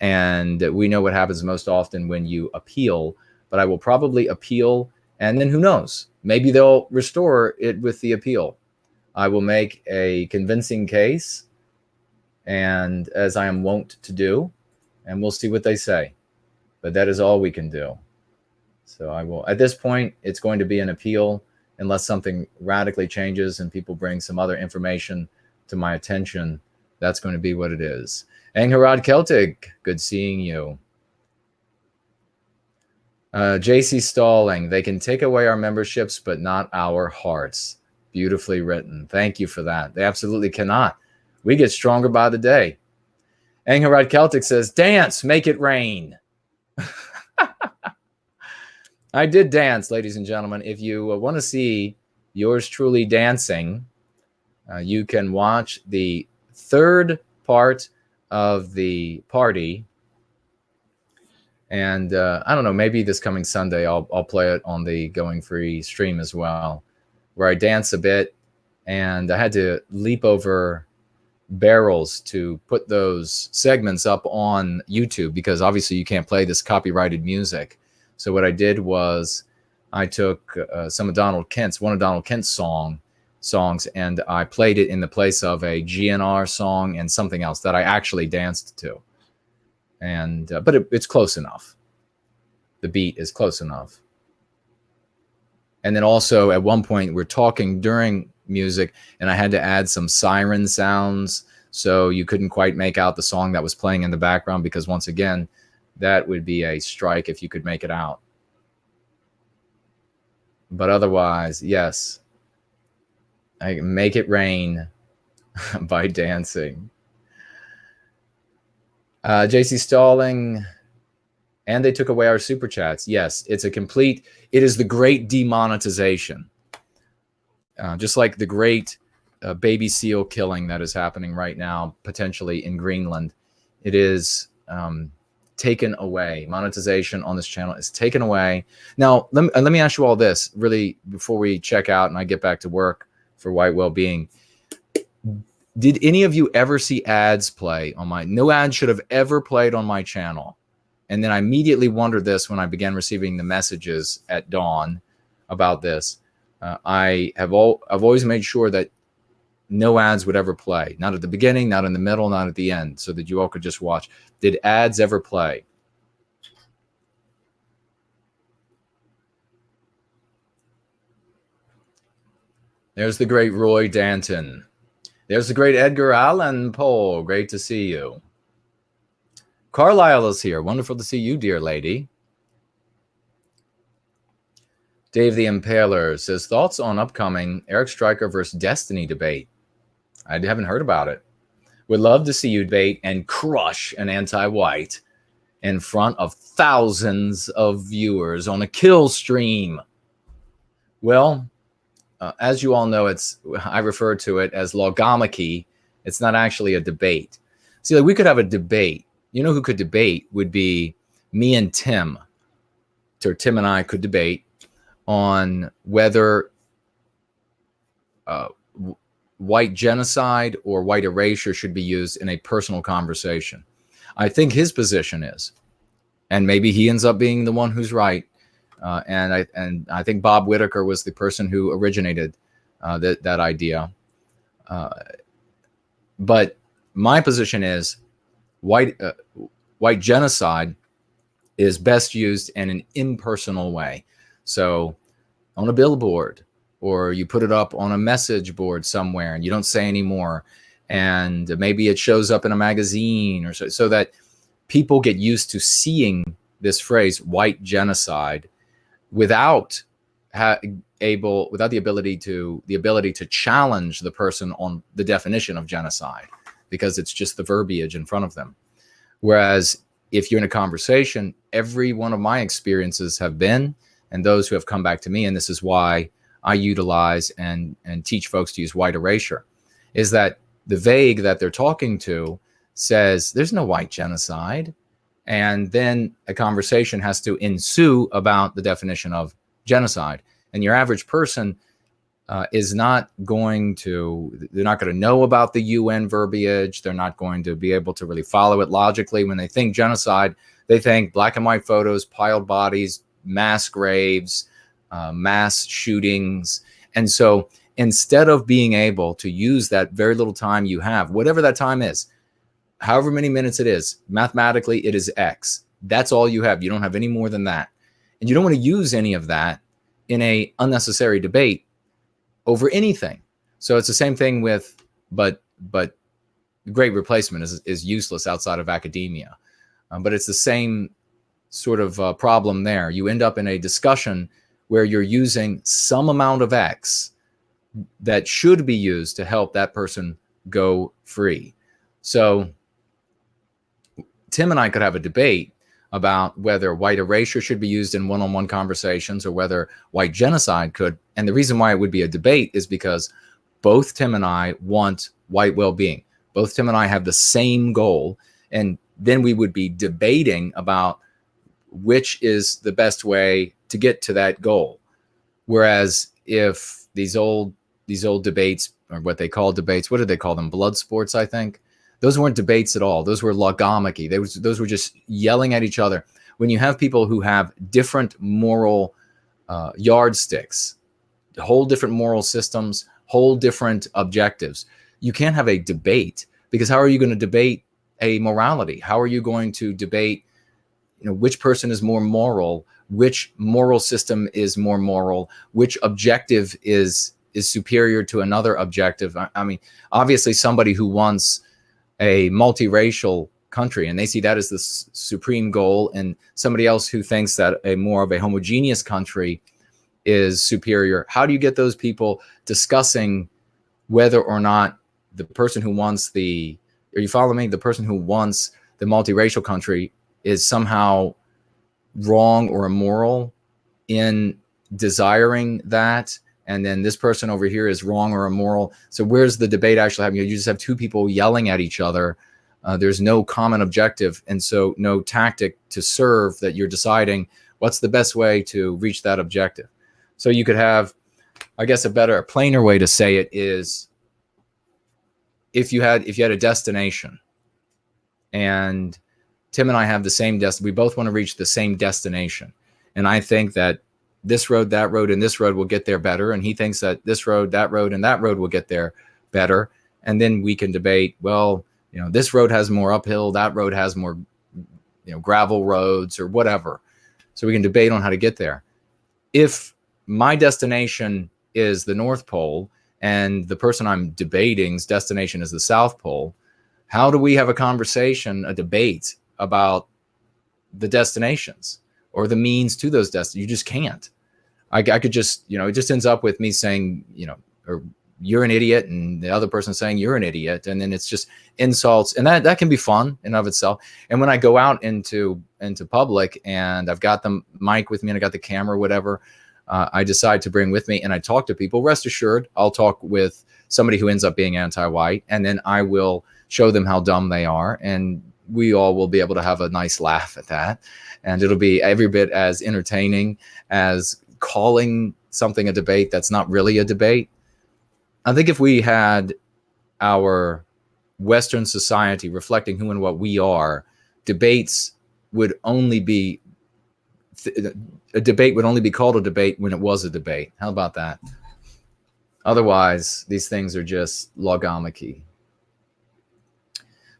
And we know what happens most often when you appeal, but I will probably appeal, and then who knows? Maybe they'll restore it with the appeal. I will make a convincing case, and as I am wont to do, and we'll see what they say. But that is all we can do. So I will, at this point, it's going to be an appeal unless something radically changes and people bring some other information to my attention. That's going to be what it is. Angharad Celtic, good seeing you. JC Stalling, they can take away our memberships, but not our hearts. Beautifully written. Thank you for that. They absolutely cannot. We get stronger by the day. Angharad Celtic says, dance, make it rain. I did dance, ladies and gentlemen. If you want to see yours truly dancing, you can watch the third part of the party. And I don't know, maybe this coming Sunday, I'll play it on the Going Free stream as well, where I dance a bit. And I had to leap over barrels to put those segments up on YouTube, because obviously you can't play this copyrighted music. So what I did was I took one of Donald Kent's songs, and I played it in the place of a GNR song and something else that I actually danced to. And but it's close enough. The beat is close enough. And then also at one point we're talking during music, and I had to add some siren sounds, so you couldn't quite make out the song that was playing in the background, because once again, that would be a strike if you could make it out. But otherwise, yes, I can make it rain by dancing. JC Stalling, and they took away our super chats. Yes, it is the great demonetization. Just like the great baby seal killing that is happening right now, potentially in Greenland. It is taken away. Monetization on this channel is taken away. Now, let me ask you all this, really, before we check out and I get back to work for White Wellbeing. Did any of you ever see ads play on my... No ads should have ever played on my channel. And then I immediately wondered this when I began receiving the messages at dawn about this. I've always made sure that no ads would ever play. Not at the beginning, not in the middle, not at the end, so that you all could just watch. Did ads ever play? There's the great Roy Danton. There's the great Edgar Allan Poe. Great to see you. Carlisle is here. Wonderful to see you, dear lady. Dave the Impaler says, thoughts on upcoming Eric Stryker versus Destiny debate? I haven't heard about it. Would love to see you debate and crush an anti-white in front of thousands of viewers on a kill stream. Well, as you all know, I refer to it as logomachy. It's not actually a debate. See, like we could have a debate. You know who could debate would be me and Tim. So Tim and I could debate on whether white genocide or white erasure should be used in a personal conversation. I think his position is, and maybe he ends up being the one who's right. And I think Bob Whitaker was the person who originated that idea. But my position is white genocide is best used in an impersonal way. So on a billboard, or you put it up on a message board somewhere and you don't say any more. And maybe it shows up in a magazine or so that people get used to seeing this phrase, white genocide, without the ability to challenge the person on the definition of genocide, because it's just the verbiage in front of them. Whereas if you're in a conversation, every one of my experiences have been, and those who have come back to me, and this is why I utilize and teach folks to use white erasure, is that the vague that they're talking to says there's no white genocide. And then a conversation has to ensue about the definition of genocide. And your average person they're not going to know about the UN verbiage. They're not going to be able to really follow it logically. When they think genocide, they think black and white photos, piled bodies, mass graves, mass shootings. And so instead of being able to use that very little time you have, whatever that time is, however many minutes it is, mathematically it is X. That's all you have. You don't have any more than that. And you don't want to use any of that in a unnecessary debate over anything. So it's the same thing with, but great replacement is useless outside of academia. But it's the same sort of problem there. You end up in a discussion where you're using some amount of X that should be used to help that person go free. So Tim and I could have a debate about whether white erasure should be used in one-on-one conversations or whether white genocide could. And the reason why it would be a debate is because both Tim and I want white well-being. Both Tim and I have the same goal. And then we would be debating about which is the best way to get to that goal. Whereas if these old debates, or what they call debates, what did they call them? Blood sports, I think. Those weren't debates at all. Those were logomachy. Those were just yelling at each other. When you have people who have different moral yardsticks, whole different moral systems, whole different objectives, you can't have a debate, because how are you going to debate a morality? How are you going to debate, which person is more moral, which moral system is more moral, which objective is superior to another objective? I mean, obviously somebody who wants a multiracial country and they see that as the supreme goal, and somebody else who thinks that a more of a homogeneous country is superior. How do you get those people discussing whether or not the person who wants the person who wants the multiracial country is somehow wrong or immoral in desiring that, and then this person over here is wrong or immoral? So where's the debate actually happening? You just have two people yelling at each other. There's no common objective, and so no tactic to serve that you're deciding what's the best way to reach that objective. So you could have, I guess a plainer way to say it is, if you had a destination, and Tim and I have the same we both want to reach the same destination, and I think that this road, that road, and this road will get there better, and he thinks that this road, that road, and that road will get there better. And then we can debate, well, this road has more uphill, that road has more gravel roads or whatever. So we can debate on how to get there. If my destination is the North Pole and the person I'm debating's destination is the South Pole, how do we have a conversation, a debate about the destinations or the means to those destinations. You just can't. I could just, it just ends up with me saying, or you're an idiot, and the other person saying you're an idiot, and then it's just insults, and that can be fun in and of itself. And when I go out into public and I've got the mic with me and I got the camera, whatever, I decide to bring with me, and I talk to people. Rest assured, I'll talk with somebody who ends up being anti-white, and then I will show them how dumb they are, and we all will be able to have a nice laugh at that, and it'll be every bit as entertaining as calling something a debate that's not really a debate. I think if we had our Western society reflecting who and what we are, debates would only be a debate would only be called a debate when it was a debate. How about that? Otherwise, these things are just logomachy.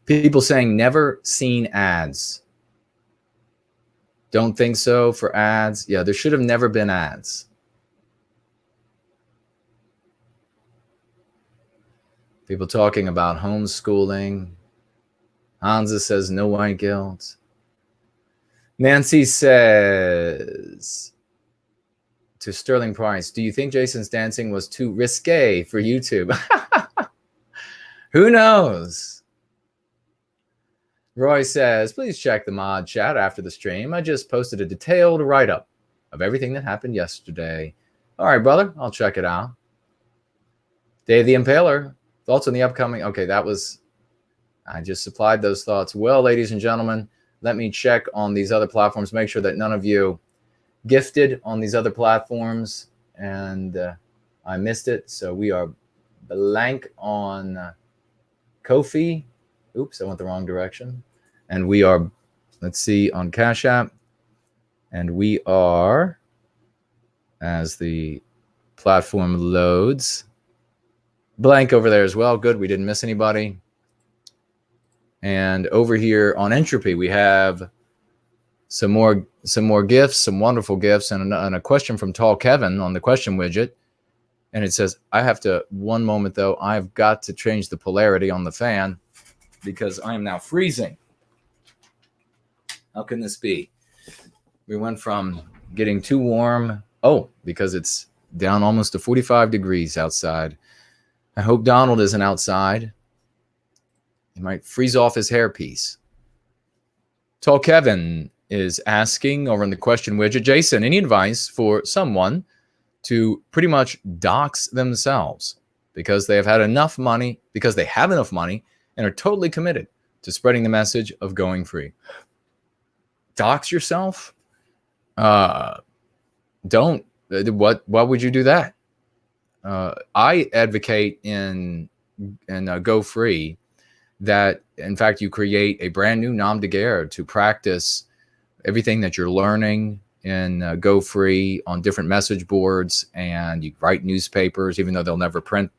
People saying never seen ads. Don't think so for ads. Yeah, there should have never been ads. People talking about homeschooling. Hansa says no white guilt. Nancy says to Sterling Price, do you think Jason's dancing was too risque for YouTube? Who knows? Roy says, please check the mod chat after the stream. I just posted a detailed write-up of everything that happened yesterday. All right, brother, I'll check it out. Dave the Impaler, thoughts on the upcoming... Okay, I just supplied those thoughts. Well, ladies and gentlemen, let me check on these other platforms, make sure that none of you gifted on these other platforms, and I missed it. So we are blank on Ko-fi. Oops, I went the wrong direction. And we are, let's see, on Cash App. And we are, as the platform loads, blank over there as well. Good, we didn't miss anybody. And over here on Entropy, we have some more gifts, some wonderful gifts, and a question from Tall Kevin on the question widget. And it says, I have to, one moment though, I've got to change the polarity on the fan because I am now freezing. How can this be? We went from getting too warm. Oh, because it's down almost to 45 degrees outside. I hope Donald isn't outside. He might freeze off his hairpiece. Tall Kevin is asking over in the question widget, Jason, any advice for someone to pretty much dox themselves because they have enough money and are totally committed to spreading the message of going free? Dox yourself? Don't. What would you do that? I advocate in Go Free that, in fact, you create a brand new nom de guerre to practice everything that you're learning in Go Free on different message boards, and you write newspapers, even though they'll never print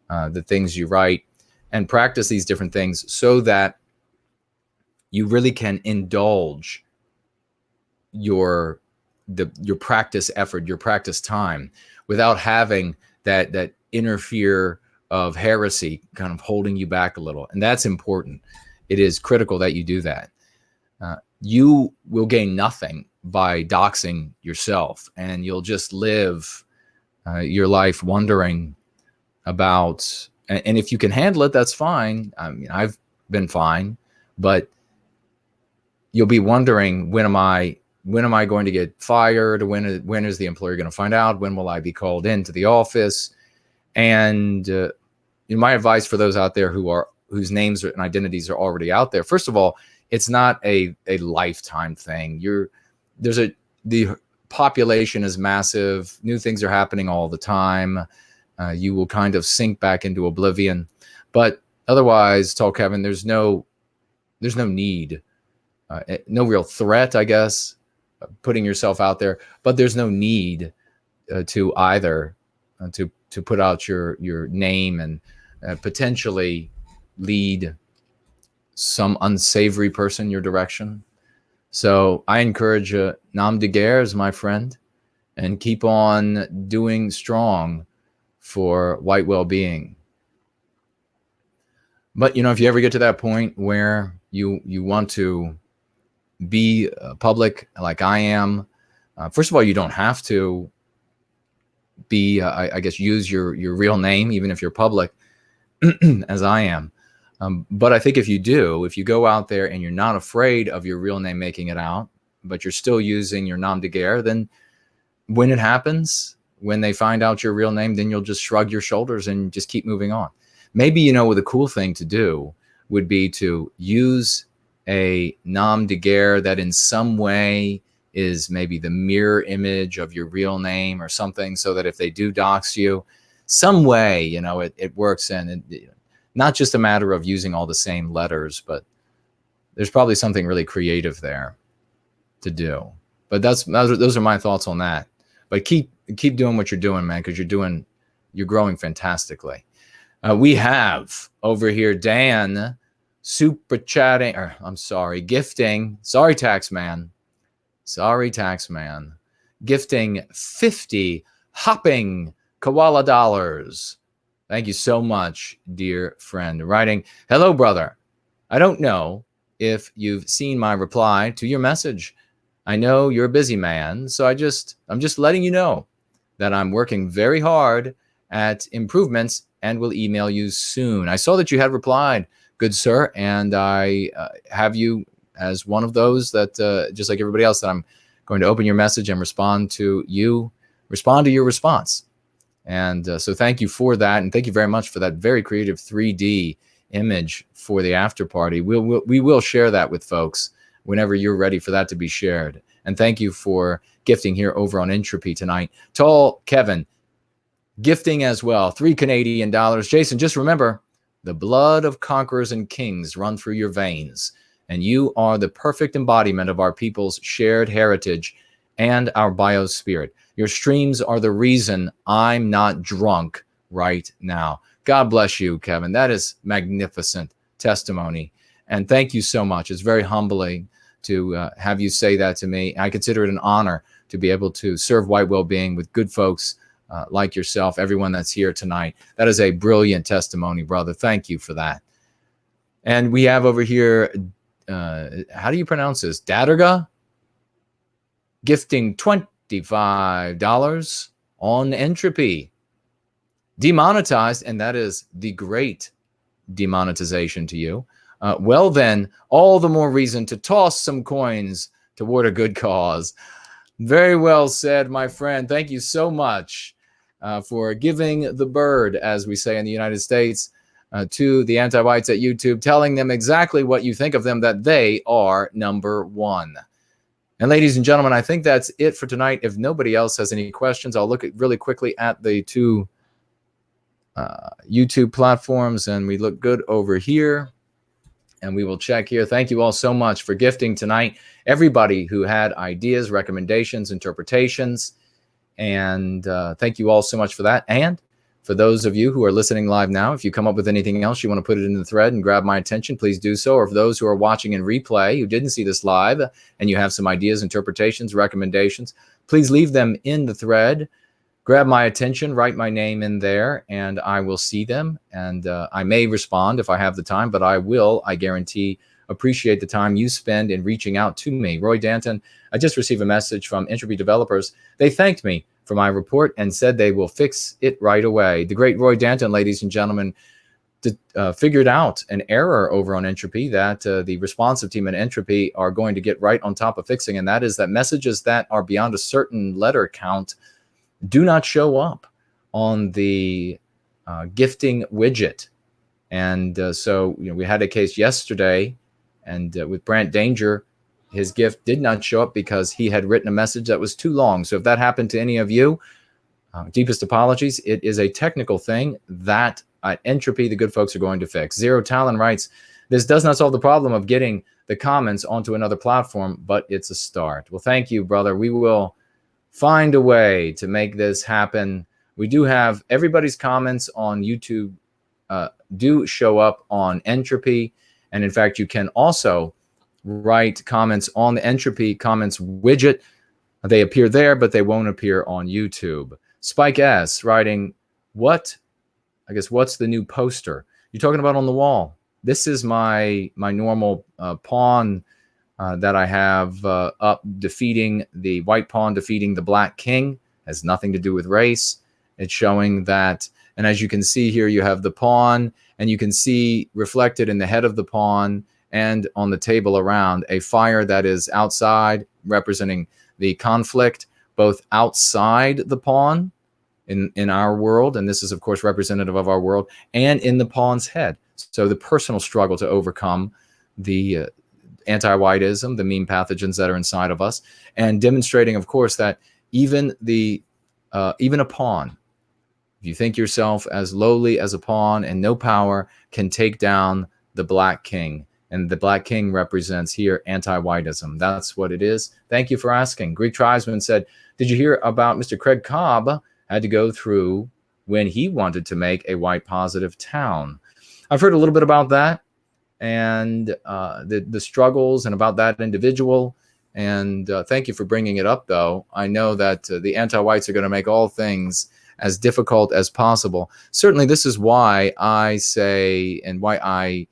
the things you write, and practice these different things so that you really can indulge your practice effort, your practice time, without having that inner fear of heresy kind of holding you back a little. And that's important. It is critical that you do that. You will gain nothing by doxing yourself, and you'll just live your life wondering about, and if you can handle it, that's fine. I mean, I've been fine, but you'll be wondering, when am I going to get fired? When is the employer going to find out? When will I be called into the office? And my advice for those out there whose names and identities are already out there, first of all, it's not a lifetime thing. The population is massive. New things are happening all the time. You will kind of sink back into oblivion. But otherwise, Tall Kevin, there's no need, no real threat, I guess, putting yourself out there. But there's no need to either to put out your name and potentially lead some unsavory person your direction. So I encourage nom de guerres, my friend, and keep on doing strong for white well-being. But if you ever get to that point where you want to be public like I am. First of all, you don't have to be, I guess, use your real name, even if you're public, as I am. But I think if you do, if you go out there and you're not afraid of your real name making it out, but you're still using your nom de guerre, then when it happens, when they find out your real name, then you'll just shrug your shoulders and just keep moving on. Maybe, you know, what the cool thing to do would be to use a nom de guerre that in some way is maybe the mirror image of your real name or something, so that if they do dox you, some way, you know, it works. And not just a matter of using all the same letters, but there's probably something really creative there to do. But those are my thoughts on that. But keep doing what you're doing, man, because you're growing fantastically. We have over here Dan super chatting, or I'm sorry, gifting. Sorry, tax man, gifting 50 hopping koala dollars. Thank you so much, dear friend. Writing, hello, brother. I don't know if you've seen my reply to your message. I know you're a busy man, so I'm just letting you know that I'm working very hard at improvements and will email you soon. I saw that you had replied, good sir, and I have you as one of those that, just like everybody else, that I'm going to open your message and respond to your response. And so thank you for that, and thank you very much for that very creative 3D image for the after party. We will share that with folks whenever you're ready for that to be shared. And thank you for gifting here over on Entropy tonight. Tall Kevin, gifting as well, $3 Canadian. Jason, just remember, the blood of conquerors and kings run through your veins, and you are the perfect embodiment of our people's shared heritage and our biospirit. Your streams are the reason I'm not drunk right now. God bless you, Kevin. That is magnificent testimony. And thank you so much. It's very humbling to have you say that to me. I consider it an honor to be able to serve White Wellbeing with good folks like yourself, everyone that's here tonight. That is a brilliant testimony, brother. Thank you for that. And we have over here, how do you pronounce this? Daderga? Gifting $25 on Entropy. Demonetized, and that is the great demonetization to you. Well, then, all the more reason to toss some coins toward a good cause. Very well said, my friend. Thank you so much for giving the bird, as we say in the United States, to the anti-whites at YouTube, telling them exactly what you think of them, that they are number one. And ladies and gentlemen, I think that's it for tonight. If nobody else has any questions, I'll look really quickly at the two YouTube platforms, and we look good over here. And we will check here. Thank you all so much for gifting tonight. Everybody who had ideas, recommendations, interpretations. And thank you all so much for that. And for those of you who are listening live now, if you come up with anything else you want to put it in the thread and grab my attention, please do so. Or for those who are watching in replay, who didn't see this live, and you have some ideas, interpretations, recommendations, please leave them in the thread. Grab my attention, write my name in there, and I will see them. And I may respond if I have the time, but I will, I guarantee, appreciate the time you spend in reaching out to me. Roy Danton, I just received a message from Entropy developers. They thanked me for my report and said they will fix it right away. The great Roy Danton, ladies and gentlemen, figured out an error over on Entropy that the responsive team at Entropy are going to get right on top of fixing, and that is that messages that are beyond a certain letter count do not show up on the gifting widget. And so we had a case yesterday, and with Brant Danger, his gift did not show up because he had written a message that was too long. So if that happened to any of you, deepest apologies. It is a technical thing that at Entropy, the good folks are going to fix. Zero Talon writes, this does not solve the problem of getting the comments onto another platform, but it's a start. Well, thank you, brother. We will find a way to make this happen. We do have everybody's comments on YouTube do show up on Entropy. And in fact, you can also write comments on the Entropy comments widget. They appear there, but they won't appear on YouTube. Spike S writing, what's the new poster you're talking about on the wall? This is my normal pawn that I have up defeating the white pawn, defeating the black king, has nothing to do with race. It's showing that, and as you can see here, you have the pawn, and you can see reflected in the head of the pawn and on the table around a fire that is outside, representing the conflict, both outside the pawn in our world, and this is, of course, representative of our world, and in the pawn's head. So the personal struggle to overcome the anti-whiteism, the mean pathogens that are inside of us, and demonstrating, of course, that even a pawn, if you think yourself as lowly as a pawn and no power, can take down the black king. And the black king represents here anti-whiteism. That's what it is. Thank you for asking. Greek tribesman said, did you hear about Mr. Craig Cobb had to go through when he wanted to make a white positive town? I've heard a little bit about that and the struggles and about that individual. And thank you for bringing it up, though. I know that the anti-whites are going to make all things as difficult as possible. Certainly, this is why I say and why I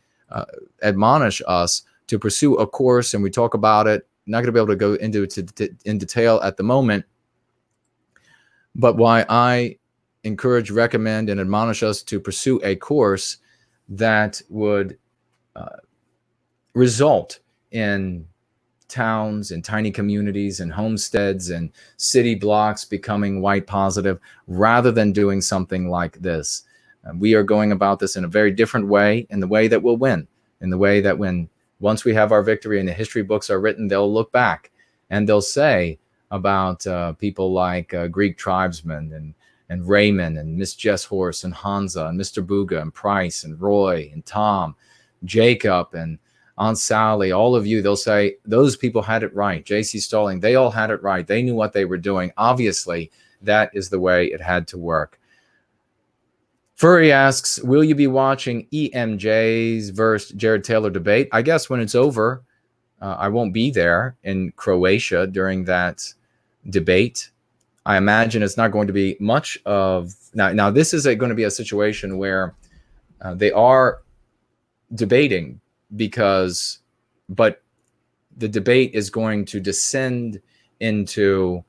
admonish us to pursue a course, and we talk about it. I'm not going to be able to go into it in detail at the moment, but why I encourage, recommend, and admonish us to pursue a course that would result in towns and tiny communities and homesteads and city blocks becoming white positive, rather than doing something like this. We are going about this in a very different way, in the way that we'll win, in the way that once we have our victory and the history books are written, they'll look back and they'll say about people like Greek tribesmen and Raymond and Miss Jess Horse and Hansa and Mr. Booga and Price and Roy and Tom, Jacob and Aunt Sally, all of you, they'll say, those people had it right. J.C. Stalling, they all had it right. They knew what they were doing. Obviously, that is the way it had to work. Furry asks, will you be watching EMJ's versus Jared Taylor debate? I guess when it's over, I won't be there in Croatia during that debate. I imagine it's not going to be much of... Now this is going to be a situation where they are debating but the debate is going to descend into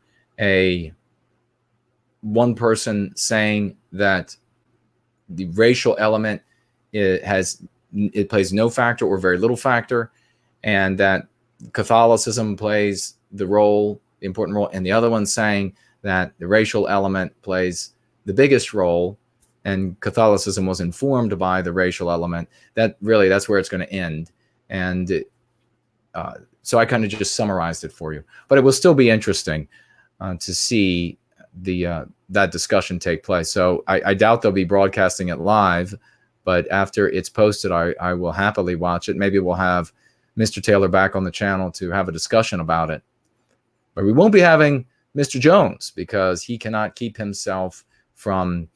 one person saying that the racial element it plays no factor or very little factor, and that Catholicism plays the important role, and the other one saying that the racial element plays the biggest role, and Catholicism was informed by the racial element. That's where it's going to end. And so I kind of just summarized it for you, but it will still be interesting to see that discussion take place. So I doubt they'll be broadcasting it live, but after it's posted, I will happily watch it. Maybe we'll have Mr. Taylor back on the channel to have a discussion about it. But we won't be having Mr. Jones, because he cannot keep himself from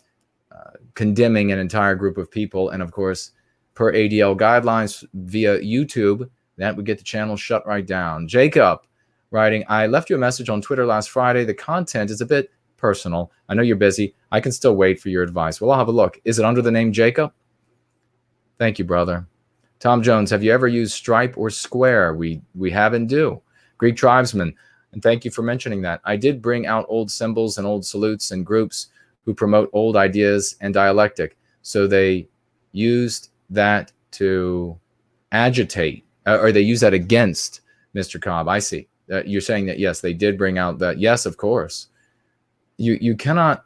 condemning an entire group of people. And of course, per ADL guidelines via YouTube, that would get the channel shut right down. Jacob writing, I left you a message on Twitter last Friday. The content is a bit personal. I know you're busy. I can still wait for your advice. Well, I'll have a look. Is it under the name Jacob? Thank you, brother. Tom Jones, have you ever used Stripe or Square? We have and do. Greek tribesman, and thank you for mentioning that. I did bring out old symbols and old salutes and groups who promote old ideas and dialectic. So they used that to agitate, or they use that against Mr. Cobb. I see. You're saying that, yes, they did bring out that. Yes, of course. You cannot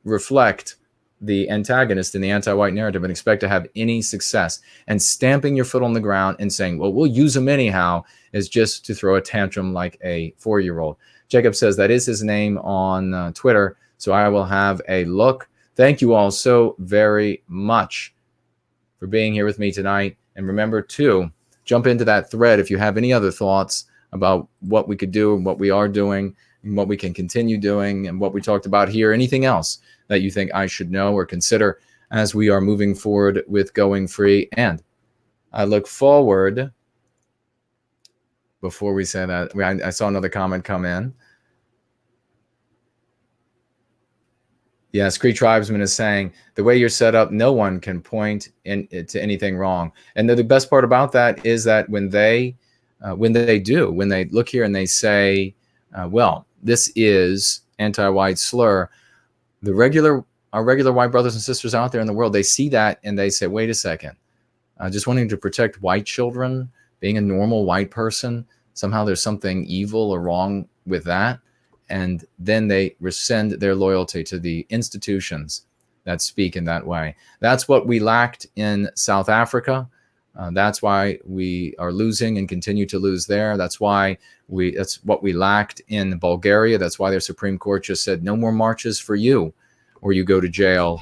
reflect the antagonist in the anti-white narrative and expect to have any success. And stamping your foot on the ground and saying, well, we'll use them anyhow, is just to throw a tantrum like a 4-year-old. Jacob says that is his name on Twitter, so I will have a look. Thank you all so very much for being here with me tonight. And remember to jump into that thread if you have any other thoughts about what we could do and what we are doing and what we can continue doing and what we talked about here. Anything else that you think I should know or consider as we are moving forward with Going Free. And I look forward, before we say that, I saw another comment come in. Yes, Cree Tribesman is saying the way you're set up, no one can point to anything wrong. And the best part about that is that when they look here and they say, well, this is anti-white slur, our regular white brothers and sisters out there in the world, they see that and they say, wait a second, just wanting to protect white children, being a normal white person, somehow there's something evil or wrong with that. And then they rescind their loyalty to the institutions that speak in that way. That's what we lacked in South Africa. That's why we are losing and continue to lose there. That's what we lacked in Bulgaria. That's why their Supreme Court just said, no more marches for you, or you go to jail.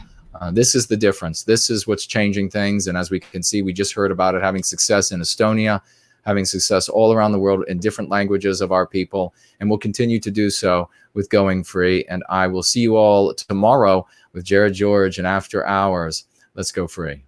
This is the difference. This is what's changing things. And as we can see, we just heard about it having success in Estonia, having success all around the world in different languages of our people, and we'll continue to do so with Going Free. And I will see you all tomorrow with Jared George and After Hours. Let's go free.